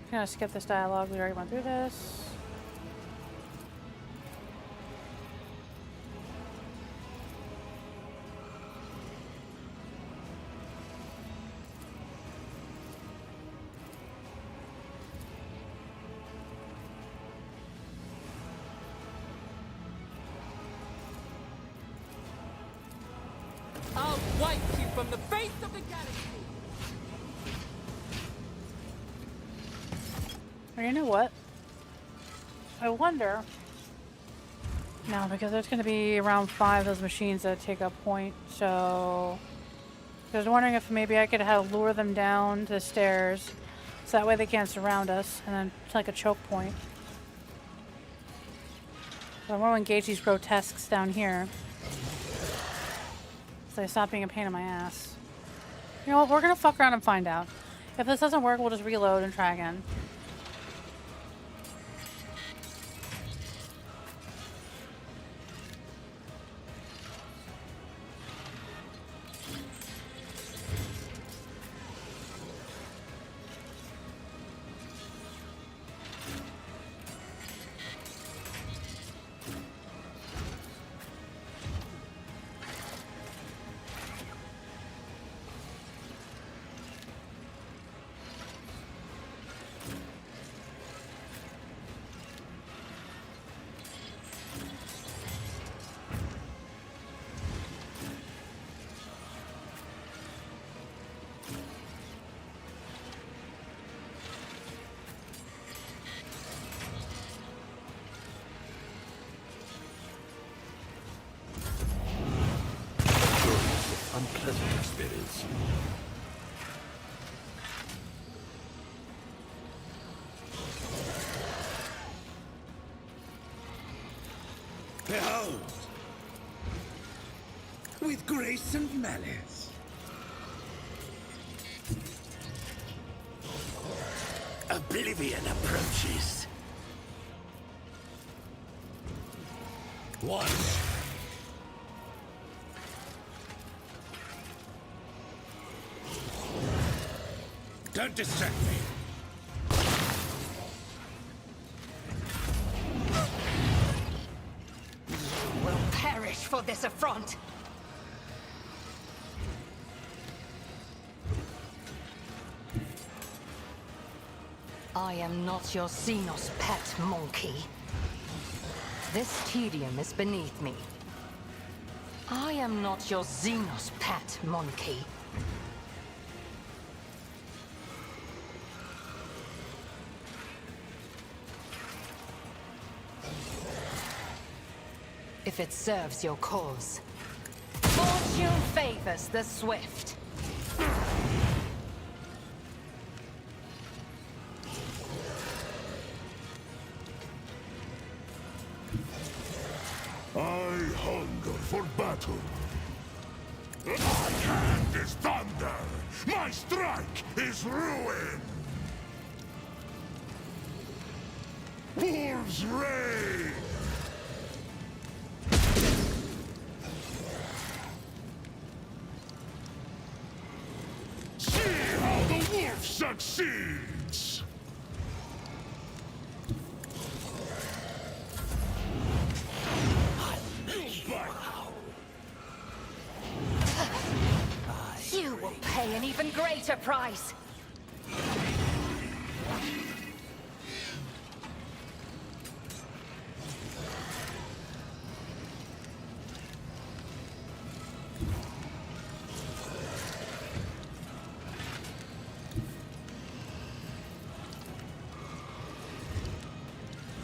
I'm gonna skip this dialogue. We already went through this. I'll wipe you from the face of the galaxy! Or you know what? I wonder. No, because there's going to be around 5 of those machines that take up point, so I was wondering if maybe I could lure them down the stairs, so that way they can't surround us, and then it's like a choke point. So I want to engage these grotesques down here, so they stop being a pain in my ass. You know what? We're going to fuck around and find out. If this doesn't work, we'll just reload and try again. unpleasant experience. Behold! With grace and malice. Oblivion approaches. One. Don't distract me. Will perish for this affront. I am not your Xenos pet, monkey. This tedium is beneath me. I am not your Xenos pet, monkey. If it serves your cause. Fortune favors the swift. I hunger for battle. My hand is thunder. My strike is ruin. Wolves reign. See how the wolf succeeds. You will pay an even greater price.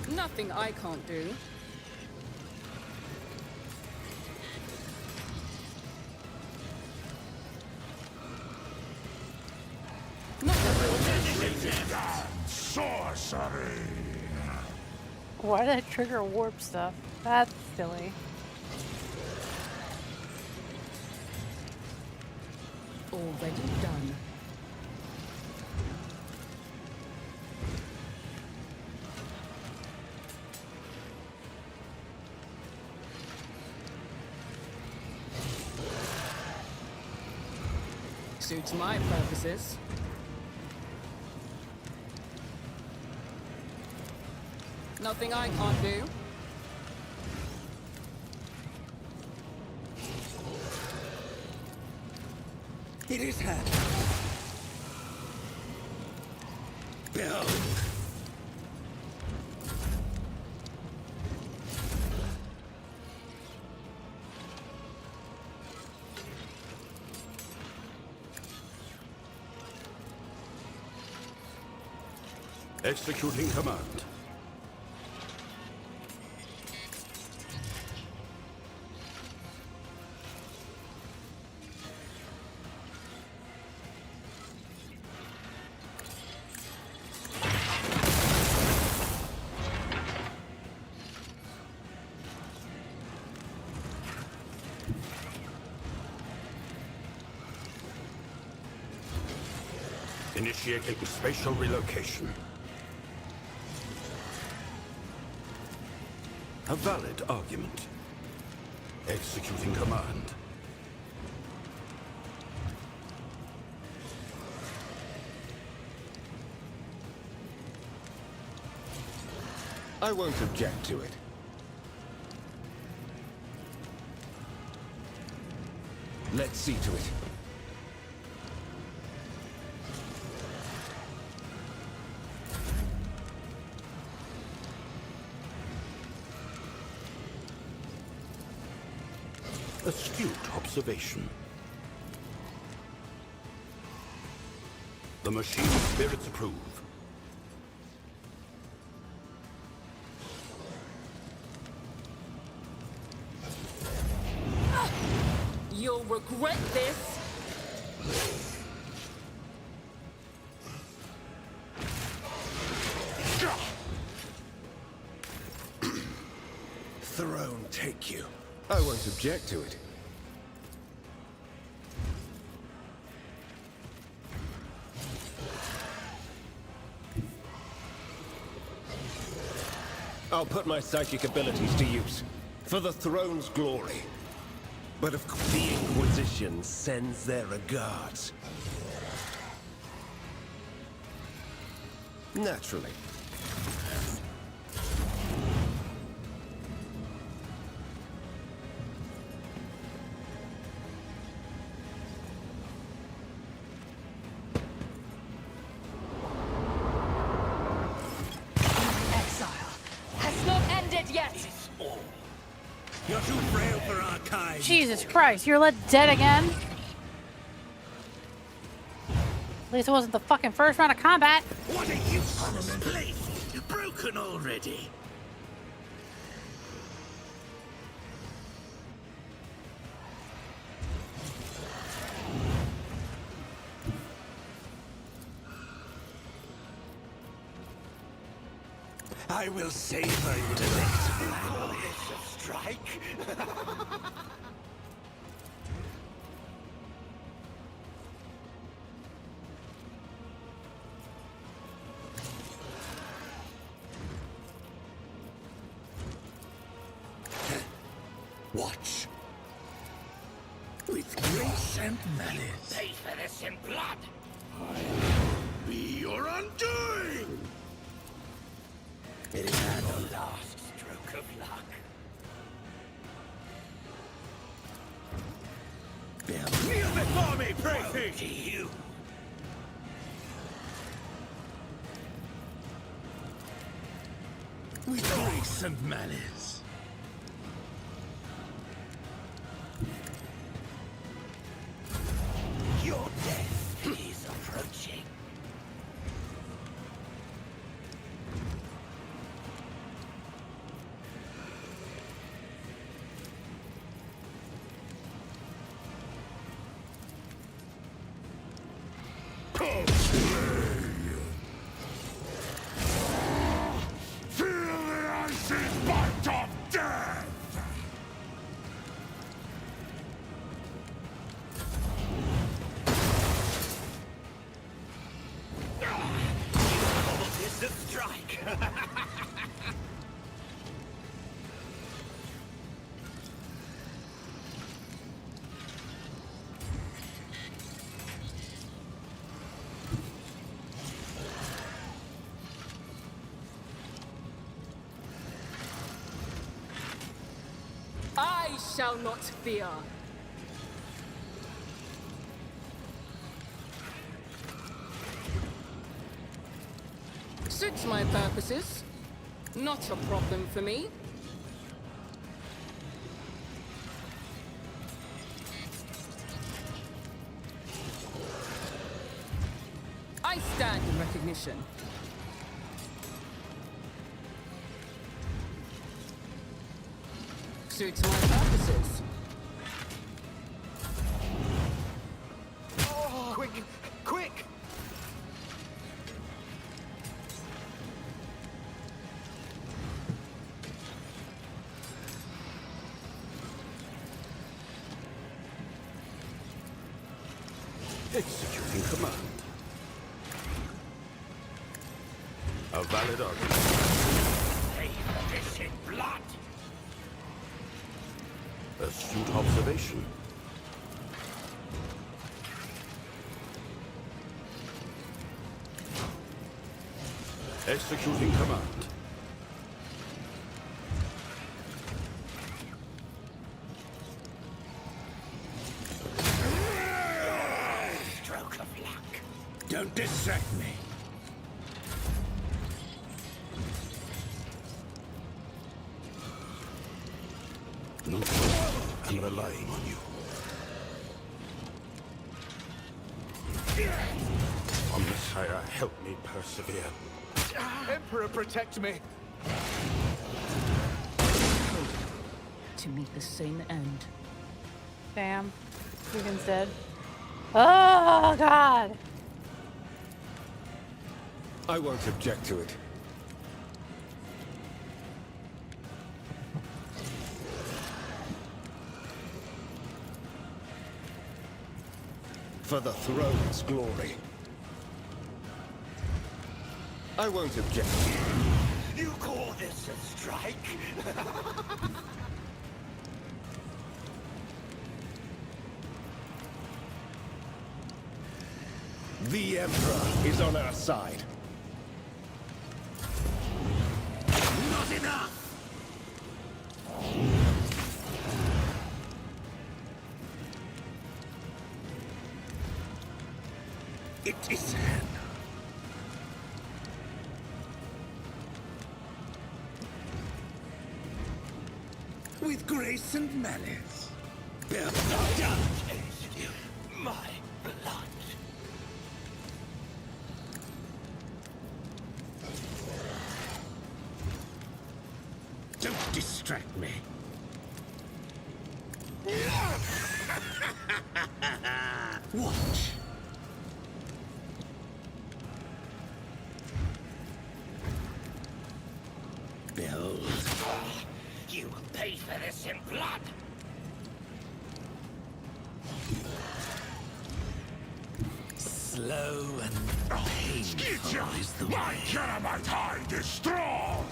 Nothing I can't do. Sorcery. Why did I trigger warp stuff? That's silly. Already done. Suits my purposes. Nothing I can't do. It is had. Behold. Executing command. Initiating spatial relocation. A valid argument. Executing command. I won't object to it. Let's see to it. Astute observation. The machine spirits approve. You'll regret this! Throne take you. I won't object to it. I'll put my psychic abilities to use, for the throne's glory. But of course, the Inquisition sends their regards. Naturally. You're too frail for our kind. Jesus Christ, you're let dead again? At least it wasn't the fucking first round of combat. What a useless place! Broken already. I will savor you the next strike. Watch. With grace and malice. Pay for this in blood. I will be your undoing. It is the last stroke of luck. Kneel before me, pray to you. With grace and malice. Your death is approaching. I shall not fear. Suits my purposes. Not a problem for me. I stand in recognition. Suits my purposes. Oh, quick! Quick! Executing command. A valid argument. Pay for this in blood. Astute observation. Executing command. Stroke of luck. Don't distract me. I'm relying on you. Oh, Messiah, help me persevere. Emperor, protect me! To meet the same end. Damn. Reaving's dead. Oh, God. I won't object to it. For the throne's glory. I won't object. You call this a strike? The Emperor is on our side. Not enough! It is him. With grace and malice. Don't taste my blood. Don't distract me. Watch. Behold. You will pay for this in blood. Slow and painful is the My way. Yremeryss hide is strong!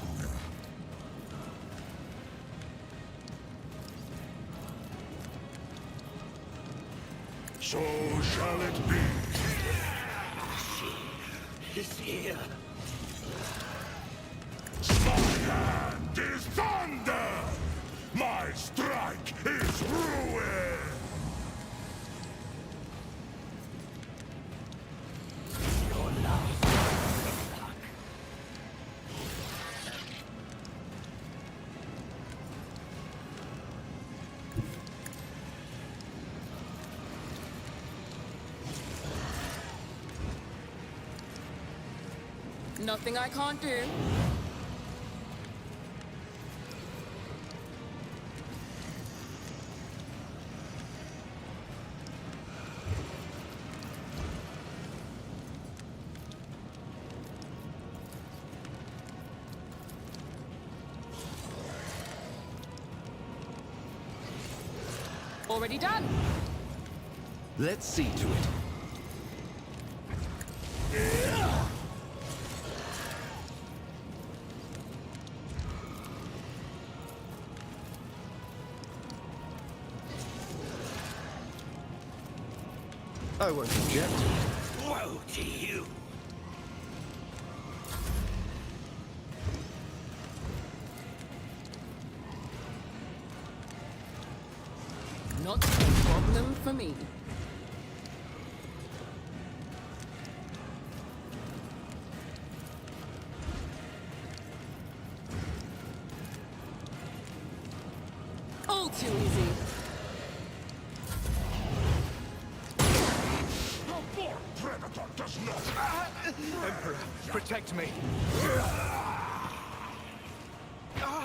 So shall it be. He's here. My hand is thunder! My strike is ruin! Your last luck. Nothing I can't do. Already done. Let's see to it. I won't object. Woe to you. Not a problem for me. All too easy. The born predator does not... Emperor, protect me.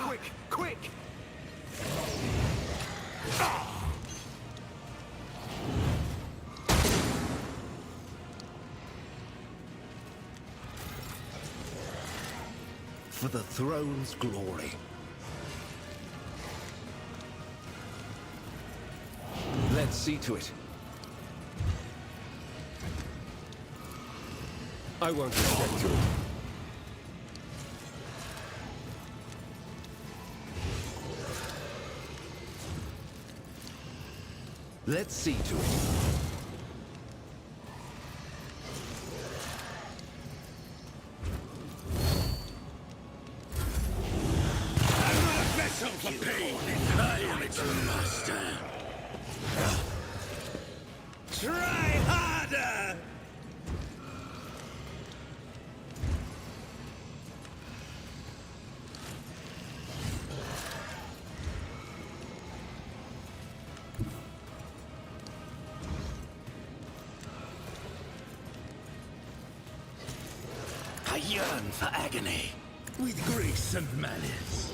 Quick, quick! For the throne's glory. Let's see to it. I won't object to it. Let's see to it. I'm not a vessel for pain. I am its master. Try harder! I yearn for agony, with grace and malice.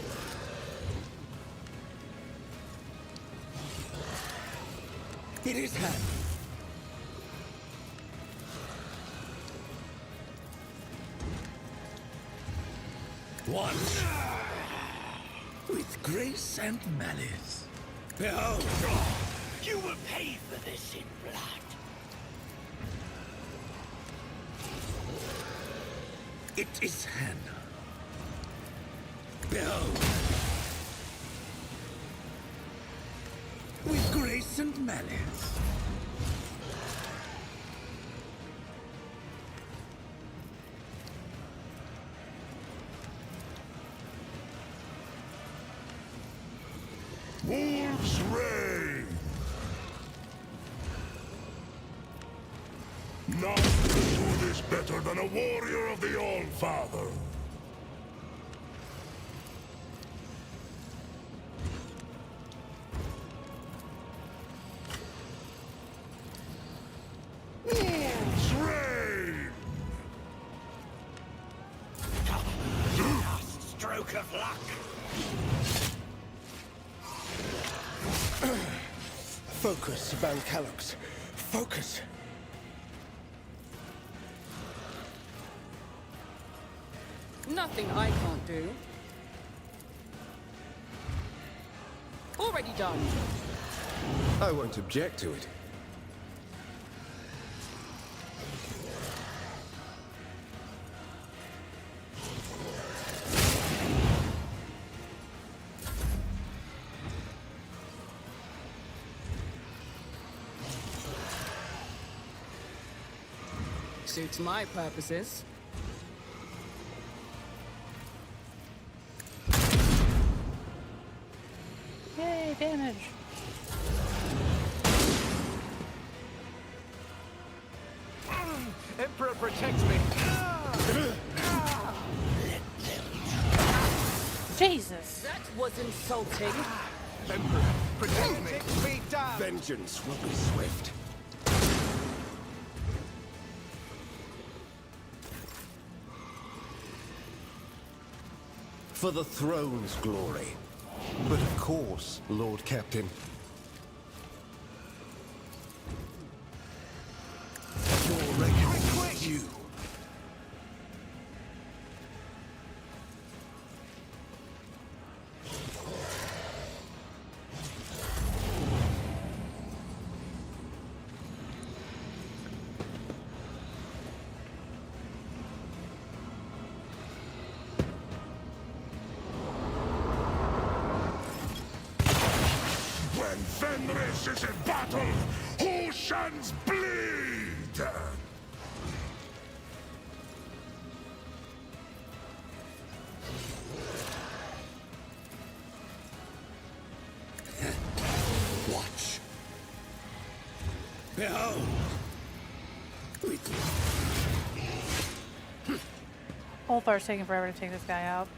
It is hand. One. With grace and malice. Behold! You will pay for this in blood. It is Hannah. Behold! With grace and malice. Wolf's Reign! None can do this better than a warrior of the All-Father. Wolf's Reign! Last stroke of luck. Focus, Van Calox. Focus. Nothing I can't do. Already done. I won't object to it. Suits my purposes. Yay, damage. Emperor, protect me. Jesus. That was insulting. Emperor, protect me. 6 feet down. Vengeance will be swift. For the throne's glory. But of course, Lord Captain. Your regular you. When Yremeryss is in battle, oceans bleed! Watch. Behold. Ulthar's taking forever to take this guy out.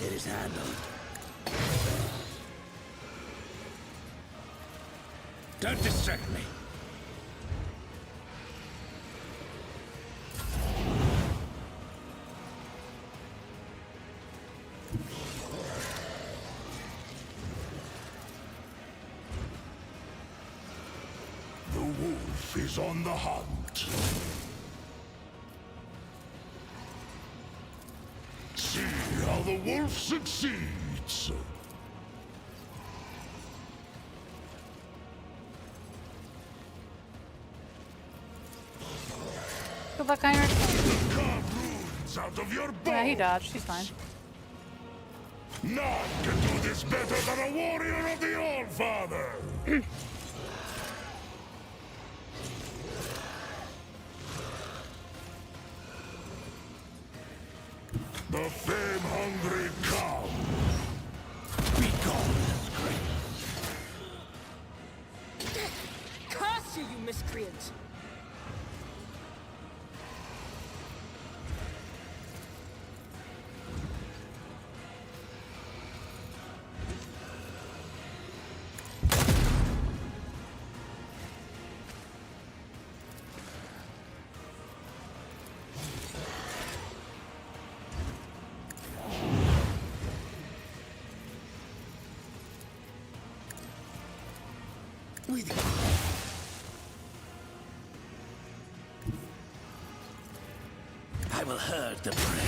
It is handled. Don't distract me. The wolf is on the hunt. See how the wolf succeeds. Good luck, Iron. Carve runes out of your bones. Yeah, he dodged. He's fine. None can do this better than a warrior of the All-Father. The fame-hungry come. Be gone, disgrace. Curse you, you miscreant! I will herd the prey.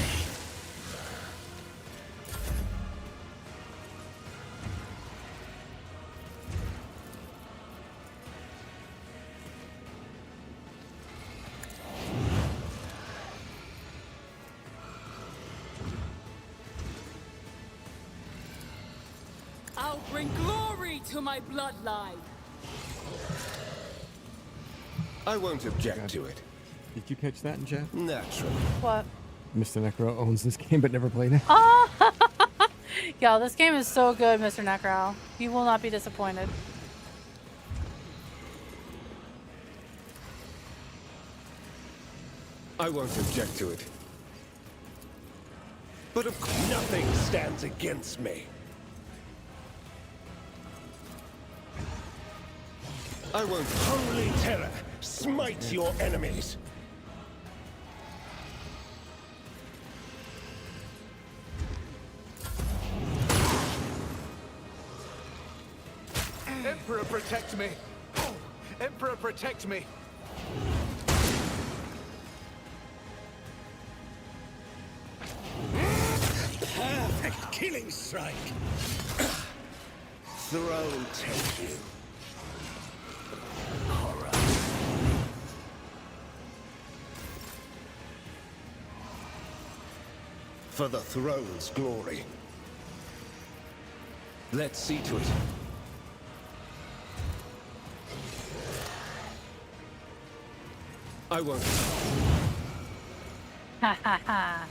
I'll bring glory to my bloodline. I won't object to it. Did you catch that in chat? Naturally. What? Mr. Necro owns this game but never played it. Oh! Yo, this game is so good, Mr. Necro. You will not be disappointed. I won't object to it. But of course, nothing stands against me. I won't. Holy terror, smite your enemies. Emperor, protect me! Oh, Emperor, protect me! Perfect killing strike. Throne take you. Horror. For the throne's glory. Let's see to it. I won't. Ha ha ha.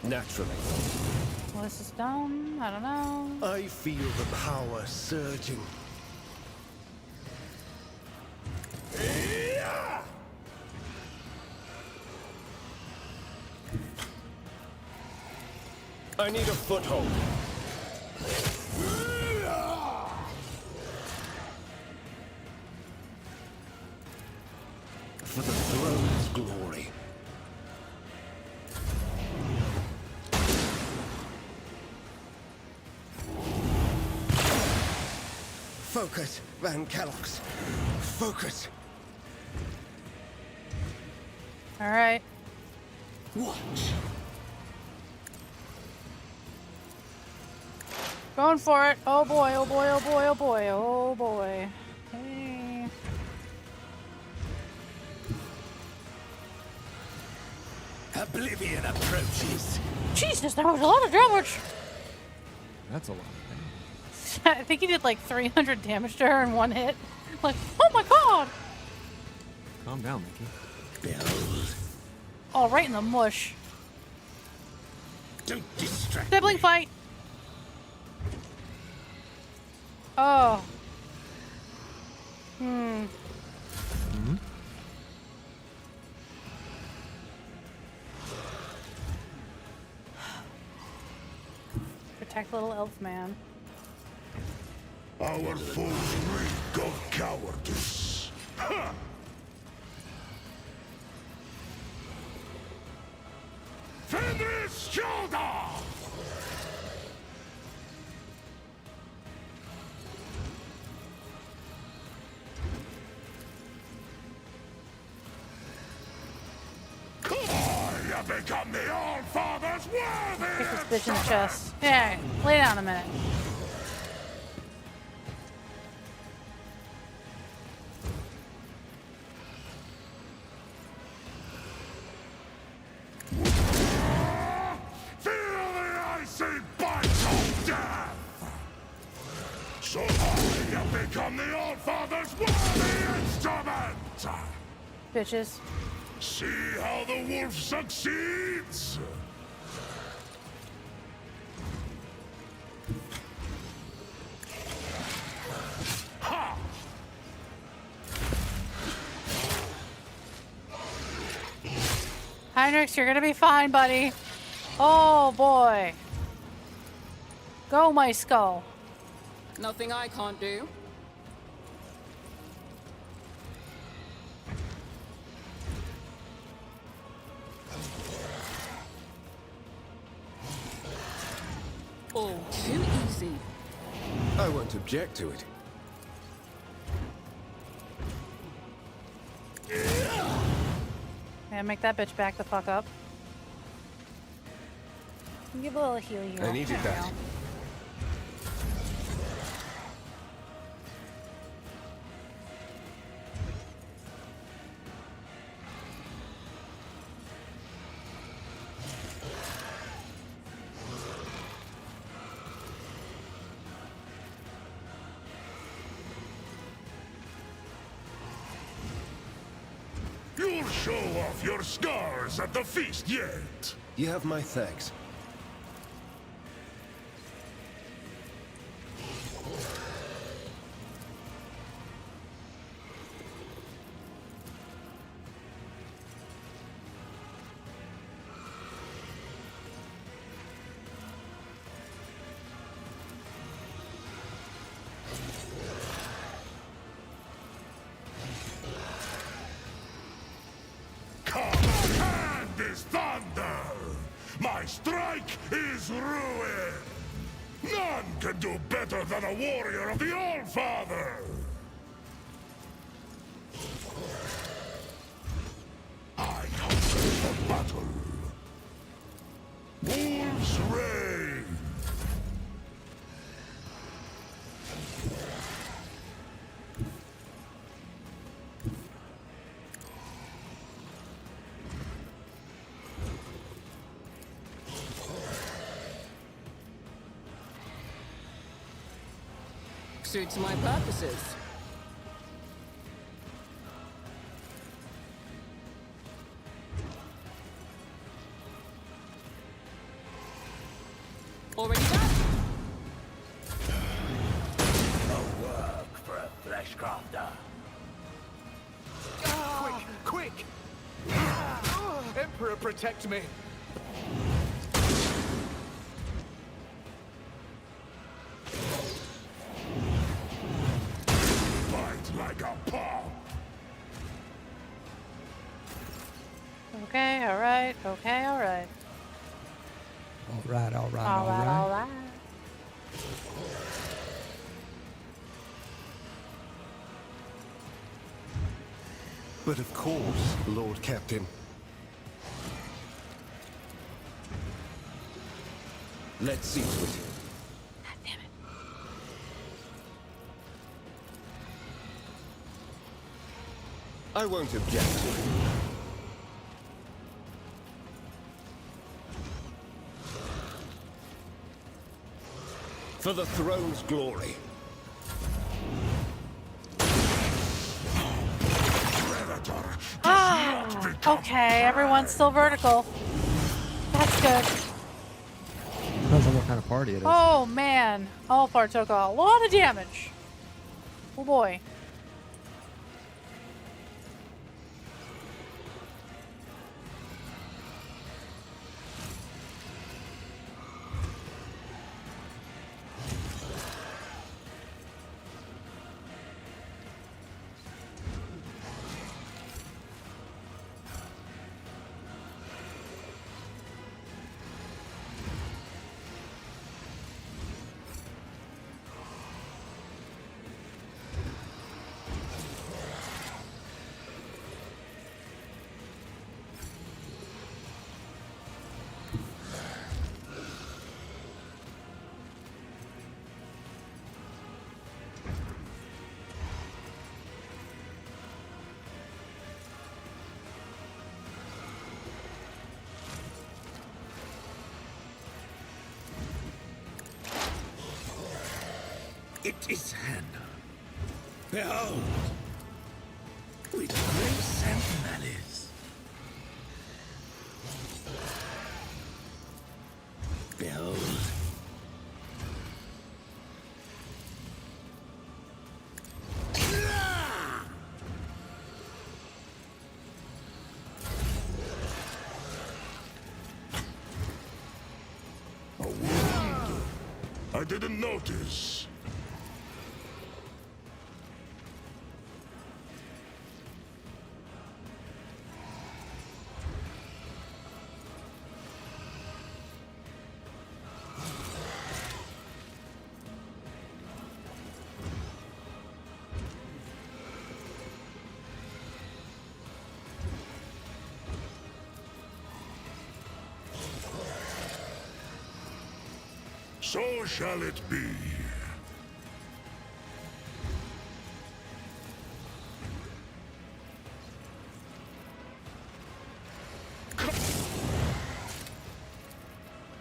Naturally. Well, this is dumb. I don't know. I feel the power surging. I need a foothold. For the throne's glory. Focus, Van Kellogg's. Focus. All right. Watch. Going for it. Oh boy, oh boy, oh boy, oh boy, oh boy. Hey. Oblivion approaches. Jesus, that was a lot of damage. That's a lot. I think he did like 300 damage to her in one hit. Like, oh my god! Calm down, Mickey. Behold. Oh, right in the mush. Don't distract Sibling me. fight. Oh. Protect little elf man. Our foes reek of cowardice. Ha! Fenris shoulder! I have become the All-Father's worthy! Kick this bitch in the chest. Yeah, lay down a minute. Feel the icy bite of death! So I have become the All-Father's worthy instrument! Bitches. See how the wolf succeeds? Ha! Heinrichs, you're gonna be fine, buddy. Oh boy. Go, my skull. Nothing I can't do. Oh, too easy. I won't object to it. Yeah, make that bitch back the fuck up. Give a little heal here. I needed There we that. go. You'll show off your scars at the feast yet. You have my thanks. Command is thunder! My strike is ruin! None can do better than a warrior of the All-Father! I come for battle. Wolves reign! Suits my purposes. Already done? No work for a flesh crafter. Quick! Emperor, protect me! Fight like a pop! Okay, alright, okay, alright. All right. Alright. But of course, Lord Captain. Let's see to it. Damn it. I won't object to it. For the throne's glory. Predator! Okay, everyone's still vertical. That's good. Depends on what kind of party it is. Oh man, Alpar took a lot of damage. Oh boy. It is Hannah. Behold, with grace and malice. Behold. I didn't notice. So shall it be.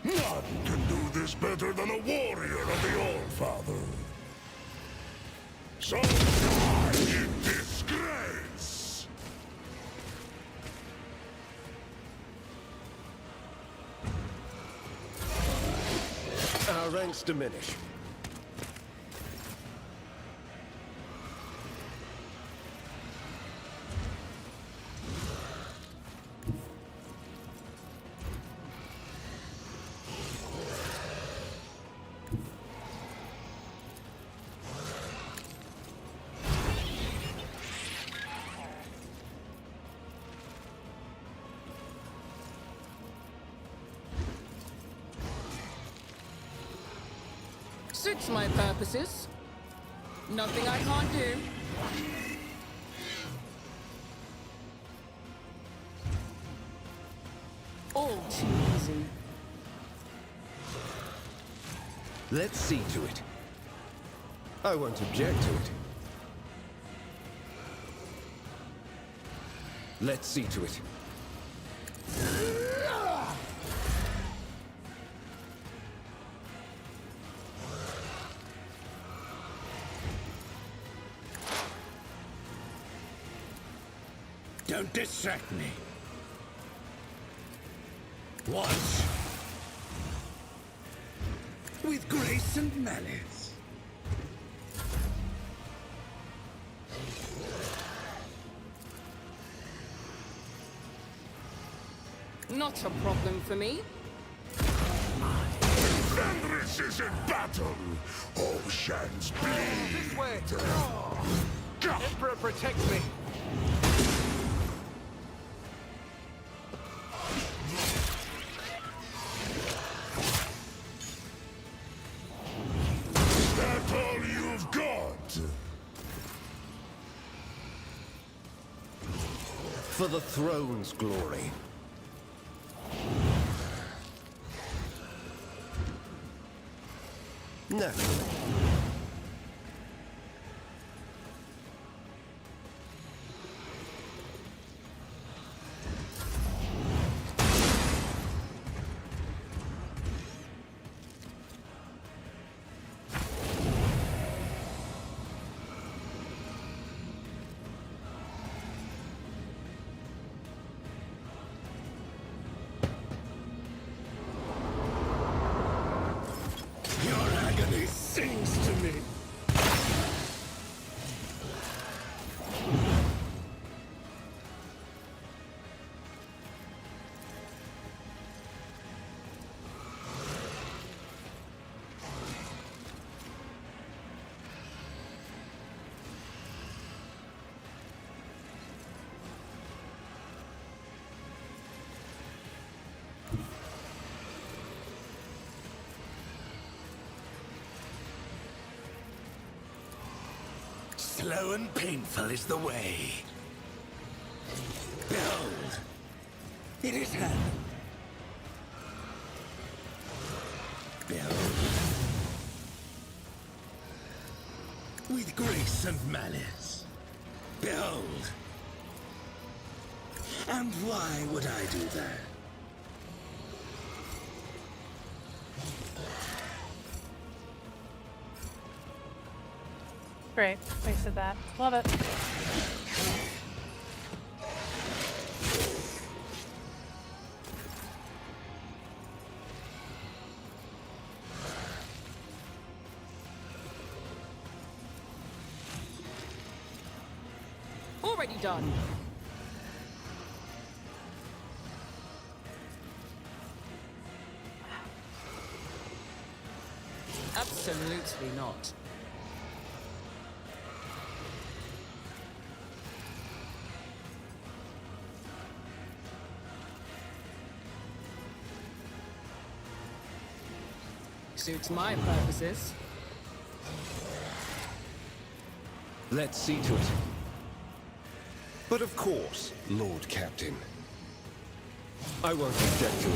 None can do this better than a warrior of the All-Father. So die in disgrace! Our ranks diminish. Suits my purposes. Nothing I can't do. All too easy. Let's see to it. I won't object to it. Let's see to it. Don't distract me. Watch. With grace and malice. Not a problem for me. Yremeryss is in battle! Oceans bleed! This way! Emperor protects me! Is that all you've got? For the throne's glory. Naturally. Your agony sings to me. Slow and painful is the way. Behold, it is happened. Behold, with grace and malice. Behold, and why would I do that? Great. Wasted that. Love it. Already done. Absolutely not. Suits my purposes. Let's see to it. But of course, Lord Captain. I won't object to it.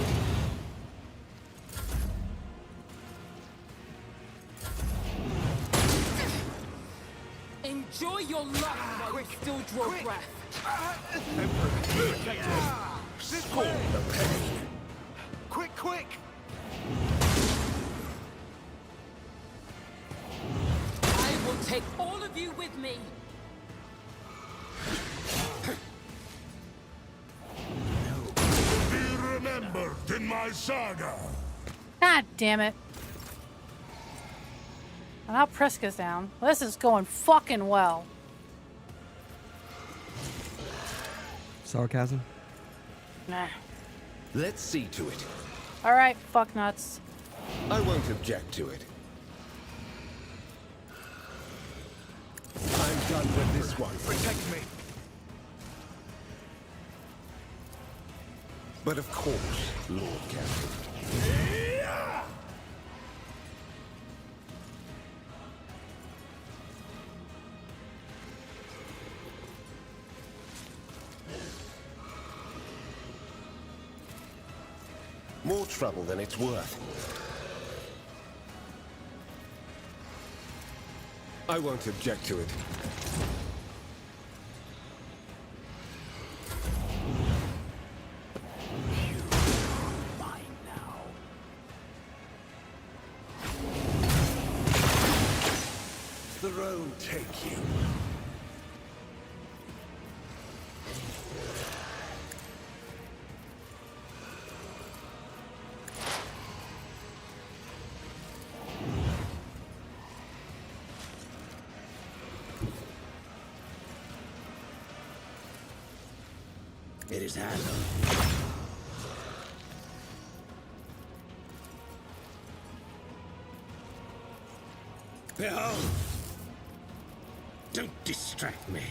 Enjoy your life while you still draw breath. Emperor, protect me. This way. The pain. Quick, quick. I will take all of you with me. Be remembered in my saga. God damn it. And now Priska's down. Well, this is going fucking well. Sarcasm? Nah. Let's see to it. Alright, fuck nuts. I won't object to it. I'm done with this one. Protect me. But of course, Lord Captain. More trouble than it's worth. I won't object to it. The road take you. It is handled. Behold! Don't distract me.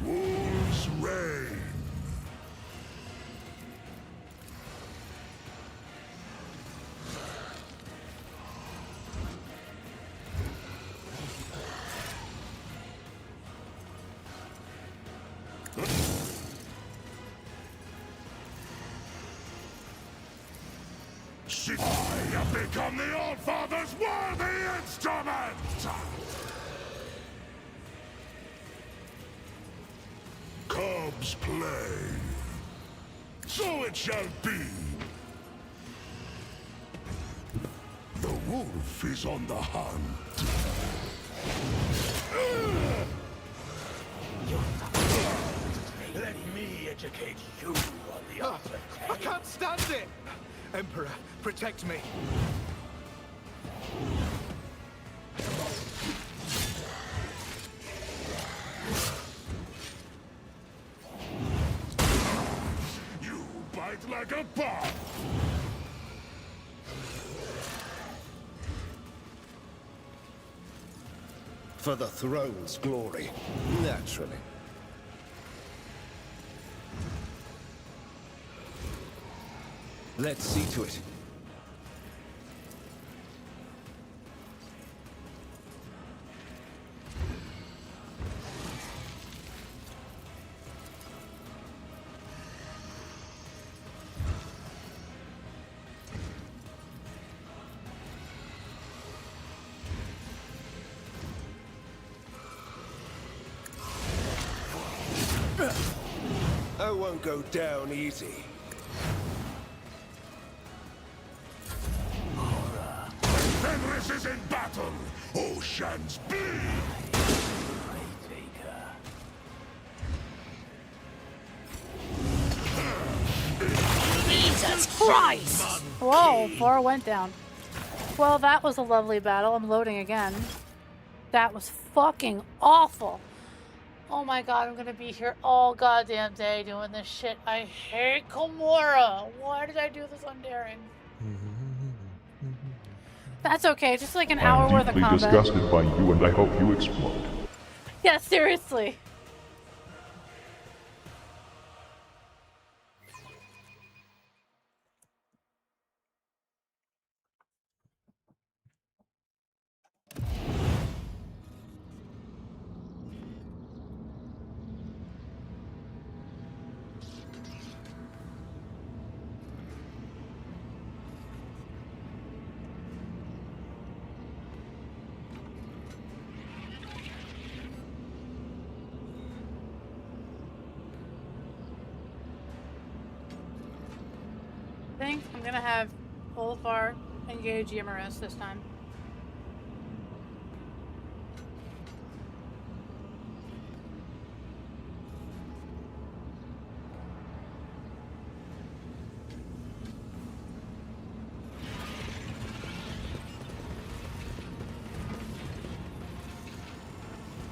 Wolves reign. I have become the All-Father's worthy instrument! Cubs play. So it shall be. The wolf is on the hunt. Let me educate you on the art of I can't stand it. Emperor, protect me. You bite like a bug. For the throne's glory, naturally. Let's see to it. I won't go down easy. Yremeryss is in battle. Oceans bleed. Jesus Christ! Whoa, 4 went down. Well, that was a lovely battle. I'm loading again. That was fucking awful. Oh my god, I'm gonna be here all goddamn day doing this shit. I hate Kimura. Why did I do this on Daring? That's okay, just like an hour worth of I'm combat. deeply disgusted by you, and I hope you explode. Yeah, seriously. I think I'm gonna have Olafar engage Yremeryss this time.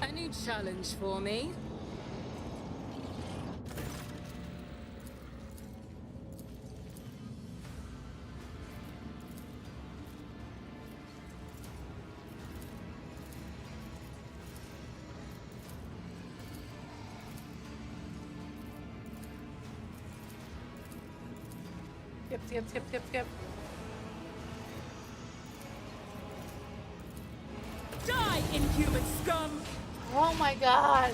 A new challenge for me. Skip. Die, inhuman scum! Oh my god.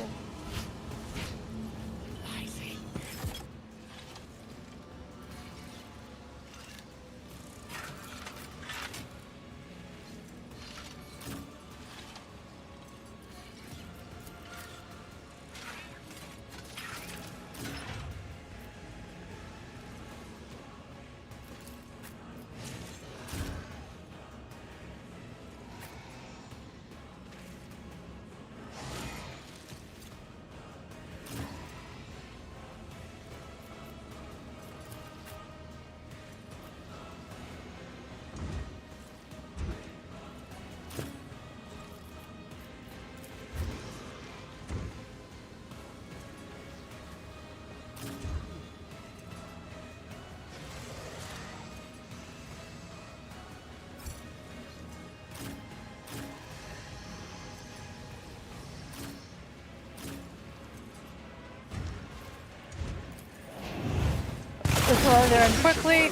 Just load there and quickly.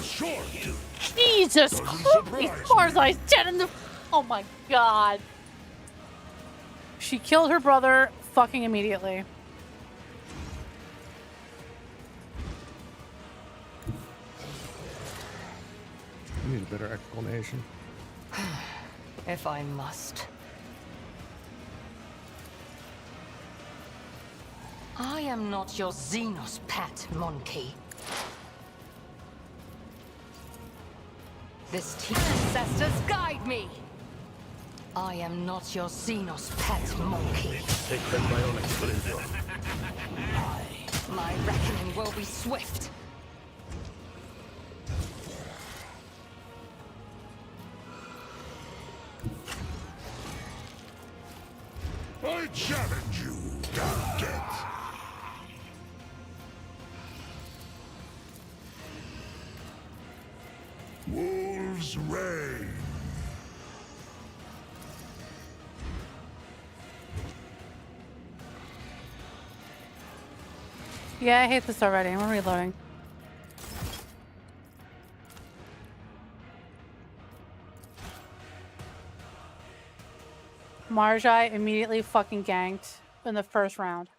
Jesus Christ! Farzai's dead in the. Oh my god. She killed her brother fucking immediately. I need a better explanation. If I must. I am not your Xenos pet, monkey. This team ancestors guide me. I am not your Xenos pet, monkey. Take them bionic splinter. My reckoning will be swift. I challenge you, Target. Wolves reign. Yeah, I hate this already. I'm reloading. Marjai immediately fucking ganked in the first round.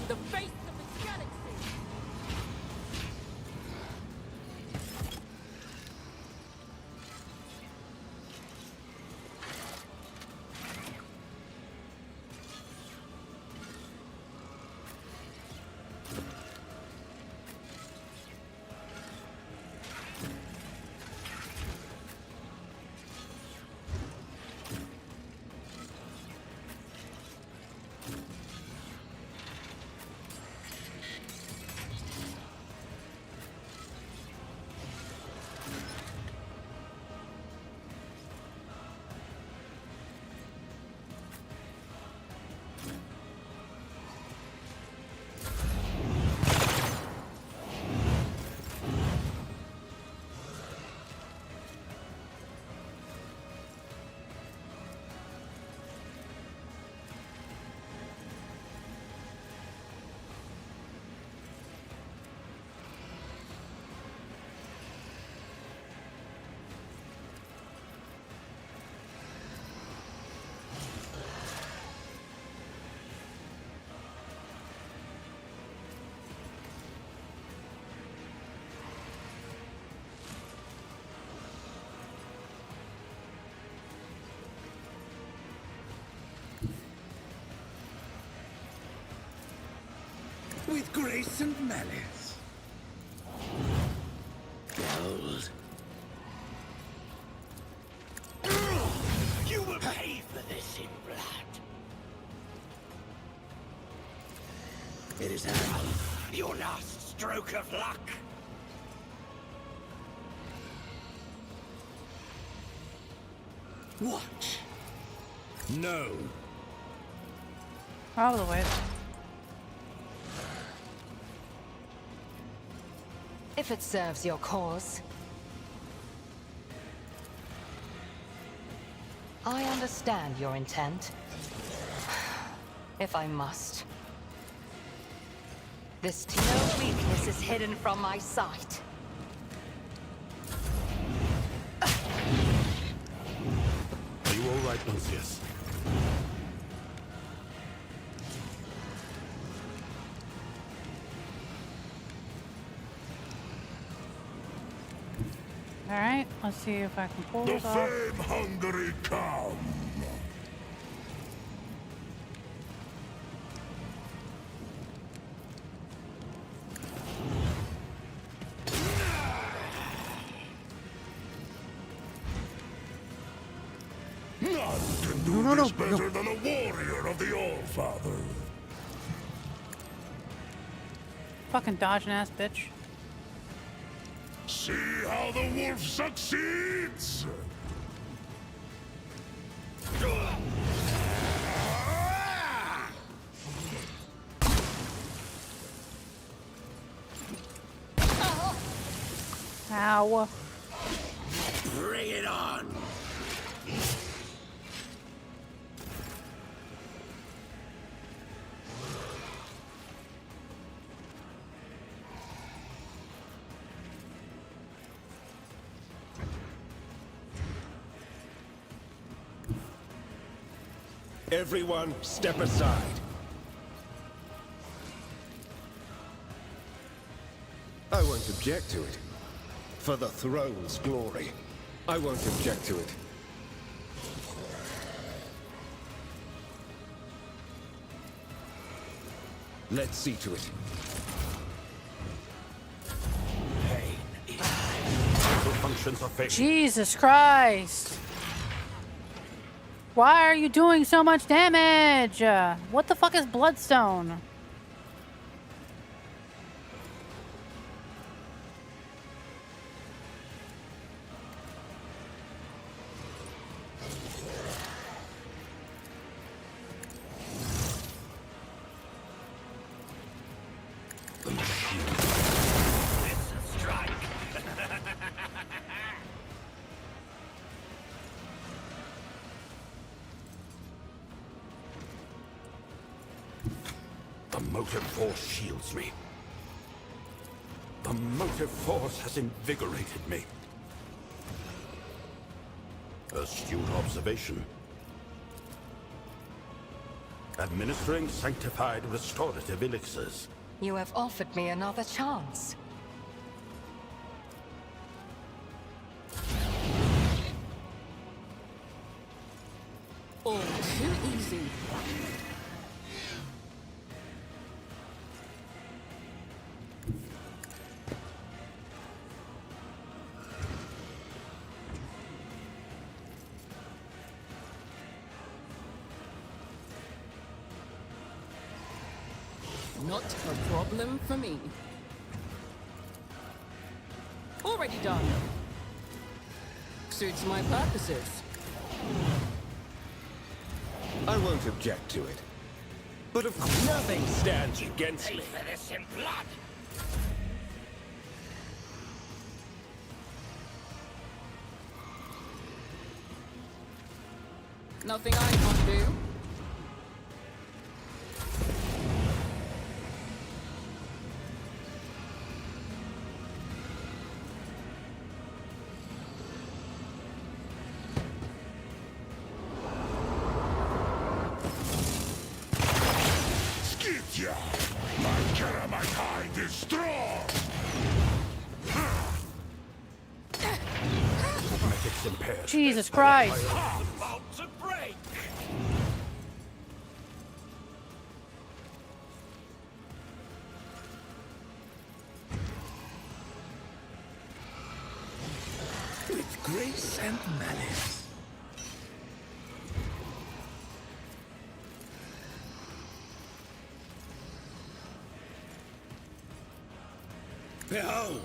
from the face of the galaxy. With grace and malice. Gold. You will pay for this in blood. It is now your last stroke of luck. Watch. No. Out of the way. If it serves your cause. I understand your intent. If I must. This no weakness is hidden from my sight. Are you all right, Lucius? All right, let's see if I can pull The this off. fame-hungry come. None can do this better than a warrior of the All-Father. Fucking dodging ass bitch. See how the wolf succeeds? Ow. Bring it on. Everyone, step aside. I won't object to it. For the throne's glory. I won't object to it. Let's see to it. Functions are fake. Jesus Christ. Why are you doing so much damage? What the fuck is Bloodstone? The motive force shields me. The motive force has invigorated me. Astute observation. administering sanctified restorative elixirs. You have offered me another chance. All too easy. Not a problem for me. Already done. Suits my purposes. I won't object to it. But of course, nothing stands against me. For this in blood. Nothing I can't do. Skidja! My Yremeryss hide is strong! Cosmetics impaired. Jesus Christ. About to break. With grace and malice. Behold!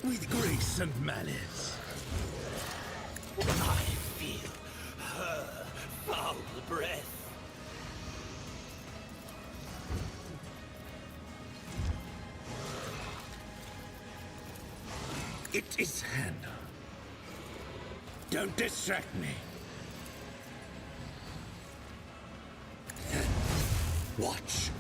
With grace and malice. I feel her foul breath. It is Hannah. Don't distract me. Watch.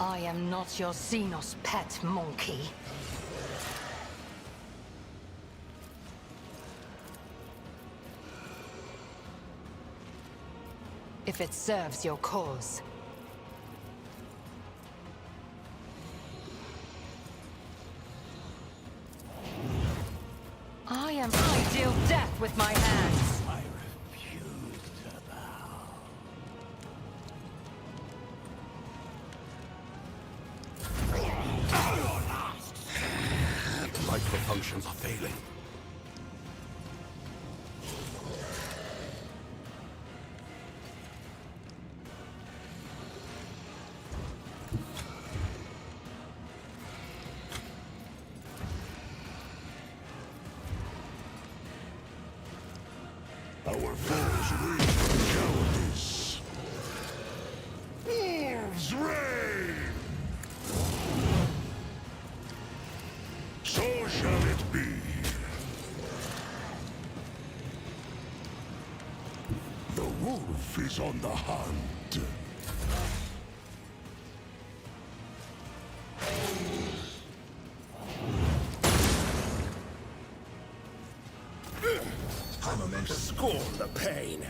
I am not your Xenos pet, monkey. If it serves your cause. I deal death with my hands. I refuse to bow. Microfunctions are failing. Our foes rage for cowardice. Wolves reign! So shall it be. The wolf is on the hunt. I'm meant to scorn the pain.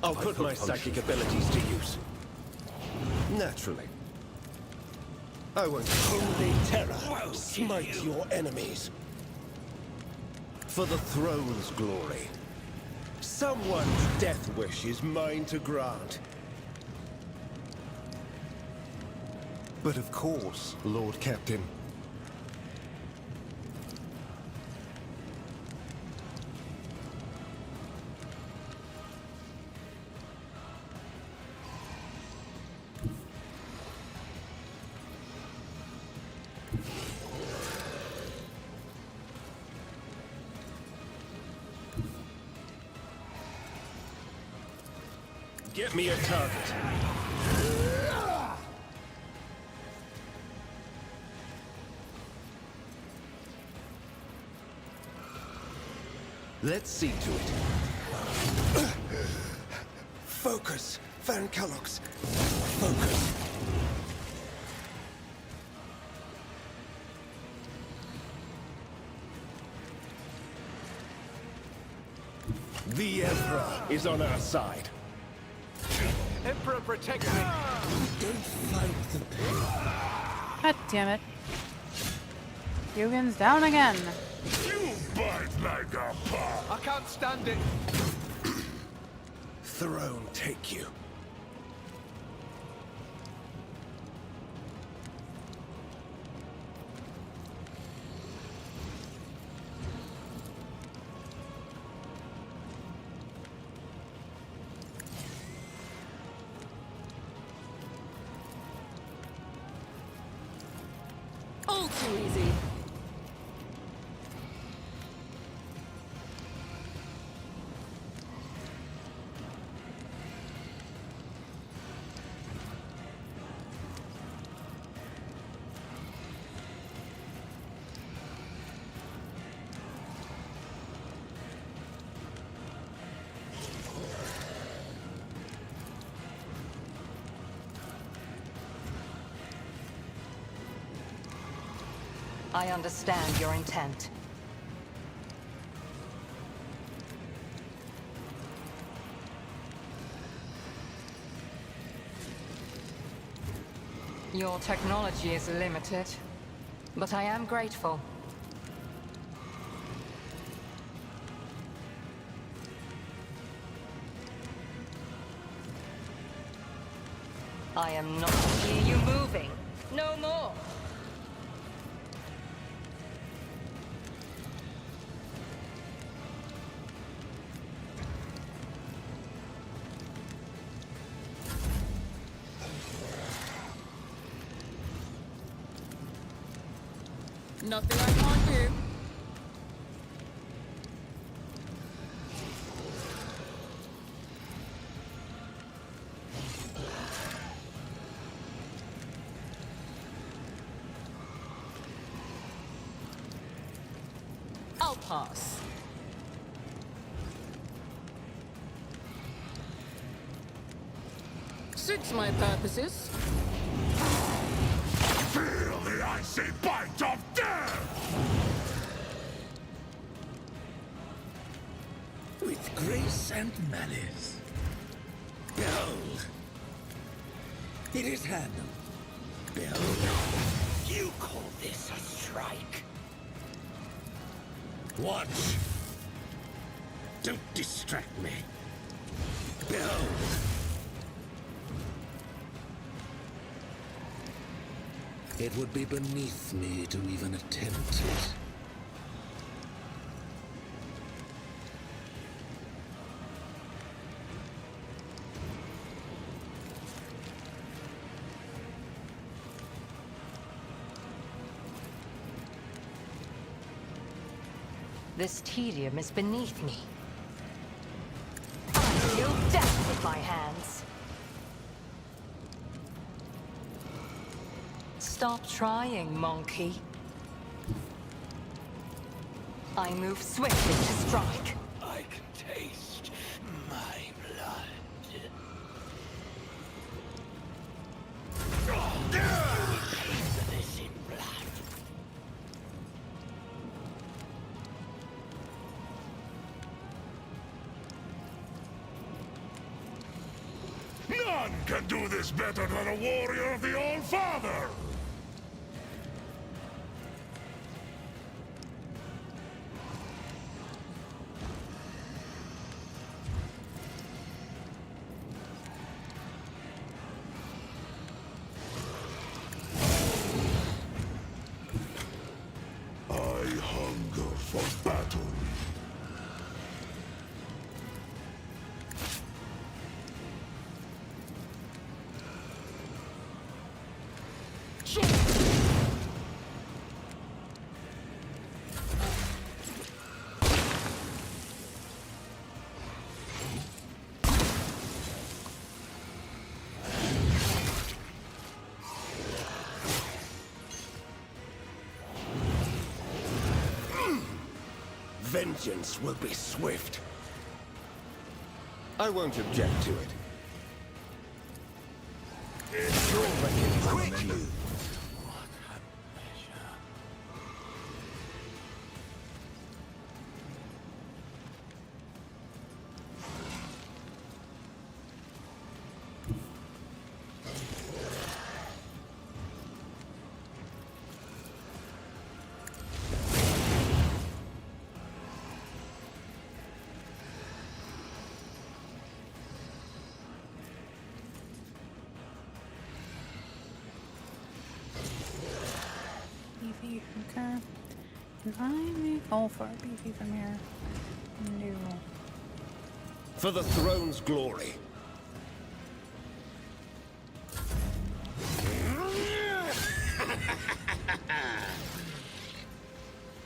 I'll put my psychic abilities to use. Naturally. I won't. Holy terror, smite your enemies. For the throne's glory. Someone's death wish is mine to grant. But of course, Lord Captain. Get me a target. Let's see to it. Focus, Van Kellogg's. Focus. The Emperor is on our side. Emperor, protect me! Don't fight the pain. God damn it. Hugin's down again. You bite like a pug. I can't stand it! Throne take you. All too easy. I understand your intent. Your technology is limited, but I am grateful. I am not hear you moving. No more. Nothing I can't do. I'll pass. Suits my purposes. Feel the icy bite of death! With grace and malice. Behold. It is handled. Behold. You call this a strike? Watch. Don't distract me. Behold. It would be beneath me to even attempt it. This tedium is beneath me. I deal death with my hands. Stop trying, monkey. I move swiftly to strike. I can taste my blood. This in blood. None can do this better than a warrior of the All-Father! I hunger for battle. vengeance will be swift. I won't object to it. It's your reckoning, quick! Beefy, okay. Can I make all for Beefy from here? No. For the throne's glory.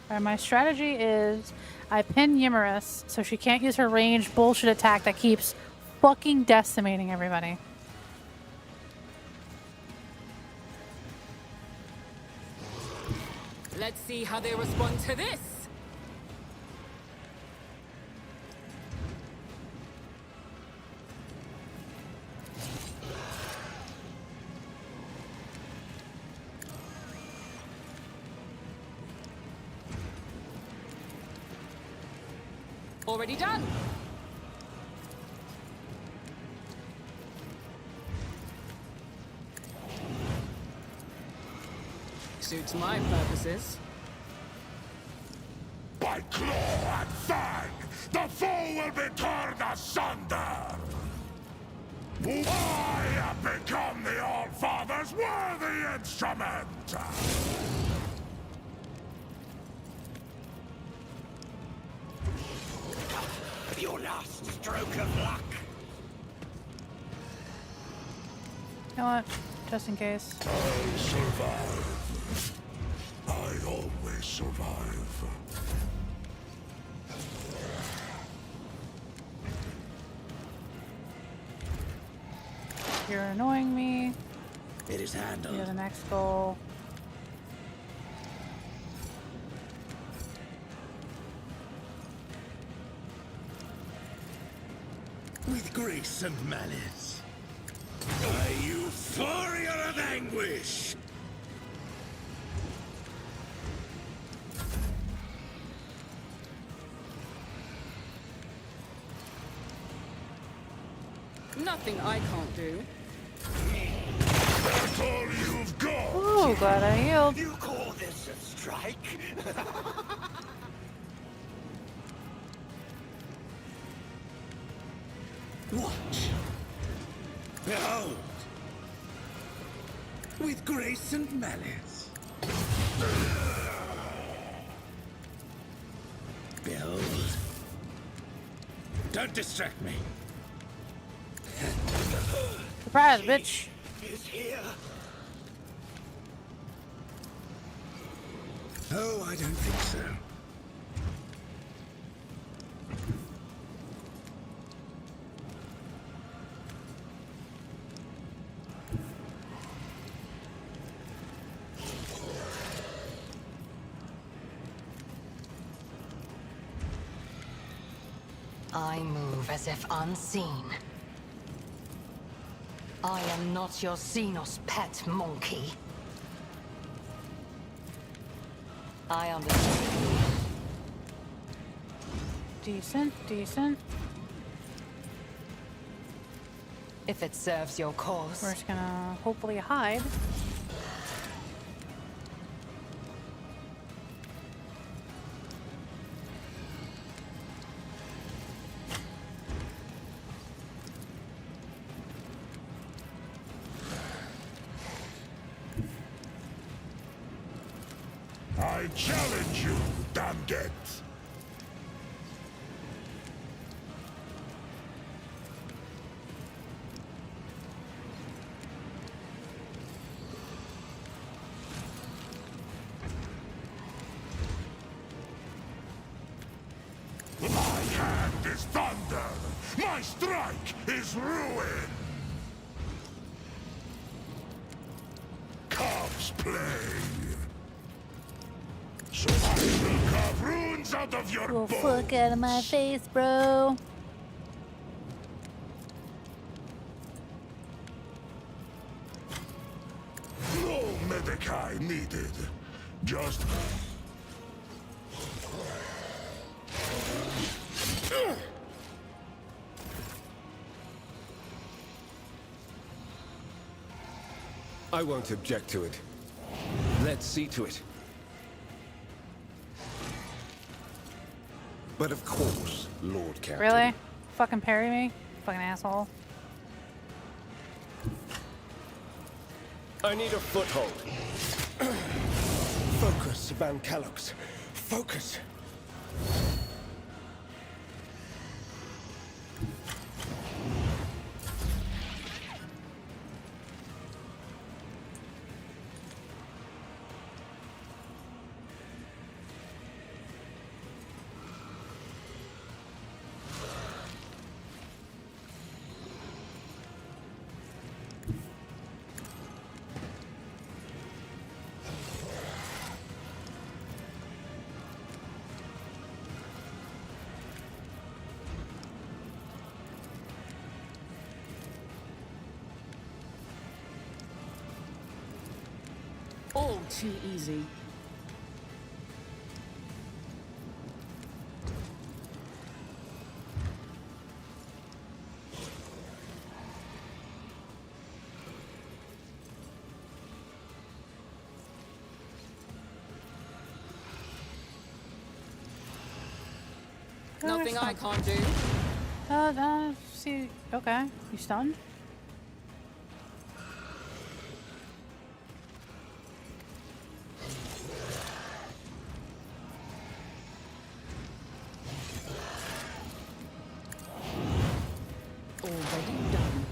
Alright, my strategy is I pin Yremeryss so she can't use her ranged bullshit attack that keeps fucking decimating everybody. Let's see how they respond to this. Already done. Suits my purposes. By claw and fang, the foe will be torn asunder! I have become the All-Father's worthy instrument! Your last stroke of luck. You know what? Just in case. I survive. I always survive. You're annoying me. It is handled. You're the next goal. With grace and malice. A euphoria of anguish. Nothing I can't do. That's all you've got! Ooh, glad I healed. You call this a strike? Watch. Behold. With grace and malice. Behold. Don't distract me. Surprise, bitch. Is here. Oh, I don't think so. I move as if unseen. I am not your Xenos pet monkey. I understand. Decent, decent. If it serves your cause. We're just gonna hopefully hide. I challenge you, damned. My hand is thunder. My strike is ruin. Corpse play. So I will carve runes eyes out of your Well, bones! fuck out of my face, bro. No Medicae needed. Just... I won't object to it. Let's see to it. But of course, Lord Captain. Really? Fucking parry me? Fucking asshole. I need a foothold. Focus, Van Calox. Focus. All too easy. Nothing I can't do. See, okay. You stunned? Already done.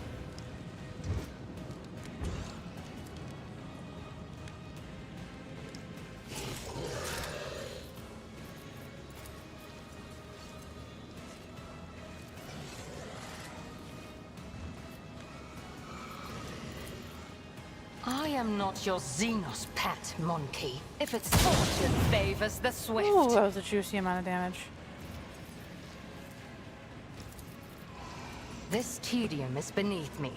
I am not your Xenos pet, monkey. If its fortune favors the swift. Ooh, that was a juicy amount of damage. This tedium is beneath me.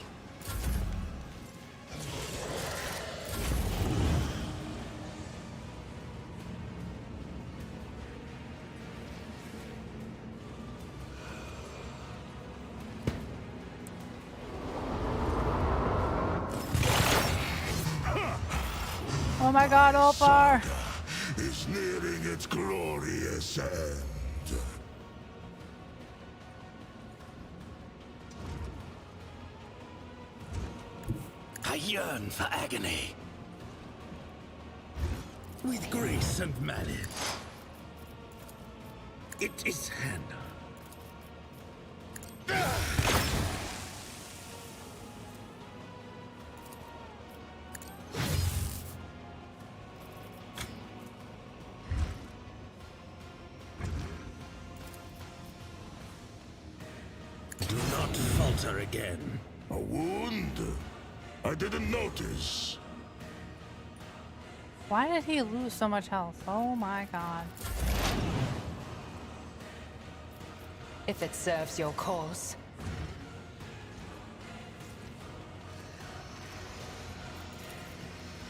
Oh my god, Opar! is nearing its glorious end. I yearn for agony. With grace and malice. It is Hannah. Do not falter again. A wound? I didn't notice. Why did he lose so much health? Oh my god. If it serves your cause.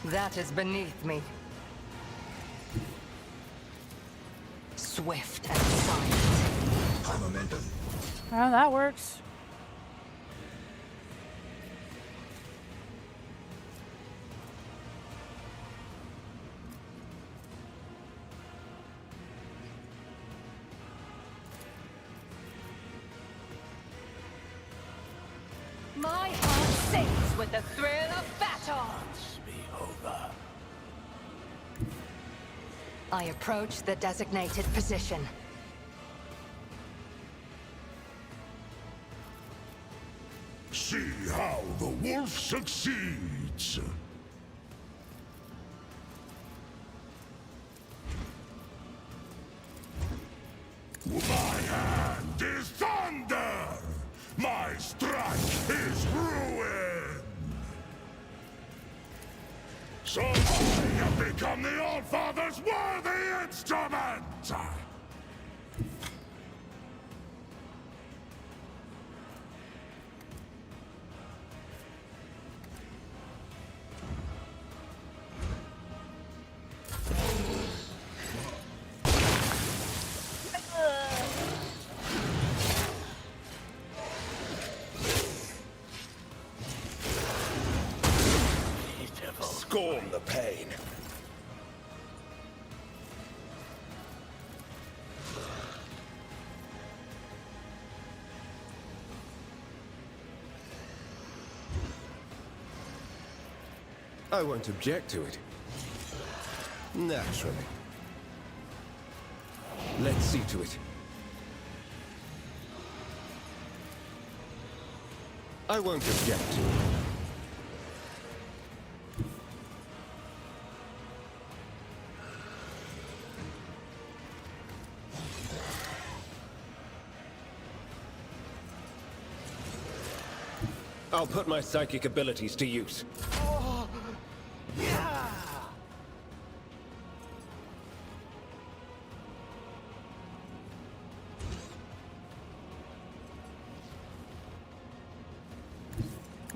That is beneath me. Swift and silent. High momentum. Oh, that works. My heart sings with the thrill of battle. Be over. I approach the designated position. See how the wolf succeeds. My hand is thunder! My strike is ruin! So I have become the All-Father's worthy instrument! I won't object to it. Naturally. Let's see to it. I won't object to it. I'll put my psychic abilities to use.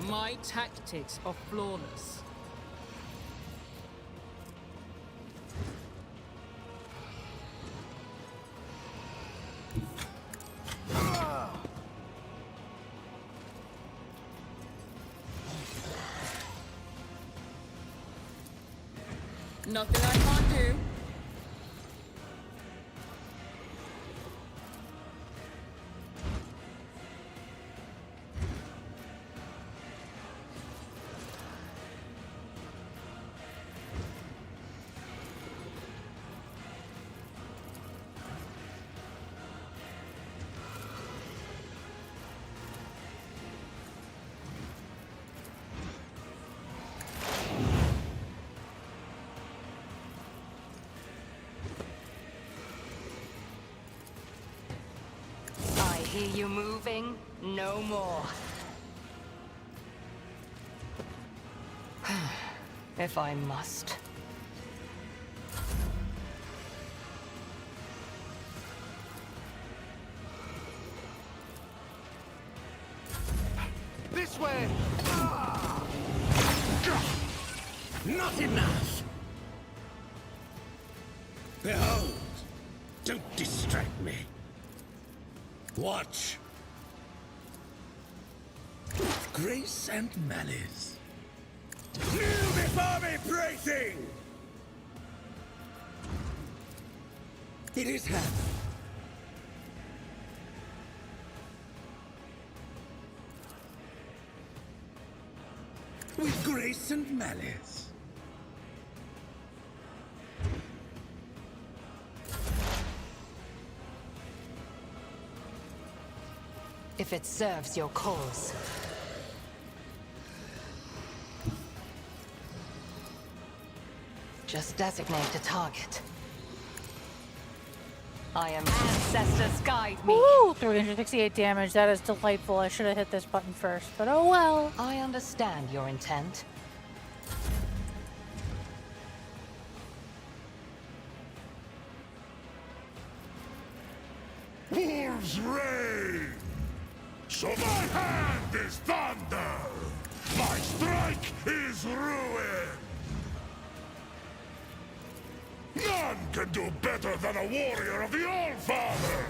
My tactics are flawless. Nothing I can't do. I hear you moving. No more. If I must. This way! Not enough! Behold! Don't distract me. Watch. With grace and malice. Kneel before me, praising! It is happened. With grace and malice. If it serves your cause. Just designate a target. I am ancestors guide me. Woo! 368 damage. That is delightful. I should have hit this button first, but oh well. I understand your intent. Wolves reign! So my hand is thunder! My strike is ruin! None can do better than a warrior of the All-Father!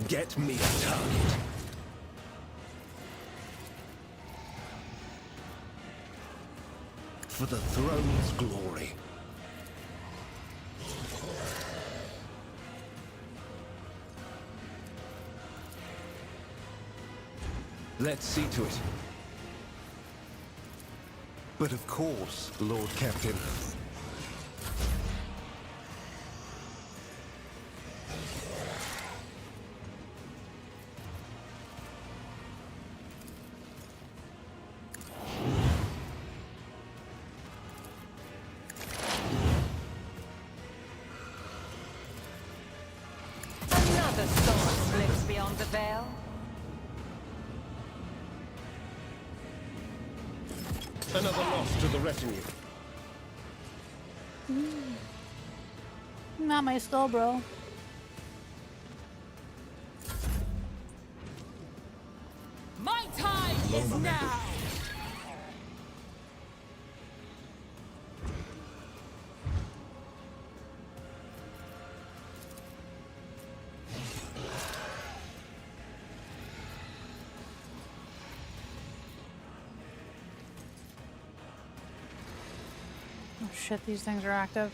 Get me a target. For the throne's glory. Let's see to it. But of course, Lord Captain. Another sword slips beyond the veil. Another loss to the retinue. Not my skull, bro. My time is now! Oh shit, these things are active.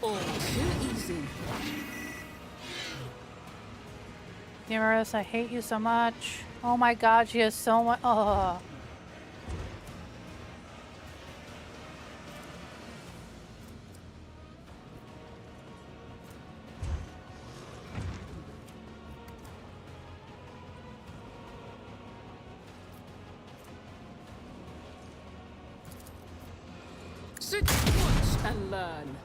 All too easy. Yremeryss, I hate you so much. Oh my god, she has so much. Oh. Sit, watch, and learn.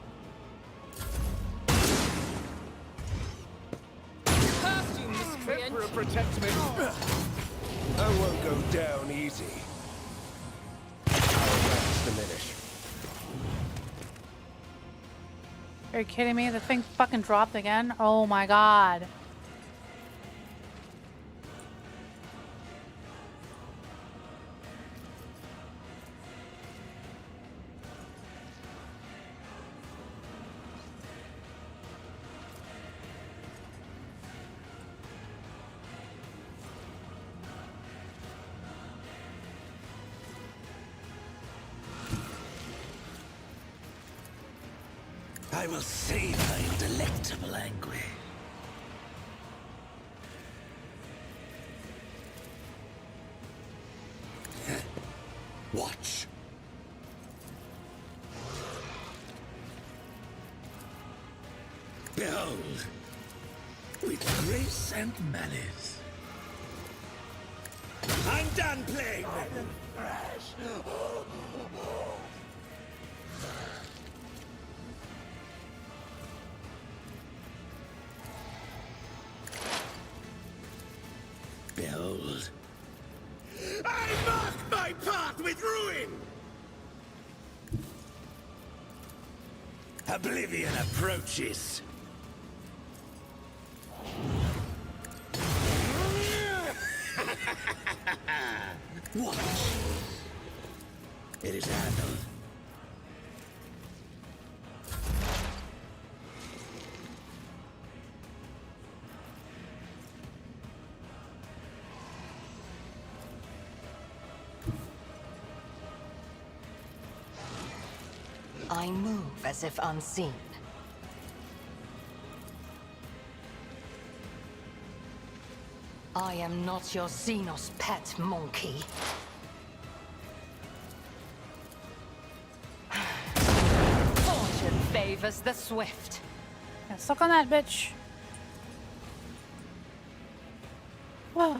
Curse you, miscreant! Emperor protect me. I won't go down easy. Our ranks diminish. Are you kidding me? The thing fucking dropped again? Oh my god. I will save my delectable anguish. Watch. Behold, with grace and malice. I'm done playing. Behold. I mark my path with ruin! Oblivion approaches. Watch. It is handled. I move as if unseen. I am not your Xenos pet, monkey. Fortune favors the swift. Yeah, suck on that, bitch. Whoa.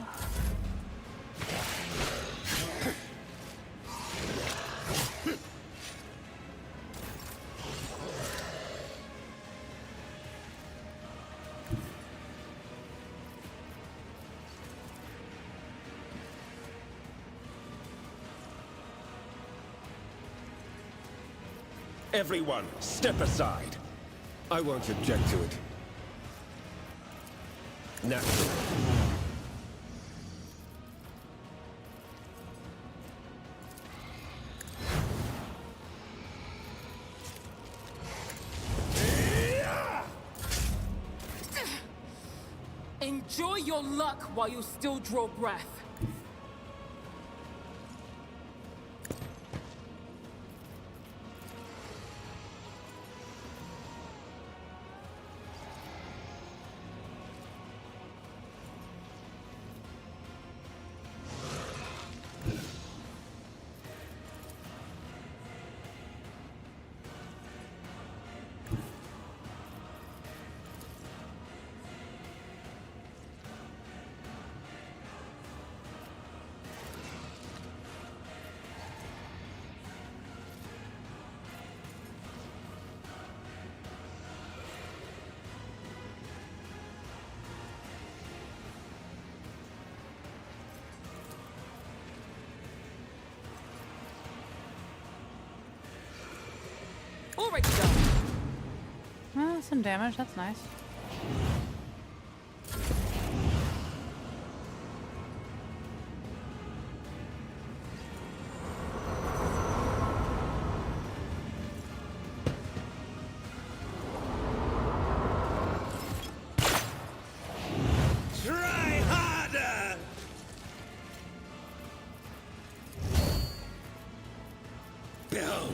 Everyone, step aside. I won't object to it. Naturally. Enjoy your luck while you still draw breath. Already done. Some damage, that's nice. Try harder! Behold.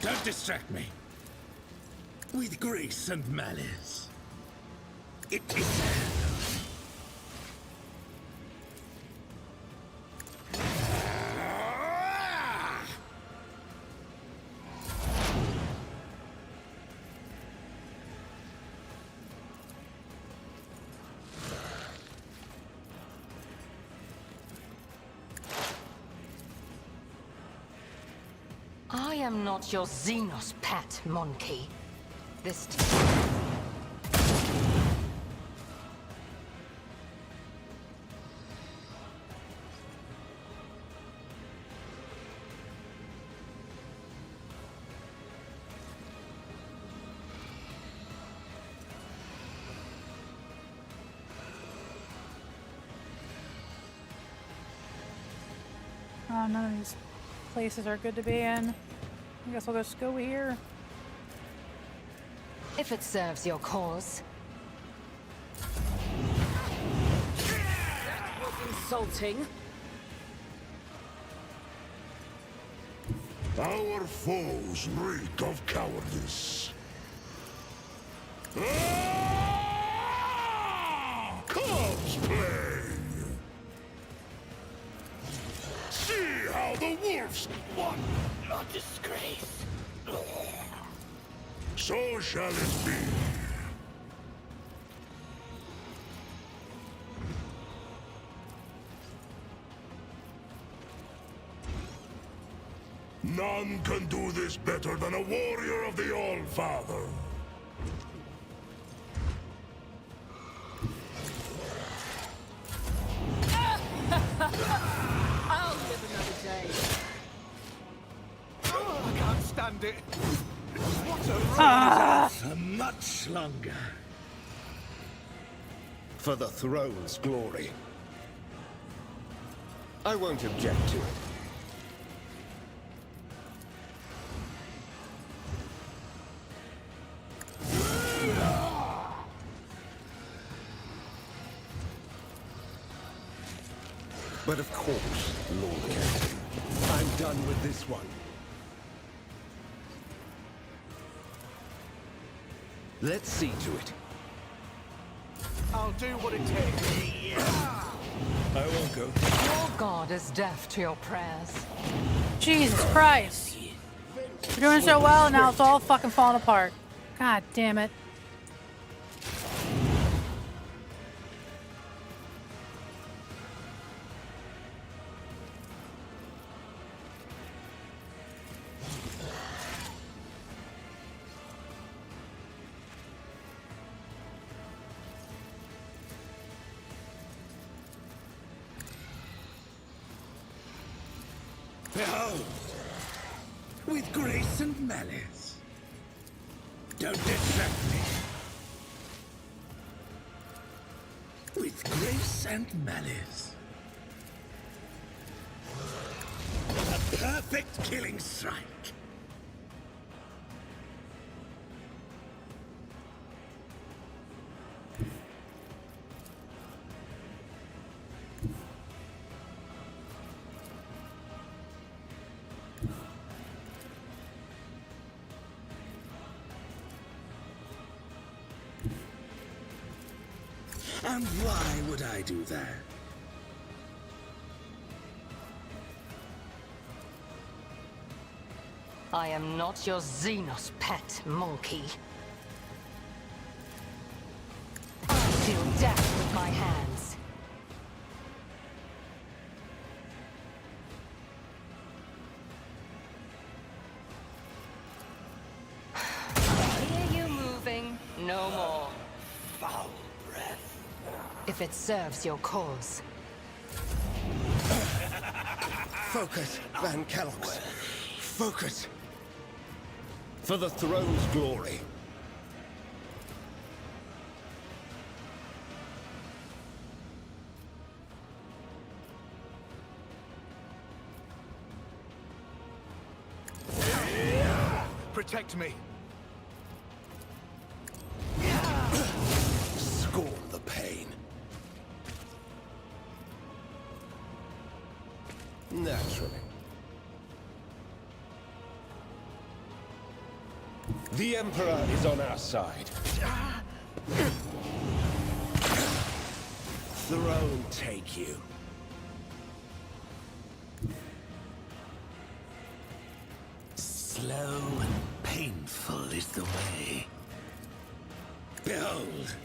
Don't distract me. With grace and malice. It is. I am not your Xenos pet, monkey. This Oh, none of these places are good to be in. I guess we'll just go here. if it serves your cause. That was insulting. Our foes reek of cowardice. Ah! Cubs play! See how the wolves... What a disgrace. So shall it be. None can do this better than a warrior of the All-Father. I'll live another day. Oh, I can't stand it. What a For much longer. For the throne's glory. I won't object to it. But of course, Lord Captain, I'm done with this one. Let's see to it. I'll do what it takes. I won't go. Your god is deaf to your prayers. Jesus Christ. You're doing so well, and now it's all fucking falling apart. God damn it. Behold, with grace and malice. Don't distract me. With grace and malice. A perfect killing strike. And why would I do that? I am not your Xenos pet, monkey. I deal death with my hands. I hear you moving. No more. Foul breath. If it serves your cause. Focus, Van Kellogg's. Focus. For the throne's glory. Protect me. Scorn the pain. Naturally. The Emperor is on our side. Throne take you. Slow and painful is the way. Behold!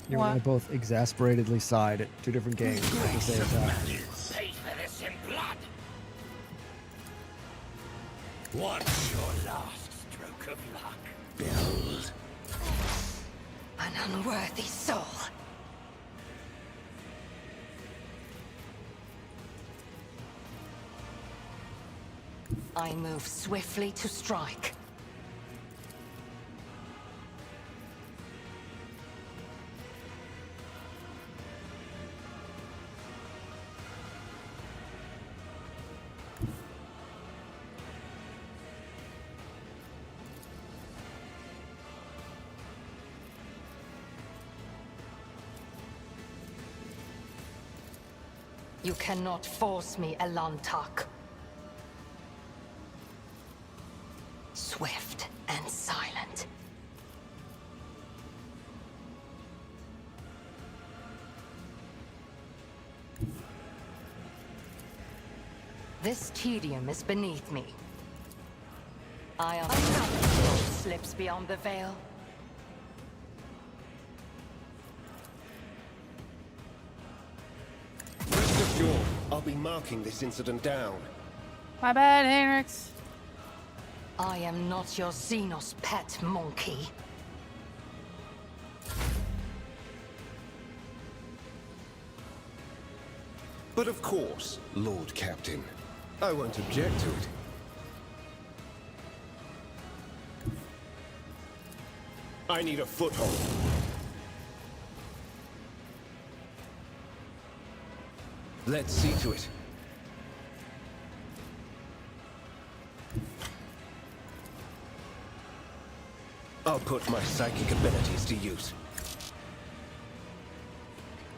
You and I both exasperatedly sighed at two different games at the same time. Pay for this in blood! What's your last stroke of luck? Behold! An unworthy soul. I move swiftly to strike. You cannot force me, Elantak. Swift and silent. This tedium is beneath me. I am another slips beyond the veil. Rest assured, I'll be marking this incident down. My bad, Henrix. I am not your Xenos pet, monkey. But of course, Lord Captain. I won't object to it. I need a foothold. Let's see to it. I'll put my psychic abilities to use.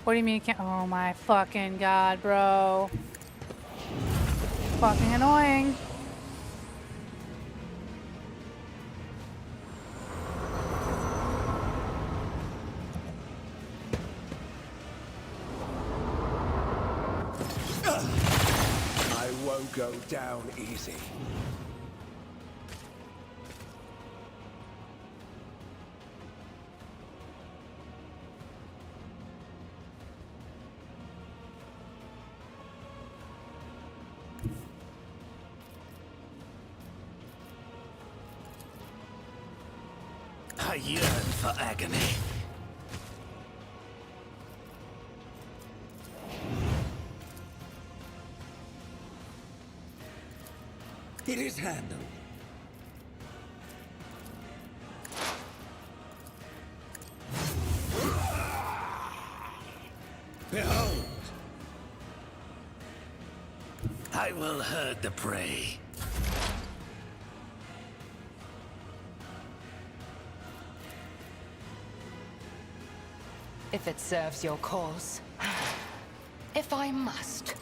What do you mean you can't? Oh my fucking god, bro. Fucking annoying. I won't go down easy. I yearn for agony. It is handled. Behold! I will herd the prey. If it serves your cause. If I must.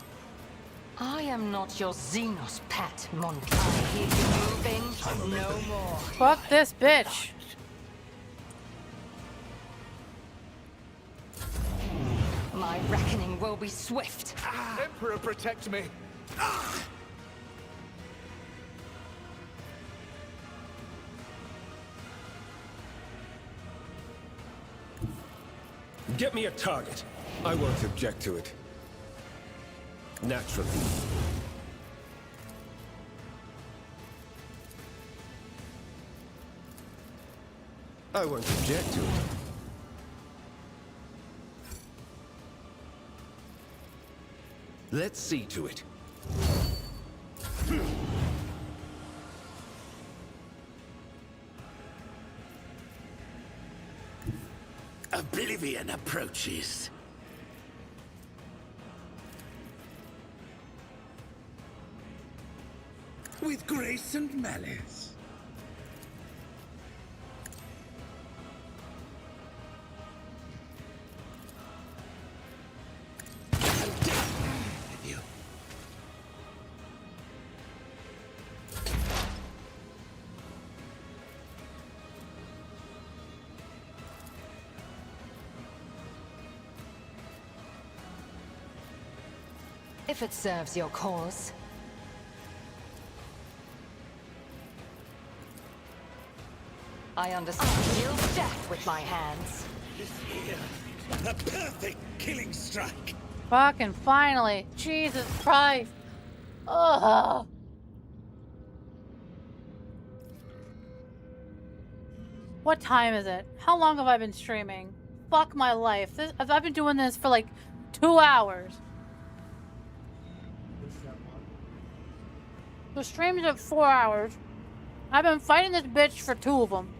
I am not your Xenos pet, monkey. I hear you moving. No more. Fuck this bitch. My reckoning will be swift. Emperor, protect me. Get me a target. I won't object to it. Naturally. I won't object to it. Let's see to it. Oblivion approaches. With grace and malice. With you. If it serves your cause. I understand. I deal death with my hands. A perfect killing strike. Fucking finally. Jesus Christ. Ugh. What time is it? How long have I been streaming? Fuck my life. I've been doing this for like 2 hours. The stream's at 4 hours. I've been fighting this bitch for 2 of them.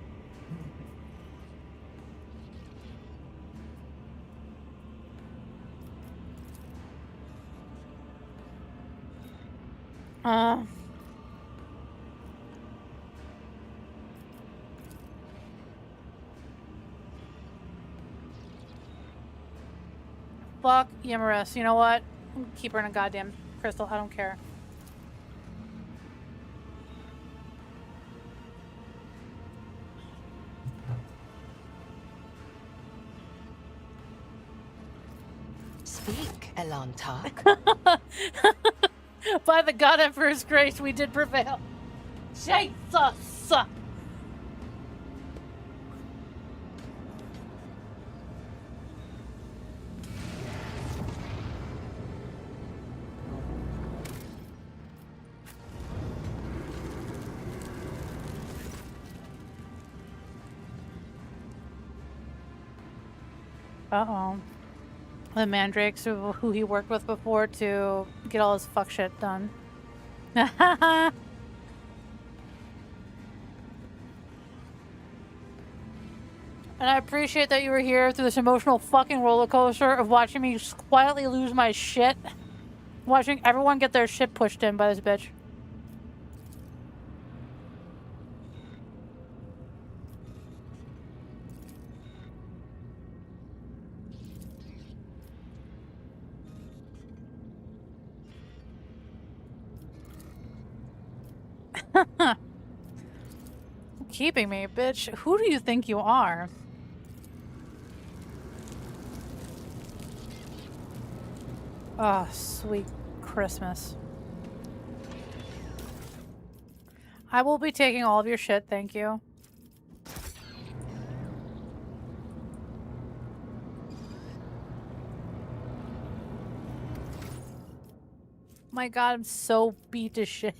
Fuck Yremeryss. You know what? Keep her in a goddamn crystal. I don't care. Speak, Elanta. By the God Emperor's grace, we did prevail. Jesus! Uh-oh. The mandrakes who he worked with before to get all his fuck shit done. And I appreciate that you were here through this emotional fucking roller coaster of watching me quietly lose my shit. Watching everyone get their shit pushed in by this bitch. Keeping me, bitch. Who do you think you are? Oh, sweet Christmas. I will be taking all of your shit, thank you. My God, I'm so beat to shit.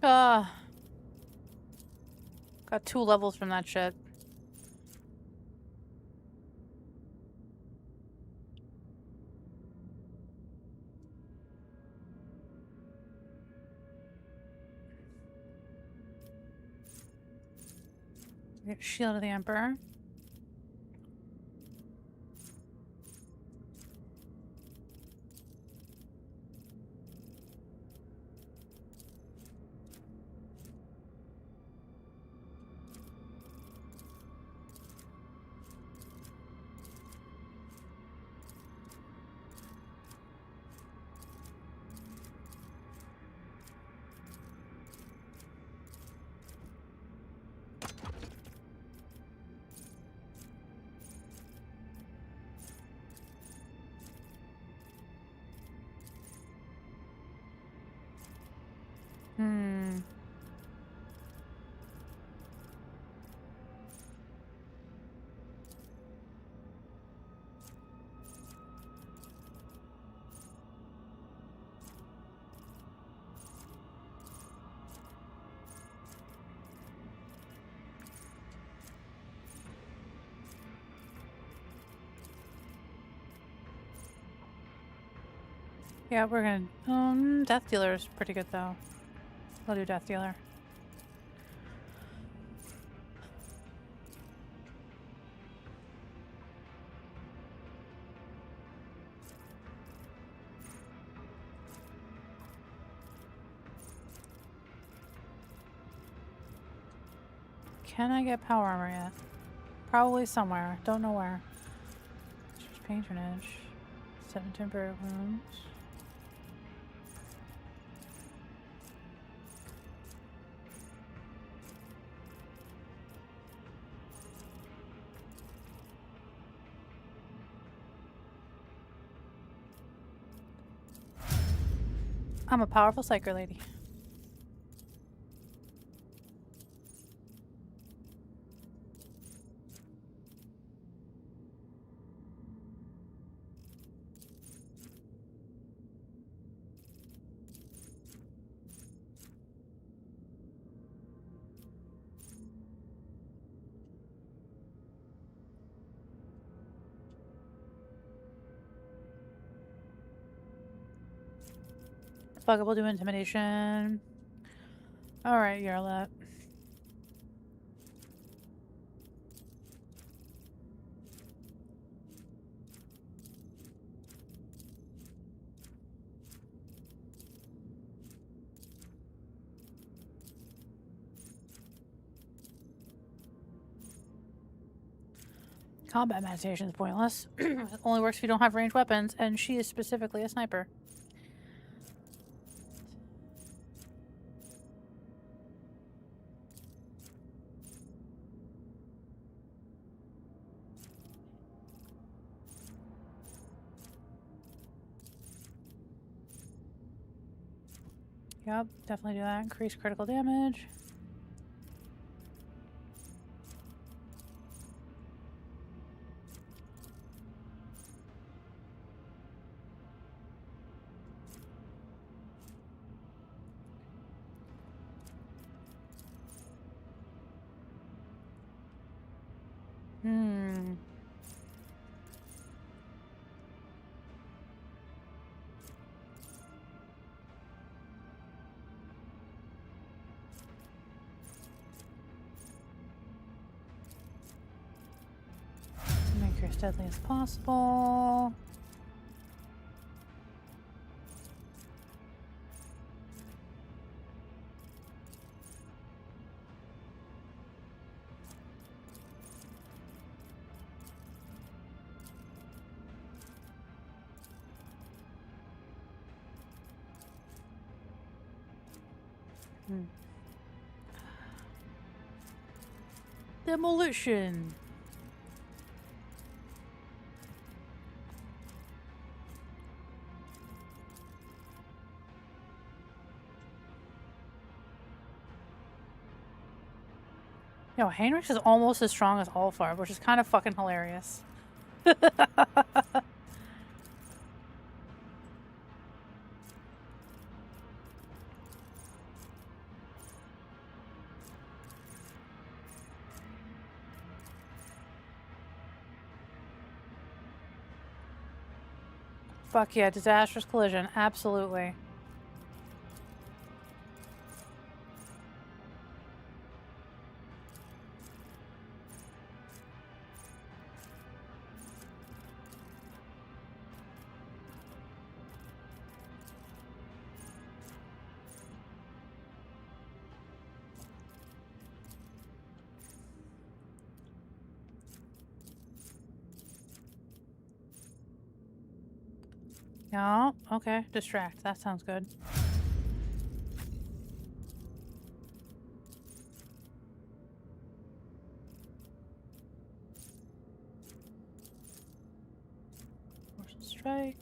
Got 2 levels from that shit. Get Shield of the Emperor. Hmm. Yeah, we're gonna. Death Dealer is pretty good though. We'll do Death Dealer. Can I get power armor yet? Probably somewhere. Don't know where. Just patronage. 7 temporary wounds. I'm a powerful psyker lady. Fuck it, we'll do intimidation. Alright, Yarlet. Combat meditation is pointless. It only works if you don't have ranged weapons, and she is specifically a sniper. Yep, definitely do that. Increase critical damage. Hmm. Make her as deadly as possible. Demolition. Yo, Heinrich is almost as strong as Ulfar, which is kind of fucking hilarious. Fuck yeah, disastrous collision, absolutely. No, okay, distract. That sounds good. Forcible strike.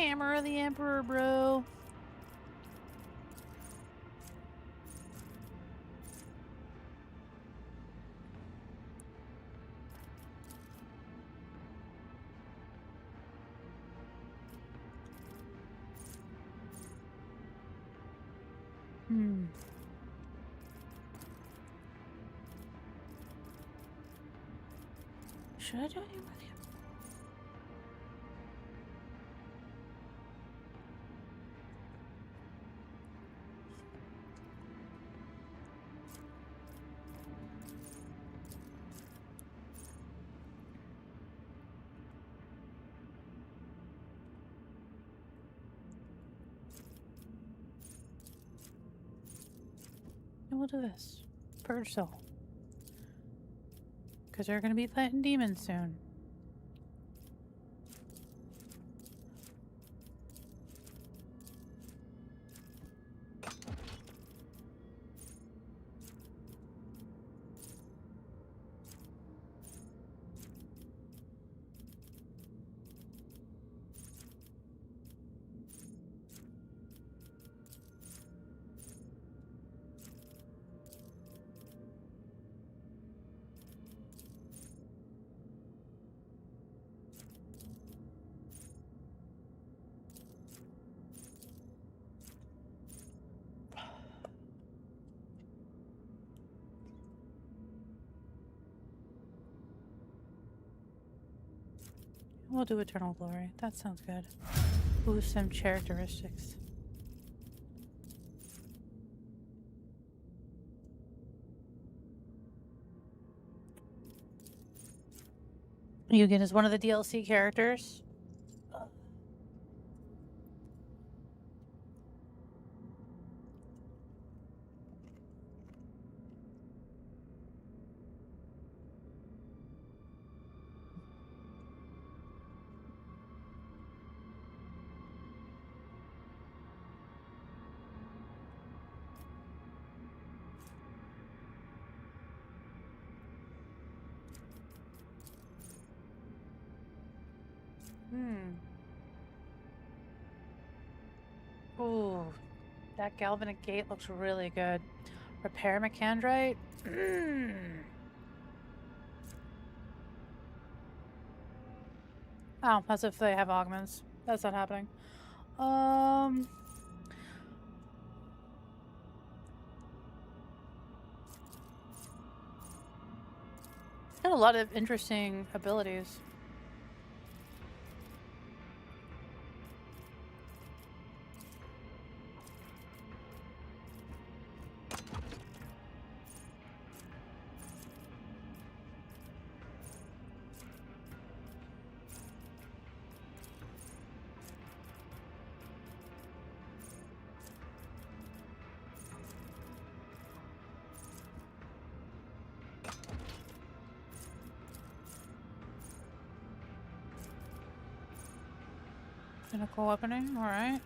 Hammer of the Emperor, bro. Should I do anything with him? And we'll do this. Purge soul. Because we're going to be fighting demons soon. We'll do Eternal Glory. That sounds good. Boost some characteristics. Yugen is one of the DLC characters. Ooh, that galvanic gate looks really good. Repair Macandrite. Oh, as if they have augments. That's not happening. Got a lot of interesting abilities. Pinnacle opening, alright.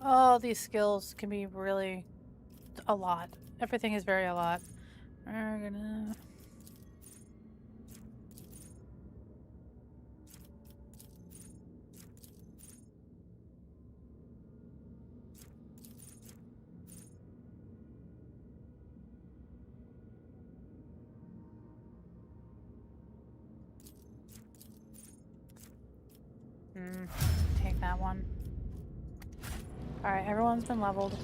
Oh, these skills can be really a lot. Everything is very a lot. We're gonna... Take that one. Alright, everyone's been leveled.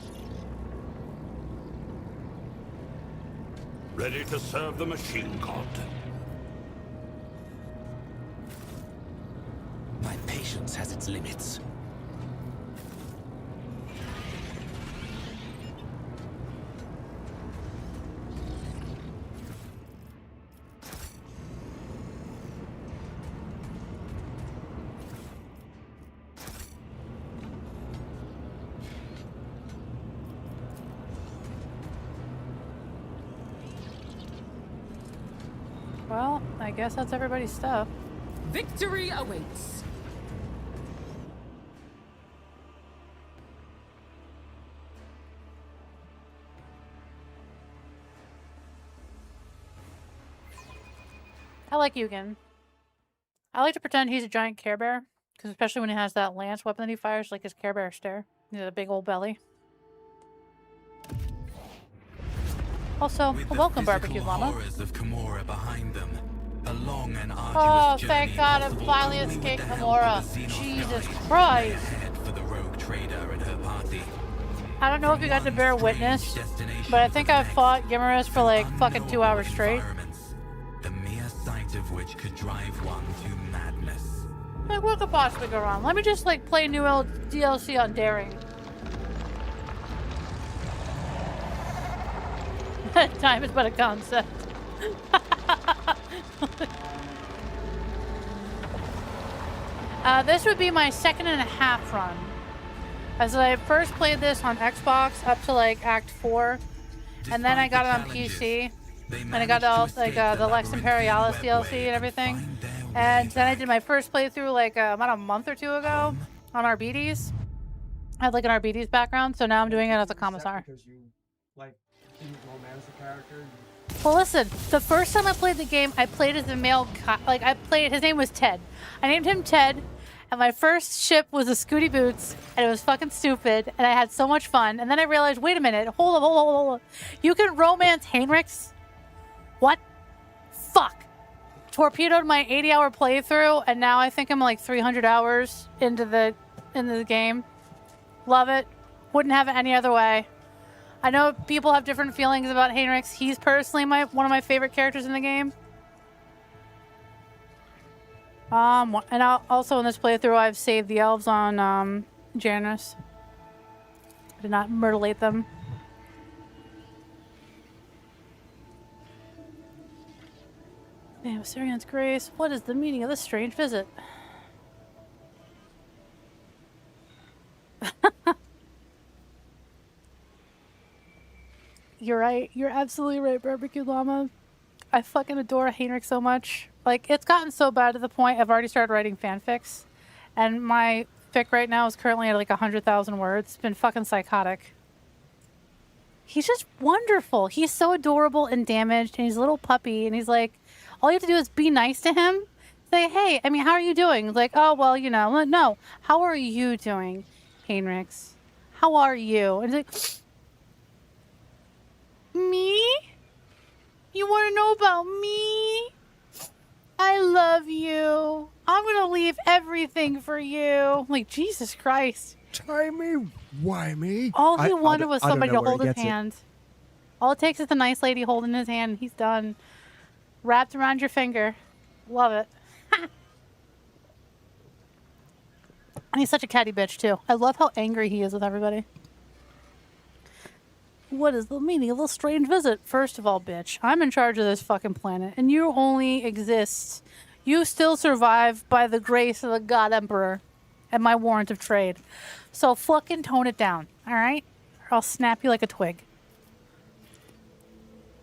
Ready to serve the machine god. My patience has its limits. Well, I guess that's everybody's stuff. Victory awaits. I like Yugen. I like to pretend he's a giant Care Bear, because especially when he has that lance weapon that he fires, like his Care Bear stare. He has a big old belly. Also, welcome, Barbecue Llama. Of Kimura behind them, a long and Oh, thank God I finally escaped Kimura. Jesus Christ. for the rogue trader and her party. I don't know if you got to bear witness, but I think I fought Yremeryss for like fucking 2 hours straight. The mere sight of which could drive one to madness. Like, what could possibly go wrong? Let me just like play new DLC on Daring. Time is but a concept. This would be my 2.5 run. As I first played this on Xbox up to like Act 4, and then I got it on PC, and I got all like the Lex Imperialis DLC and everything. And then I did my first playthrough like about a month or two ago on Arbides. I had like an Arbides background, so now I'm doing it as a commissar. Because you like didn't romance the character. Well, listen, the first time I played the game, I played as a male. His name was Ted. I named him Ted, and my first ship was a Scooty Boots, and it was fucking stupid, and I had so much fun. And then I realized, wait a minute, hold on. You can romance Yremeryss? What? Fuck. Torpedoed my 80-hour playthrough, and now I think I'm like 300 hours into the game. Love it. Wouldn't have it any other way. I know people have different feelings about Yremeryss. He's personally one of my favorite characters in the game. And also in this playthrough, I've saved the elves on Janus. I did not mutilate them. Man, Syrian's Grace. What is the meaning of this strange visit? You're right. You're absolutely right, Barbecue Llama. I fucking adore Yremeryss so much. Like, it's gotten so bad to the point I've already started writing fanfics. And my fic right now is currently at like 100,000 words. It's been fucking psychotic. He's just wonderful. He's so adorable and damaged, and he's a little puppy, and he's like, all you have to do is be nice to him. Say, hey, I mean, how are you doing? He's like, oh, well, you know, no. How are you doing, Yremeryss? How are you? And he's like, me? You want to know about me? I love you. I'm going to leave everything for you. I'm like, Jesus Christ. Why me? All he wanted was somebody to hold his hand. All it takes is a nice lady holding his hand, and he's done. Wrapped around your finger. Love it. And he's such a catty bitch, too. I love how angry he is with everybody. What is the meaning of this strange visit? First of all, bitch, I'm in charge of this fucking planet, and you only exist. You still survive by the grace of the God Emperor and my warrant of trade. So fucking tone it down, all right? Or I'll snap you like a twig.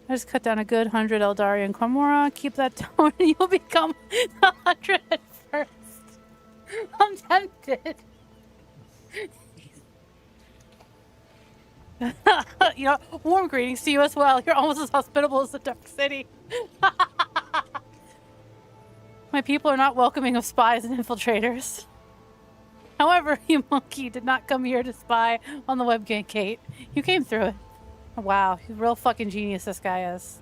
I just cut down a good 100 Eldarian Kimura. Keep that tone and you'll become 100 at first. I'm tempted. You know, warm greetings to you as well. You're almost as hospitable as the Dark City. My people are not welcoming of spies and infiltrators. However, you monkey did not come here to spy on the webgate, Kate. You came through it. Wow, he's a real fucking genius, this guy is.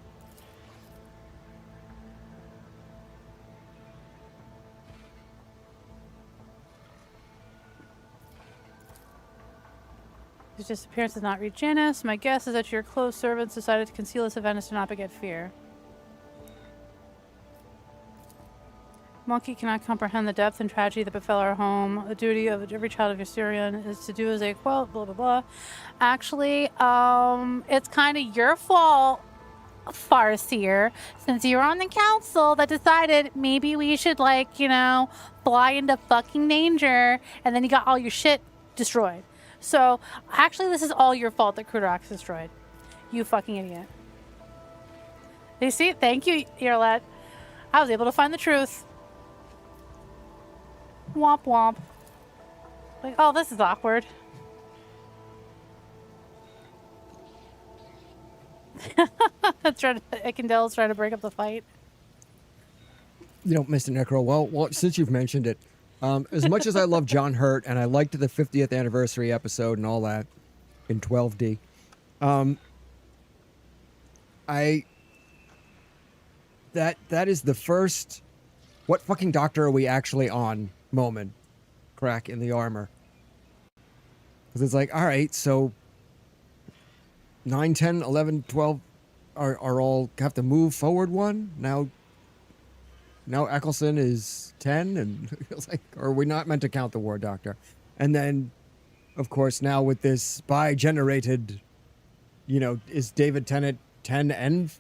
His disappearance does not reach Janus. My guess is that your close servants decided to conceal this event as to not beget fear. Monkey cannot comprehend the depth and tragedy that befell our home. The duty of every child of Yserion is to do as they quell, blah, blah, blah. Actually, it's kind of your fault, Farseer, since you were on the council that decided maybe we should, like, you know, fly into fucking danger, and then you got all your shit destroyed. So, actually, this is all your fault that Krudark's destroyed. You fucking idiot. You see? Thank you, Earlet. I was able to find the truth. Womp womp. Like, oh, this is awkward. Ekendel's trying to break up the fight. You know, Mr. Necro, well, since you've mentioned it, as much as I love John Hurt and I liked the 50th anniversary episode and all that in 12D, that is the first what fucking doctor are we actually on moment crack in the armor. Because it's like, all right, so 9, 10, 11, 12 are all have to move forward one. Now Eccleston is 10, and it's like, are we not meant to count the War Doctor? And then, of course, now with this spy-generated, you know, is David Tennant 10 and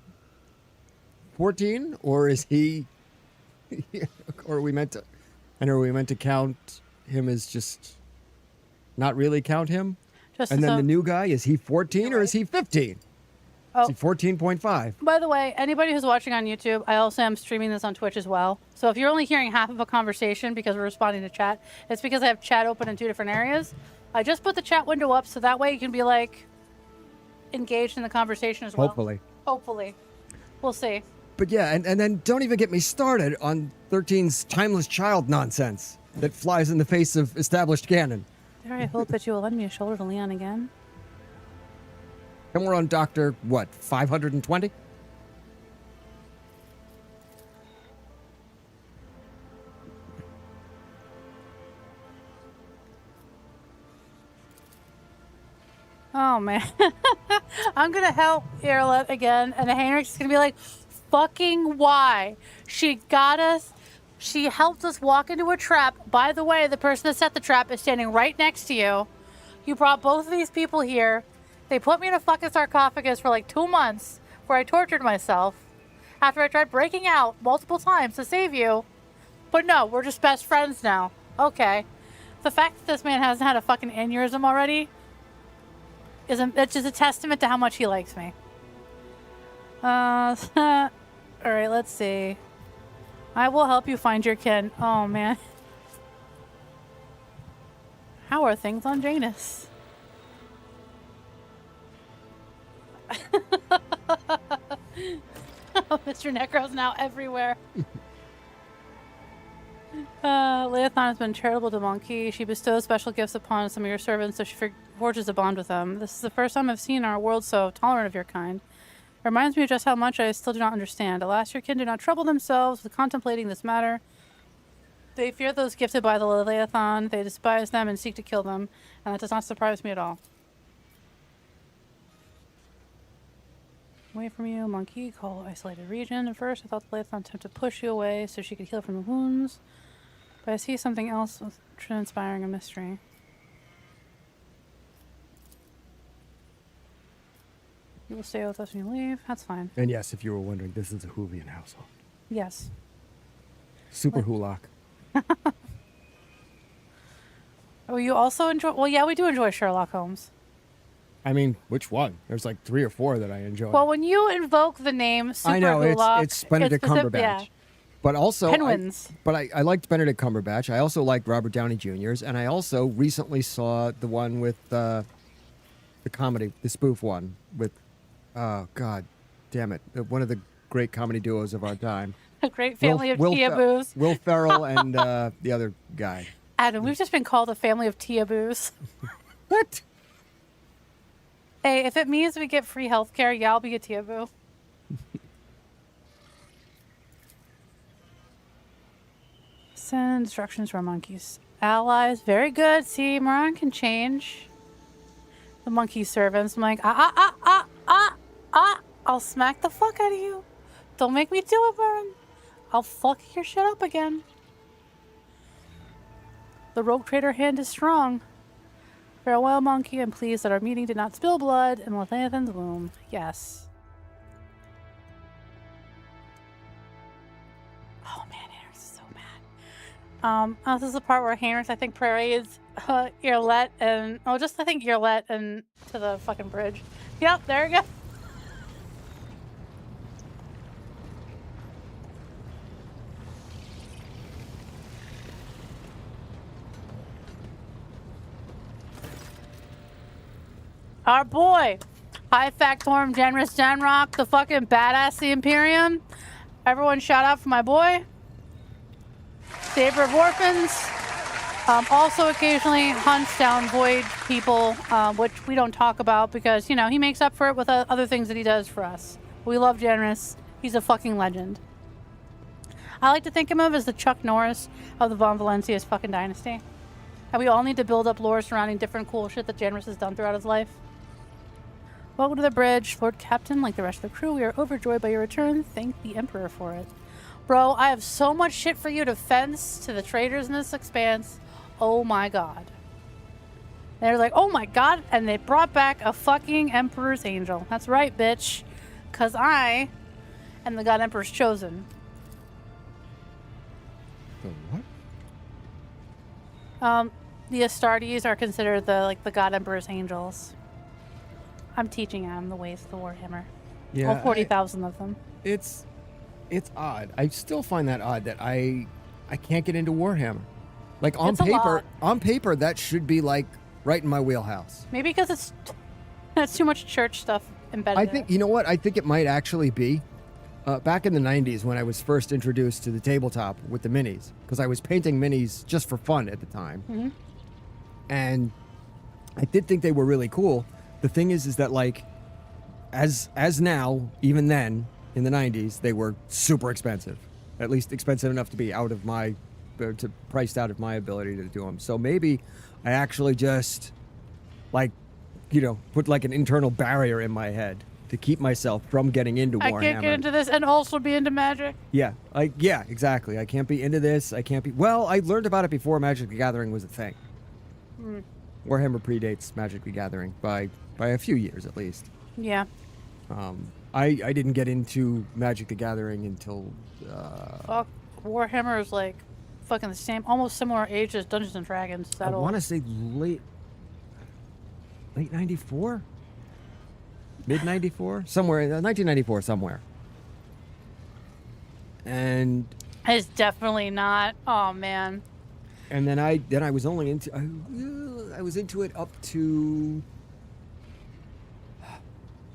14, or is he? Or are we meant to count him as just not really count him? And then the new guy, is he 14 or is he 15? Oh. Is he 14.5? By the way, anybody who's watching on YouTube, I also am streaming this on Twitch as well. So if you're only hearing half of a conversation because we're responding to chat, it's because I have chat open in 2 different areas. I just put the chat window up so that way you can be like engaged in the conversation as well. Hopefully. We'll see. But yeah, and then don't even get me started on 13's timeless child nonsense that flies in the face of established canon. There, I hope that you will lend me a shoulder to Leon again. And we're on Doctor, what, 520? Oh, man. I'm going to help Irlet again, and Heinrich's going to be like, fucking why? She got us. She helped us walk into a trap. By the way, the person that set the trap is standing right next to you. You brought both of these people here. They put me in a fucking sarcophagus for like 2 months where I tortured myself after I tried breaking out multiple times to save you. But no, we're just best friends now. Okay. The fact that this man hasn't had a fucking aneurysm already it's just a testament to how much he likes me. Alright, let's see. I will help you find your kin. Oh, man. How are things on Janus? Oh, Mr. Necro's now everywhere. Leothon has been charitable to Monkey. She bestows special gifts upon some of your servants, so she forges a bond with them. This is the first time I've seen our world so tolerant of your kind. It reminds me of just how much I still do not understand. Alas, your kin do not trouble themselves with contemplating this matter. They fear those gifted by the Leviathan. They despise them and seek to kill them, and that does not surprise me at all. Away from you, Monkey. Call isolated region. At first, I thought the Leviathan attempted to push you away so she could heal from the wounds, but I see something else transpiring a mystery. You will stay with us when you leave. That's fine. And yes, if you were wondering, this is a Whovian household. Yes. Super Hulock. Oh, you also enjoy... Well, yeah, we do enjoy Sherlock Holmes. I mean, which one? There's like 3 or 4 that I enjoy. Well, when you invoke the name Super I know, Hulock... it's Benedict Cumberbatch. Yeah. But also... Penguins. I liked Benedict Cumberbatch. I also liked Robert Downey Jr.'s. And I also recently saw the one with the comedy, the spoof one with... Oh, God damn it. One of the great comedy duos of our time. A great family of Tia-boos. Will Ferrell and the other guy. Adam, we've just been called a family of Tia-boos. What? Hey, if it means we get free healthcare, yeah, I'll be a Tia-boo. Send instructions for our monkeys. Allies, very good. See, Moran can change. The monkey servants, I'm like, I'll smack the fuck out of you. Don't make me do it, Moran. I'll fuck your shit up again. The rogue trader hand is strong. Farewell, Monkey. I'm pleased that our meeting did not spill blood in Leviathan's womb. Yes. Oh, man, Heinrichs is so mad. This is the part where Heinrichs, I think, parades Irlet and... Oh, just, I think, Irlet and to the fucking bridge. Yep, there we go. Our boy, High Factorum Generous Genrock, the fucking badass the Imperium. Everyone shout out for my boy. Saber of Orphans. Also occasionally hunts down void people, which we don't talk about because, you know, he makes up for it with other things that he does for us. We love Generous. He's a fucking legend. I like to think of him as the Chuck Norris of the Von Valencia's fucking dynasty. And we all need to build up lore surrounding different cool shit that Generous has done throughout his life. Welcome to the bridge, Lord Captain. Like the rest of the crew, we are overjoyed by your return. Thank the Emperor for it. Bro, I have so much shit for you to fence to the traders in this expanse. Oh my god. They're like, oh my god, and they brought back a fucking Emperor's Angel. That's right, bitch. Because I am the God Emperor's chosen. The what? The Astartes are considered the God Emperor's angels. I'm teaching them the ways of the Warhammer. Yeah, all 40,000 of them. It's odd. I still find that odd that I can't get into Warhammer. Like on paper, that should be like right in my wheelhouse. Maybe because it's too much church stuff embedded. I think, you know what? I think it might actually be. Back in the 90s when I was first introduced to the tabletop with the minis, because I was painting minis just for fun at the time. Mm-hmm. And I did think they were really cool. The thing is that like, as now, even then, in the 90s, they were super expensive. At least expensive enough to be priced out of my ability to do them. So maybe I actually just, like, you know, put like an internal barrier in my head to keep myself from getting into Warhammer. I can't get into this and also be into Magic. Yeah, exactly. I can't be into this. I can't be. Well, I learned about it before Magic the Gathering was a thing. Warhammer predates Magic the Gathering by a few years at least. Yeah. I didn't get into Magic the Gathering until. Fuck, Warhammer is like fucking the same, almost similar age as Dungeons and Dragons. I want to say late '94. Mid 94, somewhere 1994, somewhere. And it's definitely not. Oh man. And then I was only into I was into it up to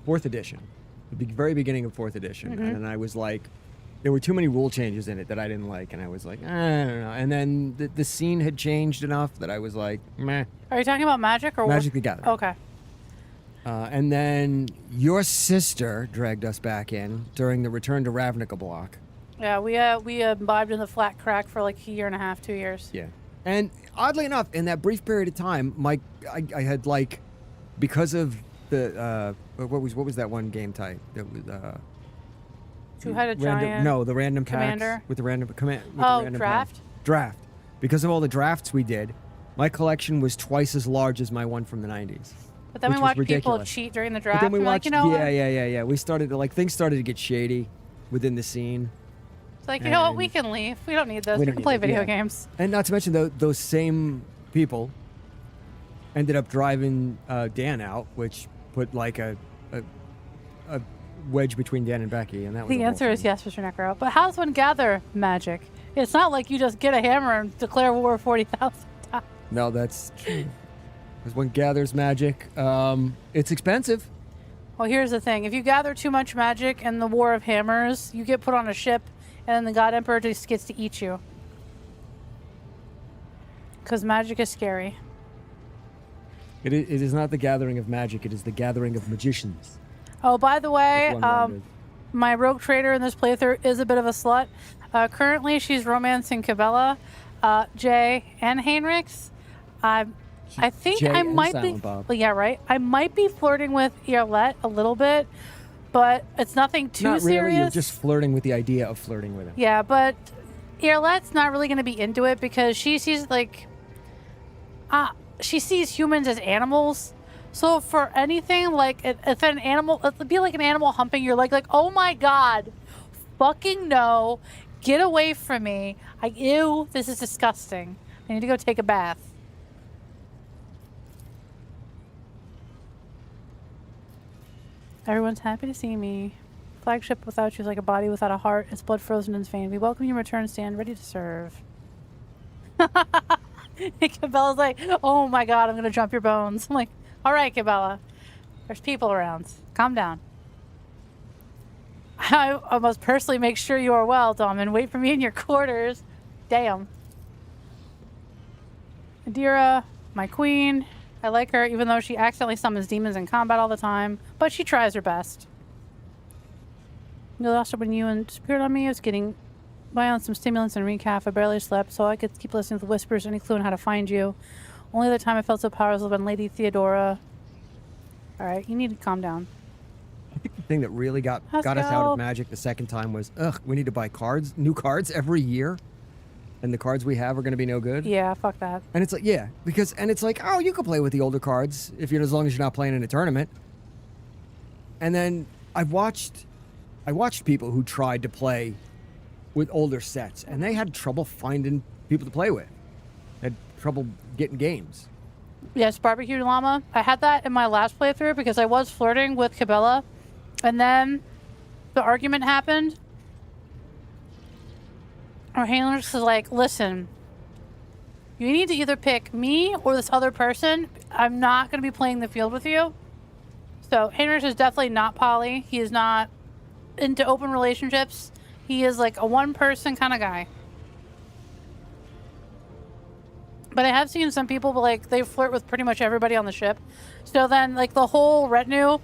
4th edition, the very beginning of 4th edition, and then I was like, there were too many rule changes in it that I didn't like, and I was like, I don't know. And then the scene had changed enough that I was like, meh. Are you talking about Magic or Magic the Gathering? Okay. And then your sister dragged us back in during the Return to Ravnica block. Yeah, we imbibed in the flat crack for like a year and a half, 2 years. Yeah. And oddly enough, in that brief period of time, I had like, because of the what was that one game type that was Two-headed giant. No, the random commander packs with the random command. Draft. Draft. Because of all the drafts we did, my collection was twice as large as my one from the 90s. But then we watched people cheat during the draft. But then we watched, like, you know, yeah. We started to, like, things started to get shady within the scene. It's like, you know what, we can leave. We don't need this. We can play video games. And not to mention, those same people ended up driving Dan out, which put like a wedge between Dan and Becky, and that was the answer is yes, Mr. Necro. But how does one gather magic? It's not like you just get a hammer and declare war 40,000 times. No, that's true. As one gathers magic, it's expensive. Well, here's the thing. If you gather too much magic in the War of Hammers, you get put on a ship, and then the God Emperor just gets to eat you. Because magic is scary. It is not the gathering of magic. It is the gathering of magicians. Oh, by the way, my rogue trader in this playthrough is a bit of a slut. Currently, she's romancing Cabela, Jay, and Heinrichs. I think Jay I and might Silent be. Bob. Well, yeah, right. I might be flirting with Yremeryss a little bit, but it's nothing too Not really. serious. You're just flirting with the idea of flirting with him. Yeah, but Yremeryss not really going to be into it because she sees like, she sees humans as animals. So for anything like if an animal, it'd be like an animal humping your leg, like, oh my god, fucking no, get away from me! Ew, this is disgusting. I need to go take a bath. Everyone's happy to see me. Flagship without you is like a body without a heart. It's blood frozen in its vein. We welcome your return, stand ready to serve. Cabela's like, oh my god, I'm gonna jump your bones. I'm like, all right, Cabela. There's people around. Calm down. I must personally make sure you are well, Dom, and wait for me in your quarters. Damn. Adira, my queen. I like her, even though she accidentally summons demons in combat all the time. But she tries her best. You lost it when you and Spirit on me. I was getting by on some stimulants and recap. I barely slept, so I could keep listening to the whispers. Any clue on how to find you? Only the time I felt so powerless was when Lady Theodora. Alright, you need to calm down. I think the thing that really got us out of Magic the second time was, we need to buy cards, new cards every year. And the cards we have are going to be no good. Yeah, fuck that. And it's like, and it's like, oh, you can play with the older cards as long as you're not playing in a tournament. And then I watched people who tried to play with older sets, and they had trouble finding people to play with. They had trouble getting games. Yes, Barbecue Llama. I had that in my last playthrough because I was flirting with Cabela, and then the argument happened. Our Yremeryss is like, listen, you need to either pick me or this other person. I'm not going to be playing the field with you. So Yremeryss is definitely not poly. He is not into open relationships. He is like a one-person kind of guy. But I have seen some people, like, they flirt with pretty much everybody on the ship. So then, like, the whole retinue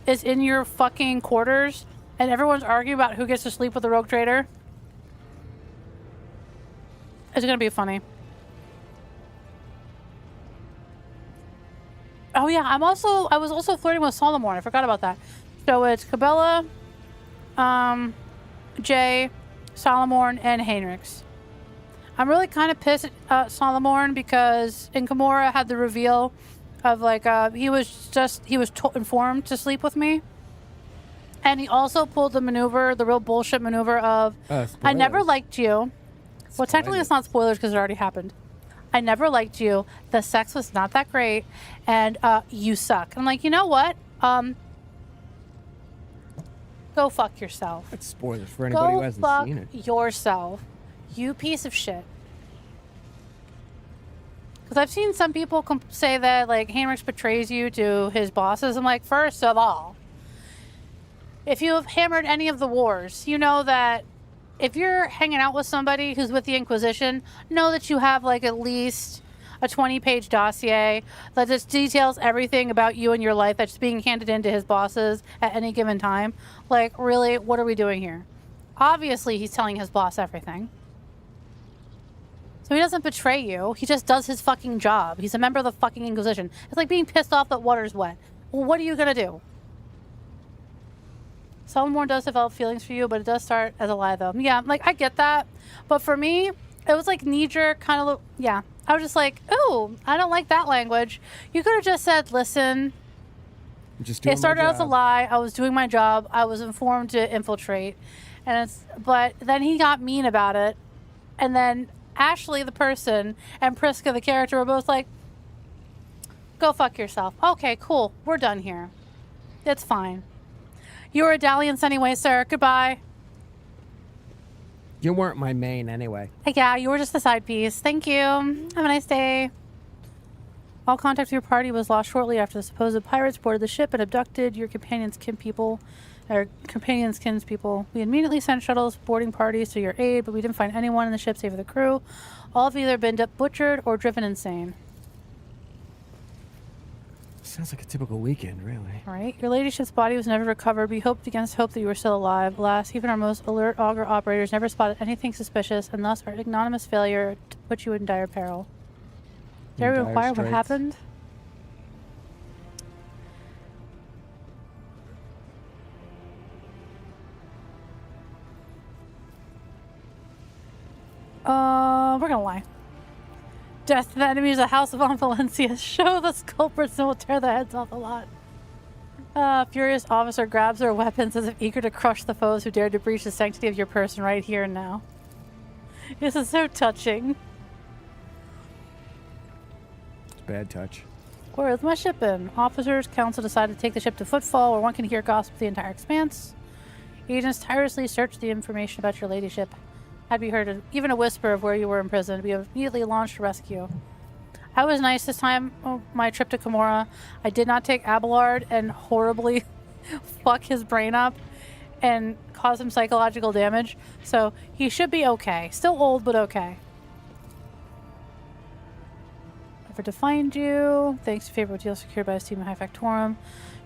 is in your fucking quarters, and everyone's arguing about who gets to sleep with the rogue trader. It's gonna be funny. Oh yeah, I was also flirting with Solomon. I forgot about that. So it's Cabela, Jay, Solomon, and Yremeryss. I'm really kind of pissed at Solomon because in Gamora had the reveal of like he was informed to sleep with me, and he also pulled the real bullshit maneuver of I never liked you. Well, technically it's not spoilers because it already happened. I never liked you. The sex was not that great, and you suck. I'm like, you know what? Go fuck yourself. That's spoilers for anybody who hasn't seen it. Go fuck yourself, you piece of shit. Because I've seen some people say that like Yremeryss betrays you to his bosses. I'm like, first of all, if you have hammered any of the wars, you know that if you're hanging out with somebody who's with the Inquisition, know that you have like at least a 20-page dossier that just details everything about you and your life that's being handed into his bosses at any given time. Like, really, what are we doing here? Obviously, he's telling his boss everything. So he doesn't betray you. He just does his fucking job. He's a member of the fucking Inquisition. It's like being pissed off that water's wet. Well, what are you going to do? Solomon does develop feelings for you, but it does start as a lie, though. Yeah, like, I get that. But for me, it was like knee-jerk kind of, yeah. I was just like, ooh, I don't like that language. You could have just said, listen, it started out as a lie. I was doing my job. I was informed to infiltrate. But then he got mean about it. And then Ashley, the person, and Priska, the character, were both like, go fuck yourself. Okay, cool. We're done here. It's fine. You were a dalliance anyway, sir. Goodbye. You weren't my main anyway. Yeah, you were just the side piece. Thank you. Have a nice day. All contact with your party was lost shortly after the supposed pirates boarded the ship and abducted your companions' kinspeople. We immediately sent shuttles, boarding parties to your aid, but we didn't find anyone in the ship save for the crew. All have either been butchered or driven insane. Sounds like a typical weekend, really. All right. Your ladyship's body was never recovered. We hoped against hope that you were still alive. Alas, even our most alert auger operators never spotted anything suspicious, and thus our ignominious failure put you in dire peril. Dare we inquire what happened? We're gonna lie. Death to the enemies of the House of Von Valencia. Show the culprits and we'll tear their heads off a lot. Furious officer grabs their weapons as if eager to crush the foes who dared to breach the sanctity of your person right here and now. This is so touching. It's bad touch. Where is my ship in? Officers, council decided to take the ship to Footfall where one can hear gossip of the entire expanse. Agents tirelessly searched the information about your ladyship. Had we heard even a whisper of where you were imprisoned, we immediately launched a rescue. I was nice this time. My trip to Kimura. I did not take Abelard and horribly fuck his brain up and cause him psychological damage. So he should be okay. Still old, but okay. Effort to find you. Thanks to favorable deal secured by his team at High Factorum.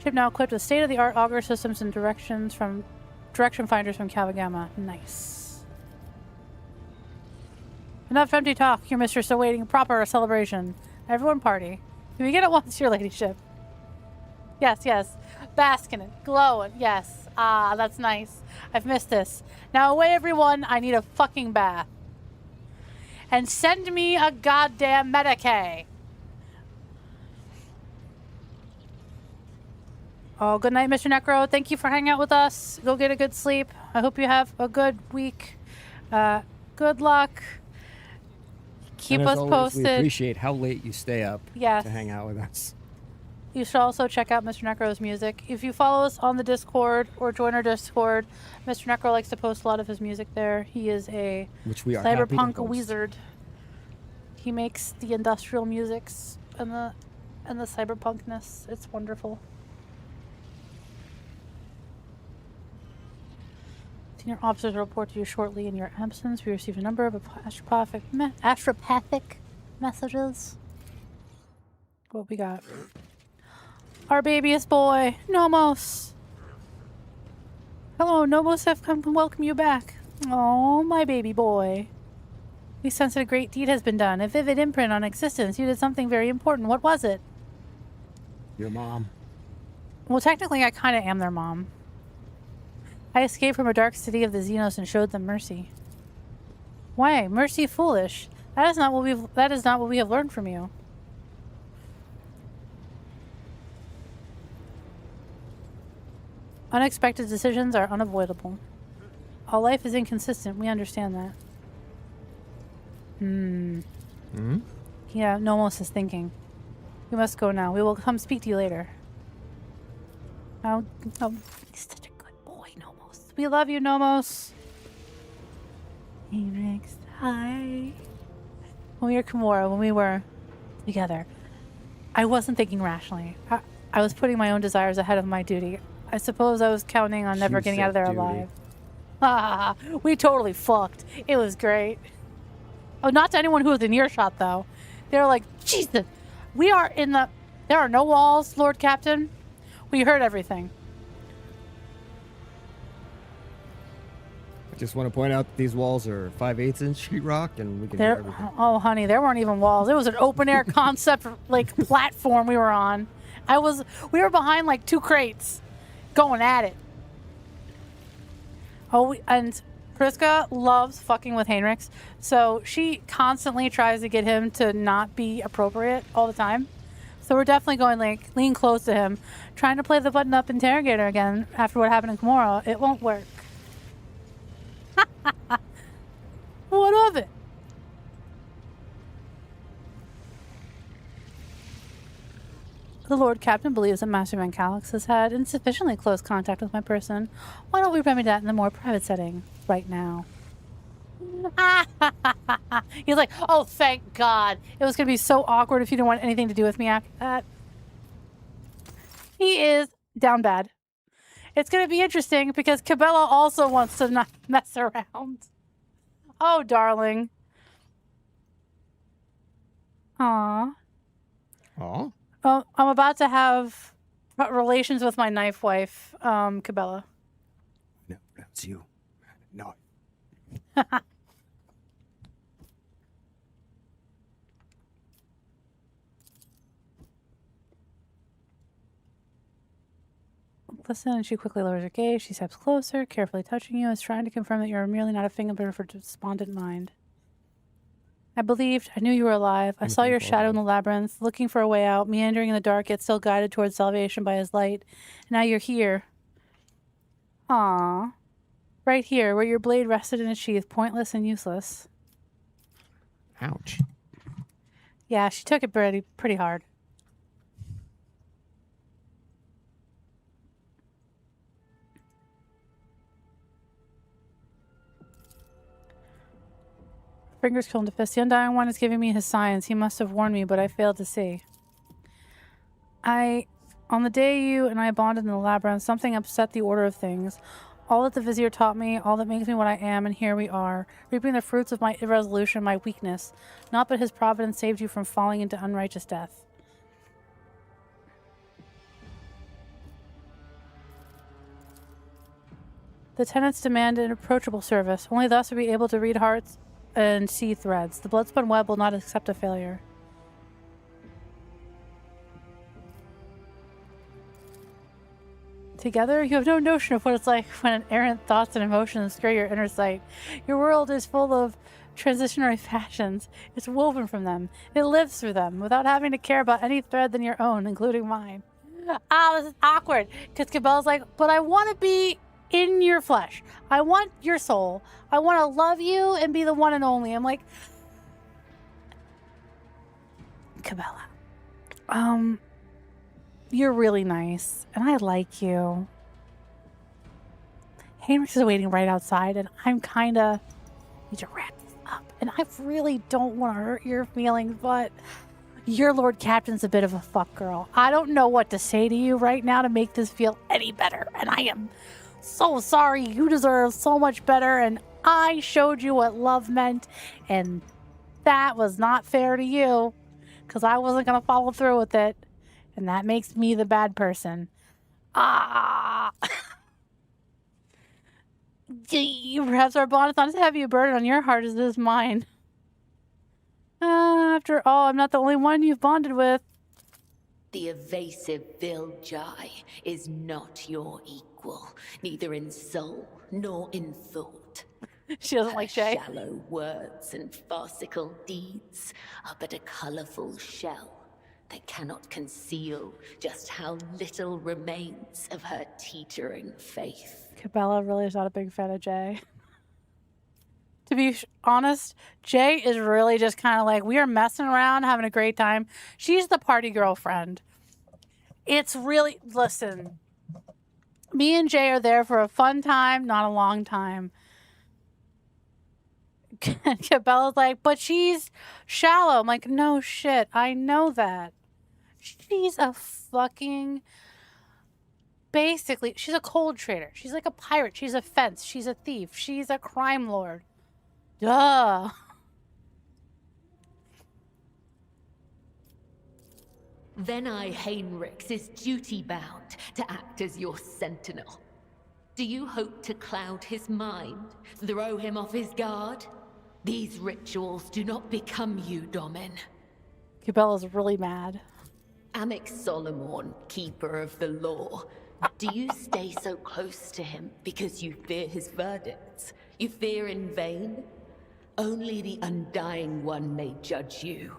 Ship now equipped with state-of-the-art auger systems and direction finders from Kawagama. Nice. Enough empty talk. Your mistress awaiting a proper celebration. Everyone party. You begin at once, your ladyship. Yes, yes. Bask in it. Glowing. Yes. Ah, that's nice. I've missed this. Now away, everyone. I need a fucking bath. And send me a goddamn Medicaid. Oh, good night, Mr. Necro. Thank you for hanging out with us. Go get a good sleep. I hope you have a good week. Good luck. Keep and as us always, posted. We appreciate how late you stay up Yes. to hang out with us. You should also check out Mr. Necro's music. If you follow us on the Discord or join our Discord, Mr. Necro likes to post a lot of his music there. He is a Which we are happy to cyberpunk host. wizard. He makes the industrial musics and the cyberpunkness. It's wonderful. Senior officers will report to you shortly in your absence. We received a number of astropathic messages. What we got? Our babyest boy, Nomos. Hello, Nomos have come to welcome you back. Oh, my baby boy. We sense that a great deed has been done. A vivid imprint on existence. You did something very important. What was it? Your mom. Well, technically, I kind of am their mom. I escaped from a dark city of the Xenos and showed them mercy. Why? Mercy foolish. That is not what we have learned from you. Unexpected decisions are unavoidable. All life is inconsistent. We understand that. Yeah, Nomos is thinking. We must go now. We will come speak to you later. Oh, he's such a good boy, Nomos. We love you, Nomos. Yremeryss, hi. When we were Kimura, when we were together, I wasn't thinking rationally. I was putting my own desires ahead of my duty. I suppose I was counting on never getting out of there alive. We totally fucked. It was great. Oh, not to anyone who was in earshot, though. They were like, Jesus, we are in the... There are no walls, Lord Captain. We heard everything. I just want to point out that these walls are 5/8 inch sheetrock, and we can hear everything. Oh, honey, there weren't even walls. It was an open air concept, like, platform we were on. We were behind, like, 2 crates, going at it. Oh, and Priska loves fucking with Heinrichs, so she constantly tries to get him to not be appropriate all the time. So we're definitely going, like, lean close to him, trying to play the button-up interrogator again after what happened in Kimura. It won't work. What of it? The Lord Captain believes that Master Van Calix has had insufficiently close contact with my person. Why don't we remedy that in a more private setting right now? He's like, oh, thank God. It was going to be so awkward if you didn't want anything to do with me after that. He is down bad. It's going to be interesting because Cabela also wants to not mess around. Oh, darling. Aw. Aw. Oh, I'm about to have relations with my knife wife, Cabela. No, that's you. No. Listen, and she quickly lowers her gaze. She steps closer, carefully touching you, as trying to confirm that you are merely not a fingerprint of her despondent mind. I knew you were alive. I saw your shadow in the labyrinth, looking for a way out, meandering in the dark, yet still guided towards salvation by his light. And now you're here. Aww. Right here, where your blade rested in its sheath, pointless and useless. Ouch. Yeah, she took it pretty hard. fingers killed Tempest. The Undying One is giving me his signs. He must have warned me, but I failed to see. On the day you and I bonded in the labyrinth, something upset the order of things. All that the Vizier taught me, all that makes me what I am, and here we are, reaping the fruits of my irresolution, my weakness. Not but his providence saved you from falling into unrighteous death. The tenants demand an approachable service. Only thus are we able to read hearts and see threads. The bloodspun web will not accept a failure. Together, you have no notion of what it's like when errant thoughts and emotions obscure your inner sight. Your world is full of transitionary fashions. It's woven from them. It lives through them, without having to care about any thread than your own, including mine. This is awkward, because Cabela's like, but I want to be in your flesh. I want your soul. I want to love you and be the one and only. I'm like, Cabela, you're really nice, and I like you. Yremeryss is waiting right outside, and I'm kind of need to wrap this up. And I really don't want to hurt your feelings, but your Lord Captain's a bit of a fuck girl. I don't know what to say to you right now to make this feel any better, and I am so sorry. You deserve so much better, and I showed you what love meant, and that was not fair to you, because I wasn't going to follow through with it. And that makes me the bad person. Perhaps our bond is not as heavy a burden on your heart as it is mine. After all, I'm not the only one you've bonded with. The evasive Viljai is not your equal, neither in soul nor in thought. She doesn't like Shay. Shallow words and farcical deeds are but a colorful shell that cannot conceal just how little remains of her teetering faith. Cabela really is not a big fan of Jay. To be honest, Jay is really just kind of like, we are messing around, having a great time. She's the party girlfriend. It's really, listen, me and Jay are there for a fun time, not a long time. Cabela's like, but she's shallow. I'm like, no shit, I know that. She's a fucking, basically, she's a cold trader. She's like a pirate. She's a fence. She's a thief. She's a crime lord. Duh. Then Yremeryss is duty-bound to act as your sentinel. Do you hope to cloud his mind? Throw him off his guard? These rituals do not become you, Domin. Cabela's really mad. Amic Solomon, keeper of the law. Do you stay so close to him because you fear his verdicts? You fear in vain? Only the Undying One may judge you.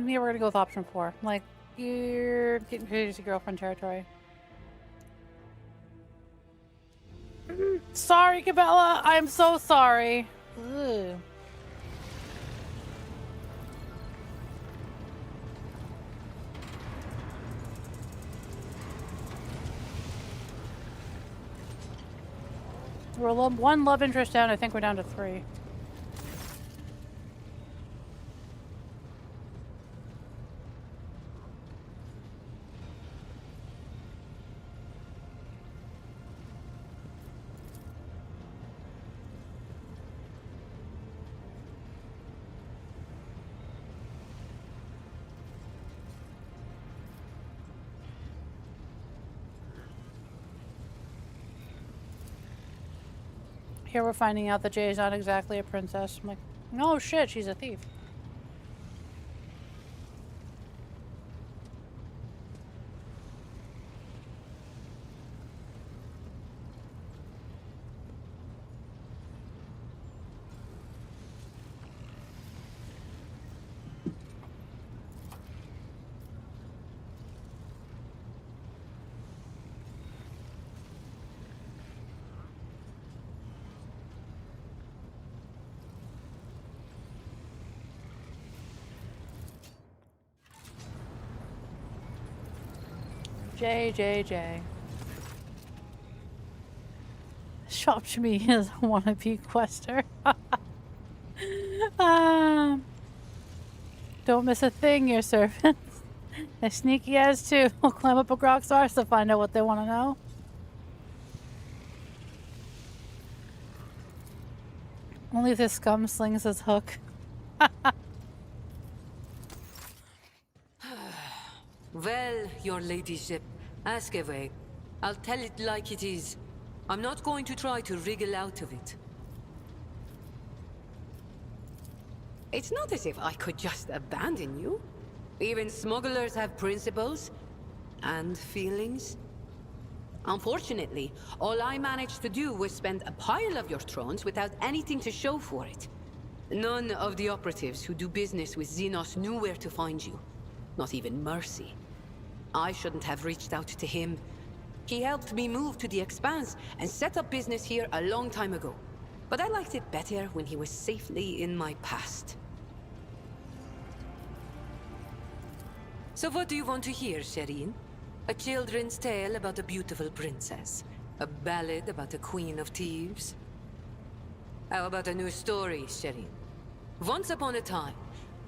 Yeah, we're gonna go with option 4. Like, you're getting ready to girlfriend territory. Sorry, Cabela. I'm so sorry. Ugh. We're one love interest down. I think we're down to 3. Here we're finding out that Jay is not exactly a princess. I'm like, no shit, she's a thief. JJJ. Shocked me as a wannabe quester. Don't miss a thing, your servants. They're sneaky as too. Will climb up a grog's arse to find out what they want to know. Only the scum slings his hook. Well, your ladyship, ask away. I'll tell it like it is. I'm not going to try to wriggle out of it. It's not as if I could just abandon you. Even smugglers have principles and feelings. Unfortunately, all I managed to do was spend a pile of your thrones without anything to show for it. None of the operatives who do business with Xenos knew where to find you. Not even Mercy. I shouldn't have reached out to him. He helped me move to the Expanse and set up business here a long time ago. But I liked it better when he was safely in my past. So what do you want to hear, Shireen? A children's tale about a beautiful princess? A ballad about a queen of thieves? How about a new story, Shireen? Once upon a time,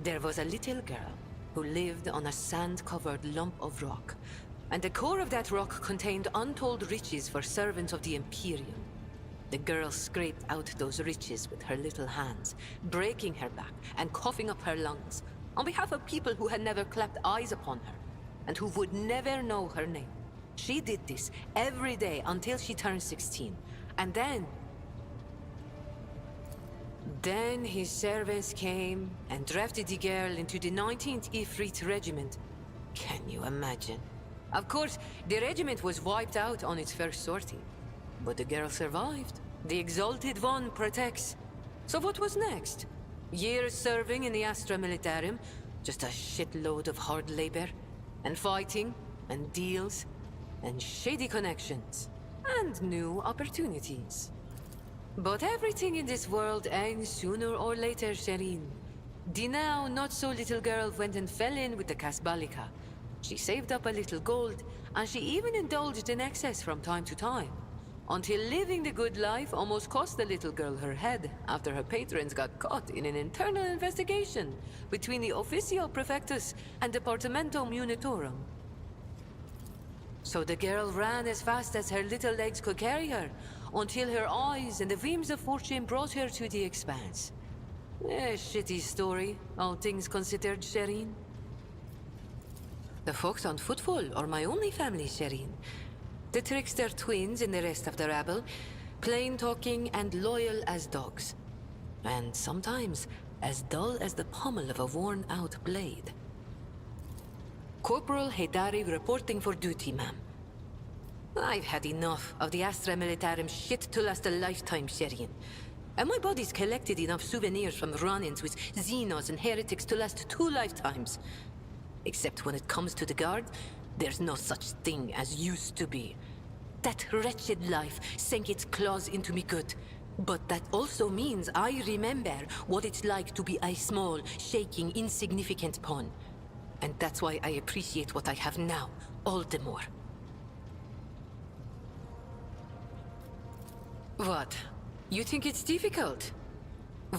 there was a little girl who lived on a sand-covered lump of rock. And the core of that rock contained untold riches for servants of the Imperium. The girl scraped out those riches with her little hands, breaking her back and coughing up her lungs, on behalf of people who had never clapped eyes upon her, and who would never know her name. She did this every day until she turned 16, and then his servants came and drafted the girl into the 19th Ifrit Regiment. Can you imagine? Of course, the regiment was wiped out on its first sortie. But the girl survived. The Exalted One protects. So what was next? Years serving in the Astra Militarum, just a shitload of hard labor, and fighting, and deals, and shady connections, and new opportunities. But everything in this world ends sooner or later, Shireen. The now not-so-little girl went and fell in with the Kasbalika. She saved up a little gold, and she even indulged in excess from time to time. Until living the good life almost cost the little girl her head after her patrons got caught in an internal investigation between the Officio Prefectus and Departamento Munitorum. So the girl ran as fast as her little legs could carry her, until her eyes and the beams of fortune brought her to the Expanse. A shitty story, all things considered, Shireen. The folks on Footfall are my only family, Shireen. The trickster twins and the rest of the rabble, plain-talking and loyal as dogs. And sometimes as dull as the pommel of a worn-out blade. Corporal Haydari reporting for duty, ma'am. I've had enough of the Astra Militarum shit to last a lifetime, Shireen. And my body's collected enough souvenirs from run-ins with Xenos and heretics to last 2 lifetimes. Except when it comes to the Guard, there's no such thing as used to be. That wretched life sank its claws into me good. But that also means I remember what it's like to be a small, shaking, insignificant pawn. And that's why I appreciate what I have now, all the more. What? You think it's difficult?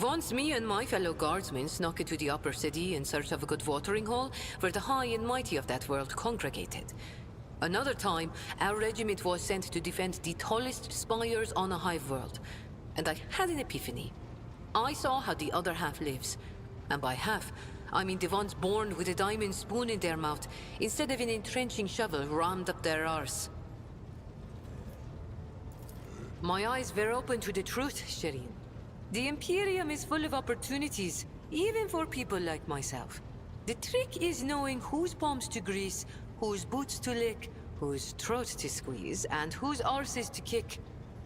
Once me and my fellow guardsmen snuck into the upper city in search of a good watering hole, where the high and mighty of that world congregated. Another time, our regiment was sent to defend the tallest spires on a hive world. And I had an epiphany. I saw how the other half lives. And by half, I mean the ones born with a diamond spoon in their mouth, instead of an entrenching shovel rammed up their arse. My eyes were open to the truth, Shireen. The Imperium is full of opportunities, even for people like myself. The trick is knowing whose palms to grease, whose boots to lick, whose throat to squeeze, and whose arses to kick.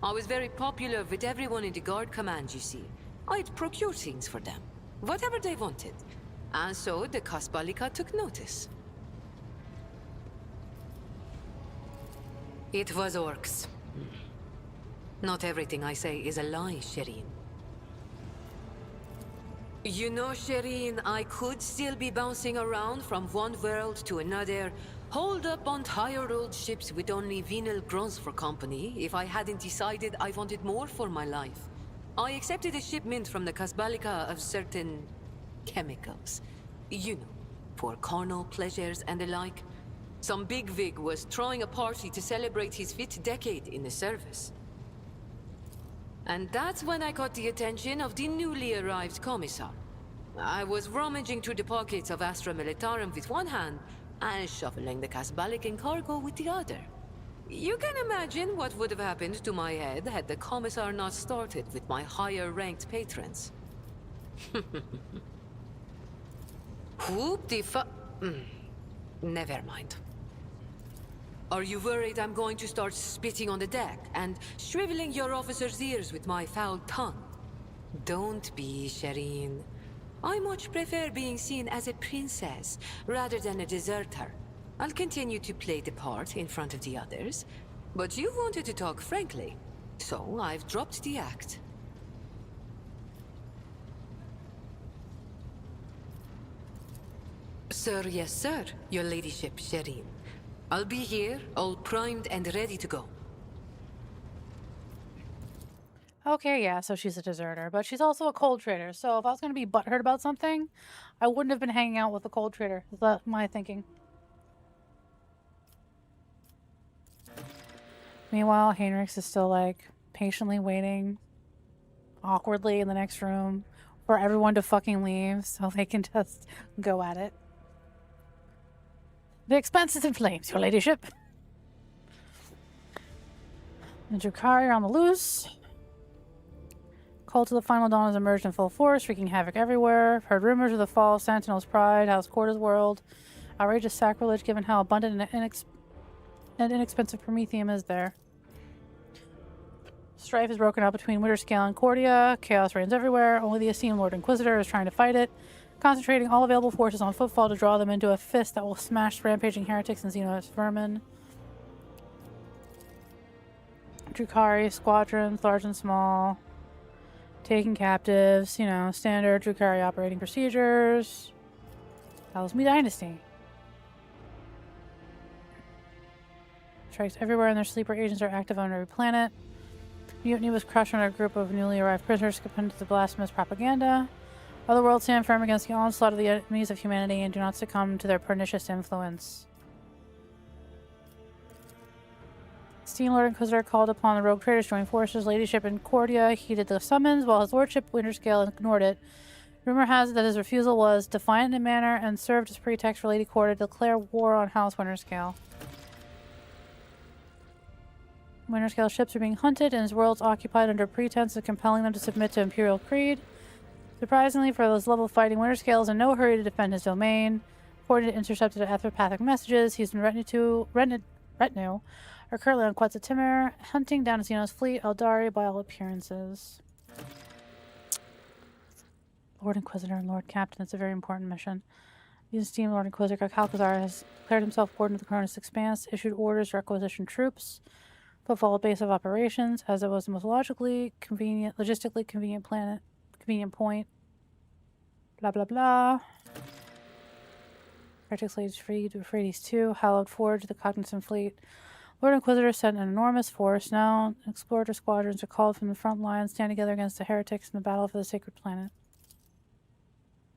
I was very popular with everyone in the Guard Command, you see. I'd procure things for them, whatever they wanted. And so the Kasbalika took notice. It was orcs. Not everything I say is a lie, Shireen. You know, Shireen, I could still be bouncing around from one world to another, hold up on tired old ships with only venal grunts for company if I hadn't decided I wanted more for my life. I accepted a shipment from the Kasbalika of certain chemicals. You know, for carnal pleasures and the like. Some bigwig was throwing a party to celebrate his 5th decade in the service. And that's when I caught the attention of the newly arrived commissar. I was rummaging through the pockets of Astra Militarum with one hand and shuffling the Kasbalican cargo with the other. You can imagine what would have happened to my head had the commissar not started with my higher-ranked patrons. Whoop the Never mind. Are you worried I'm going to start spitting on the deck and shriveling your officers' ears with my foul tongue? Don't be, Shireen. I much prefer being seen as a princess rather than a deserter. I'll continue to play the part in front of the others, but you wanted to talk frankly, so I've dropped the act. Sir, yes sir, your ladyship, Shireen. I'll be here, all primed and ready to go. Okay, yeah, so she's a deserter, but she's also a cold trader. So if I was going to be butthurt about something, I wouldn't have been hanging out with a cold trader. Is that my thinking? Meanwhile, Heinrichs is still, like, patiently waiting awkwardly in the next room for everyone to fucking leave so they can just go at it. The expense is in flames, your ladyship. The Drukhari are on the loose. Cult of the Final Dawn has emerged in full force, wreaking havoc everywhere. Heard rumors of the fall of Sentinel's pride, House Quarter's world. Outrageous sacrilege given how abundant and inexpensive Promethium is there. Strife is broken out between Winterscale and Cordia. Chaos reigns everywhere. Only the esteemed Lord Inquisitor is trying to fight it, concentrating all available forces on footfall to draw them into a fist that will smash rampaging heretics and Xenos vermin. Drukhari squadrons, large and small. Taking captives, you know, standard Drukhari operating procedures. Tells me Dynasty. Strikes everywhere and their sleeper agents are active on every planet. Mutiny was crushed when a group of newly arrived prisoners succumbed to the blasphemous propaganda. Other worlds stand firm against the onslaught of the enemies of humanity and do not succumb to their pernicious influence. Esteemed Lord Inquisitor called upon the rogue traders to join forces. Ladyship in Cordia heeded the summons, while his lordship Winterscale ignored it. Rumor has it that his refusal was defiant in manner and served as pretext for Lady Cordia to declare war on House Winterscale. Winterscale ships are being hunted and his worlds occupied under pretense of compelling them to submit to Imperial Creed. Surprisingly, for those level fighting, Winterscale is in no hurry to defend his domain. According to intercepted ethopathic messages, he's been retinue are currently on Quetzaltimir, hunting down Xenos fleet, Eldari by all appearances. Lord Inquisitor and Lord Captain, it's a very important mission. The esteemed Lord Inquisitor Kalkazar has declared himself warden of the Cronus Expanse, issued orders to requisition troops, footfall base of operations, as it was the most logistically convenient point. Blah blah blah. Heretics slaves free to Euphrates 2, Hallowed Forge, the Cognizant Fleet. Lord Inquisitor sent an enormous force. Now, explorer squadrons are called from the front lines, stand together against the heretics in the battle for the sacred planet.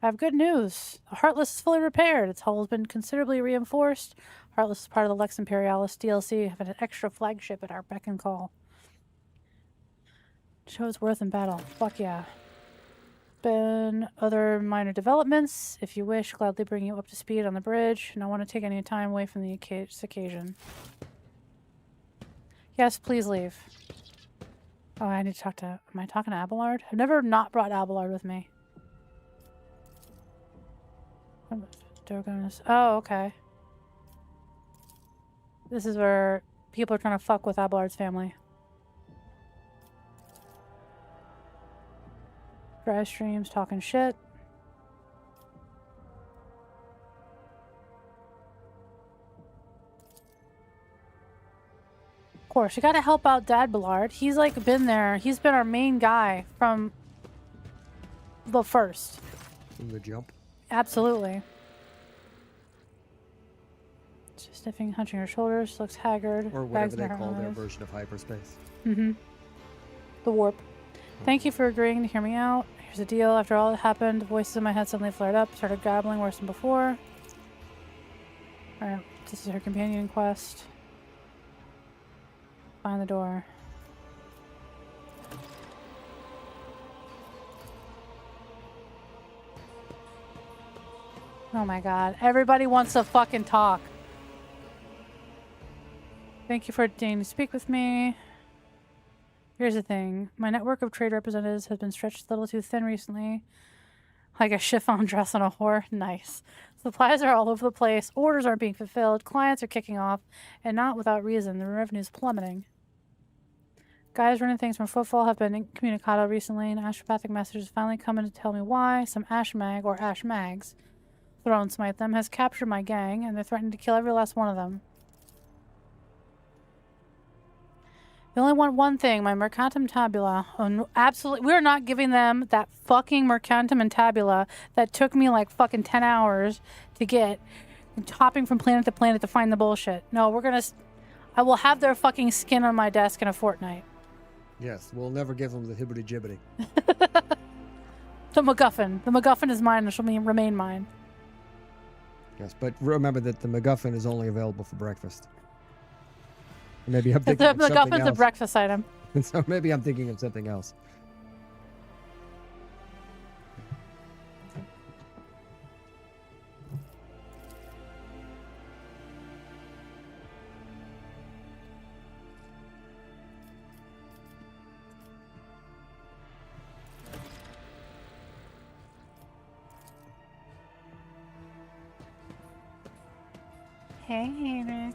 I have good news. The Heartless is fully repaired. Its hull has been considerably reinforced. Heartless is part of the Lex Imperialis DLC, having an extra flagship at our beck and call. Show its worth in battle. Fuck yeah. Been other minor developments. If you wish, gladly bring you up to speed on the bridge. And I want to take any time away from the occasion. Yes, please leave. Oh, I need to talk to... Am I talking to Abelard? I've never not brought Abelard with me. Oh, okay. This is where people are trying to fuck with Abelard's family. Dry streams, talking shit. Of course, you gotta help out Dad Ballard. He's like been there. He's been our main guy from the first. From the jump. Absolutely. chest, sniffing, hunching her shoulders, looks haggard. Or bags whatever they in her call their eyes. version of hyperspace. Mm-hmm. The warp. Thank you for agreeing to hear me out. Here's the deal. After all that happened, voices in my head suddenly flared up, started gabbling worse than before. Alright, this is her companion quest. Find the door. Oh my god. Everybody wants to fucking talk. Thank you for deigning to speak with me. Here's the thing. My network of trade representatives has been stretched a little too thin recently. Like a chiffon dress on a whore. Nice. Supplies are all over the place. Orders aren't being fulfilled. Clients are kicking off. And not without reason. The revenue's plummeting. Guys running things from Footfall have been incommunicado recently, and astropathic messages finally come in to tell me why. Some Ashmag, or Ashmags, Throne Smite them, has captured my gang, and they're threatening to kill every last one of them. They only want one thing, my Mercantum Tabula. Oh, no, absolutely. We're not giving them that fucking Mercantum and Tabula that took me like fucking 10 hours to get, hopping from planet to planet to find the bullshit. No, we're gonna... I will have their fucking skin on my desk in a fortnight. Yes, we'll never give them the hibbity-jibbity. The MacGuffin. The MacGuffin is mine and shall remain mine. Yes, but remember that the MacGuffin is only available for breakfast. Maybe I'm thinking The of something MacGuffin's else. a breakfast item. So maybe I'm thinking of something else. Hey, Rick.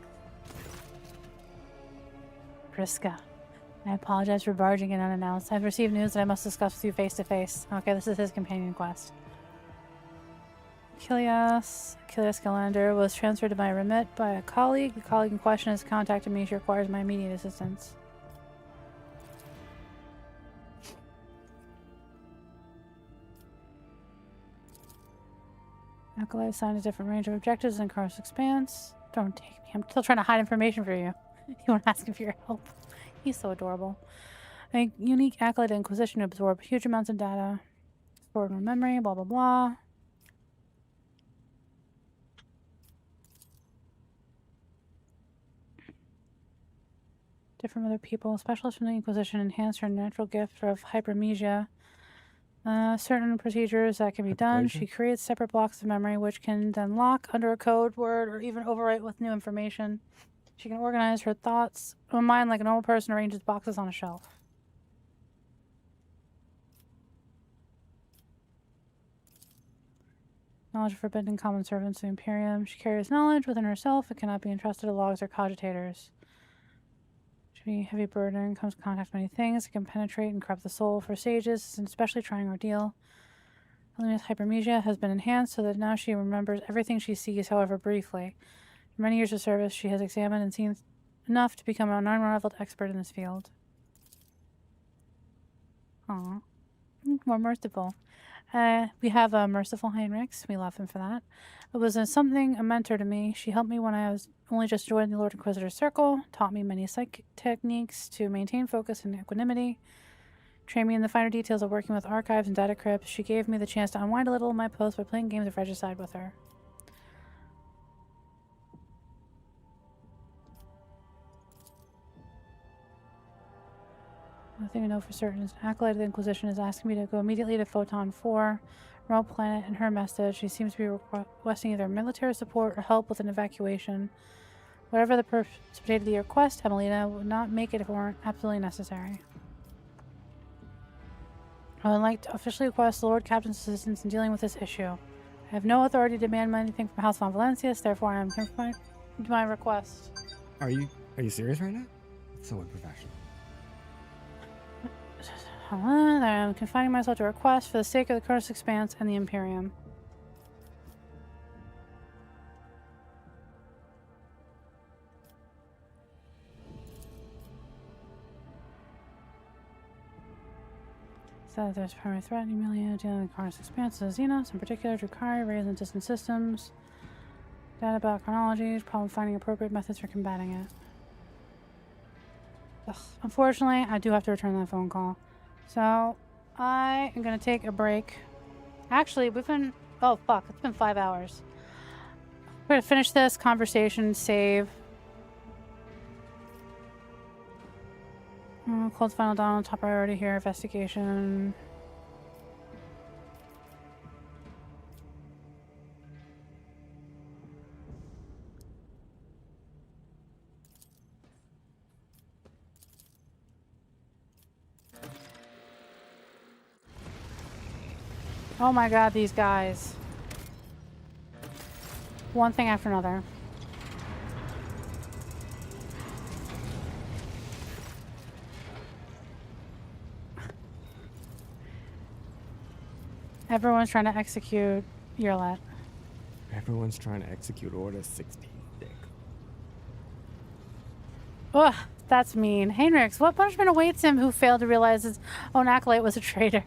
Priska. I apologize for barging in unannounced. I've received news that I must discuss with you face to face. Okay, this is his companion quest. Kilias Galander was transferred to my remit by a colleague. The colleague in question has contacted me. She requires my immediate assistance. Acolyte assigned a different range of objectives in Kar's Expanse. Don't take me. I'm still trying to hide information for you. You won't ask him for your help. He's so adorable. A unique Acolyte Inquisition to absorb huge amounts of data. Stored in memory, blah, blah, blah. Different other people. Specialists from the Inquisition enhance her natural gift of hypermnesia. Certain procedures that can be done. She creates separate blocks of memory which can then lock under a code word or even overwrite with new information. She can organize her thoughts or mind like a normal person arranges boxes on a shelf. Knowledge of forbidden common servants of the Imperium. She carries knowledge within herself. It cannot be entrusted to logs or cogitators. Should be a heavy burden. Comes in contact with many things. It can penetrate and corrupt the soul. For sages, it's an especially trying ordeal. Helena's hypermnesia has been enhanced so that now she remembers everything she sees, however briefly. For many years of service, she has examined and seen enough to become an unrivaled expert in this field. Aww. More merciful. We have a merciful Yremeryss. We love him for that. It was something a mentor to me. She helped me when I was only just joined the Lord Inquisitor's circle, taught me many psychic techniques to maintain focus and equanimity, trained me in the finer details of working with archives and data crypts. She gave me the chance to unwind a little of my post by playing games of Regicide with her. One thing I know for certain is Acolyte of the Inquisition is asking me to go immediately to Photon 4, remote planet. In her message, she seems to be requesting either military support or help with an evacuation. Whatever the precipitate of the request, Emelina would not make it if it weren't absolutely necessary. I would like to officially request the Lord Captain's assistance in dealing with this issue. I have no authority to demand anything from House von Valencius, therefore I am confined to my request. Are you serious right now? It's so unprofessional. I am confining myself to a request for the sake of the Kar's Expanse and the Imperium. So there's a primary threat, Emilia dealing with Kar's Expanse, Xenos, in particular, Drukhari, raised in distant systems. Data about chronologies, problem finding appropriate methods for combating it. Ugh, unfortunately, I do have to return that phone call. So, I am going to take a break. Actually, we've been... Oh, fuck. It's been 5 hours. We're going to finish this conversation, save. Cold final down, top priority here, investigation. Oh my god, these guys. One thing after another. Everyone's trying to execute Yremeryss. Everyone's trying to execute Order 66. Ugh, that's mean. Yremeryss, what punishment awaits him who failed to realize his own acolyte was a traitor?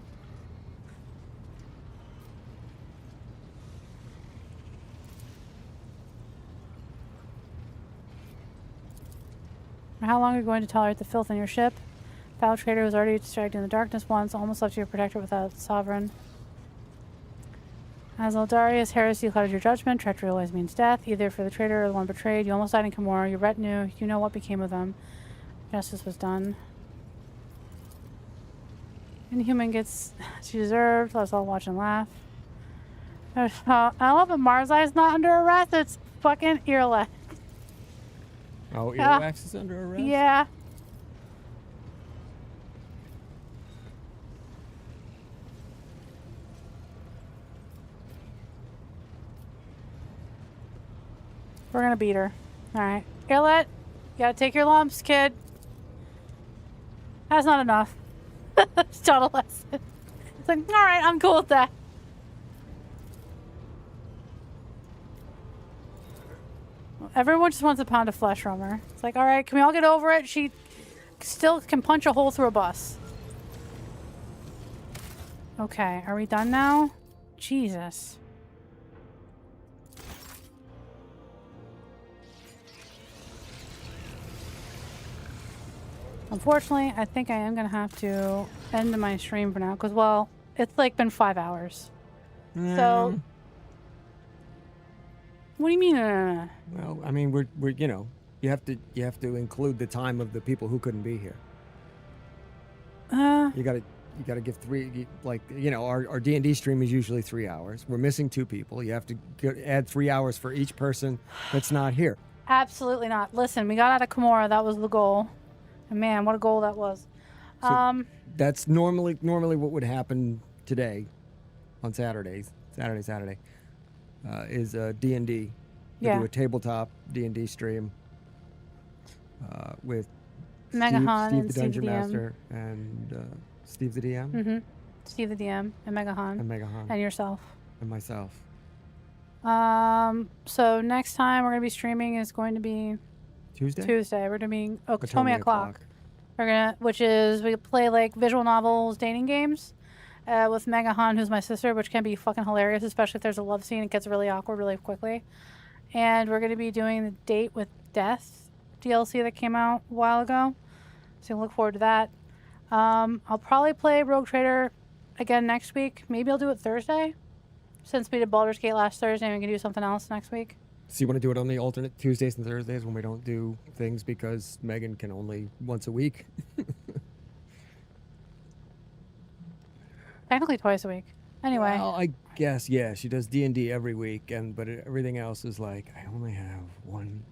How long are you going to tolerate the filth in your ship? Foul traitor was already distracted in the darkness once, almost left you a protector without sovereign. As Eldarius, heresy clouded your judgment. Treachery always means death, either for the traitor or the one betrayed. You almost died in Kimura. Your retinue, you know what became of them. Justice was done. Inhuman gets she deserved. Let's all watch and laugh. I love it. Marseille's not under arrest. It's fucking Yremeryss. Oh, Yremeryss is under arrest? Yeah. We're gonna beat her. Alright. Yremeryss, you gotta take your lumps, kid. That's not enough. It's taught a lesson. It's like, alright, I'm cool with that. Everyone just wants a pound of flesh from her. It's like, alright, can we all get over it? She still can punch a hole through a bus. Okay, are we done now? Jesus. Unfortunately, I think I am going to have to end my stream for now. Because, well, it's like been 5 hours. So... What do you mean? Well, I mean, we're you know, you have to include the time of the people who couldn't be here. You gotta give three, like, you know, our D&D stream is usually 3 hours. We're missing 2 people. You have to add 3 hours for each person that's not here. Absolutely not. Listen, we got out of Kimura. That was the goal. And man, what a goal that was. So that's normally what would happen today, on Saturday, is D&D. We do a tabletop D&D stream with Megahan Steve and the Dungeon Master and Steve the DM. Mm-hmm. Steve the DM and Megahan. And yourself. And myself. So next time we're gonna be streaming is going to be Tuesday. We're doing Oktomi o'clock. We're gonna, which is we play like visual novels, dating games, with Megahan, who's my sister, which can be fucking hilarious, especially if there's a love scene. It gets really awkward really quickly. And we're gonna be doing the Date with Death DLC that came out a while ago, so look forward to that. I'll probably play Rogue Trader again next week. Maybe I'll do it Thursday, since we did Baldur's Gate last Thursday, and we can do something else next week. So you want to do it on the alternate Tuesdays and Thursdays when we don't do things because Megan can only once a week? Technically twice a week. Anyway. Well, I guess, yeah, she does D&D every week, but everything else is like, I only have one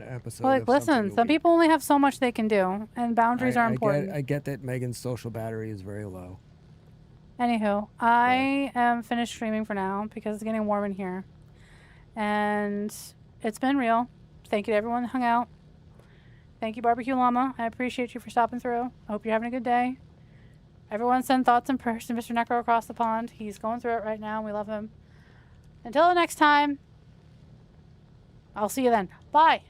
episode. Well, like, listen, some people only have so much they can do, and boundaries are important. I get that Megan's social battery is very low. Anywho, I am finished streaming for now because it's getting warm in here. And it's been real. Thank you to everyone that hung out. Thank you, Barbecue Llama. I appreciate you for stopping through. I hope you're having a good day. Everyone send thoughts and prayers to Mr. Necro across the pond. He's going through it right now. We love him. Until the next time, I'll see you then. Bye.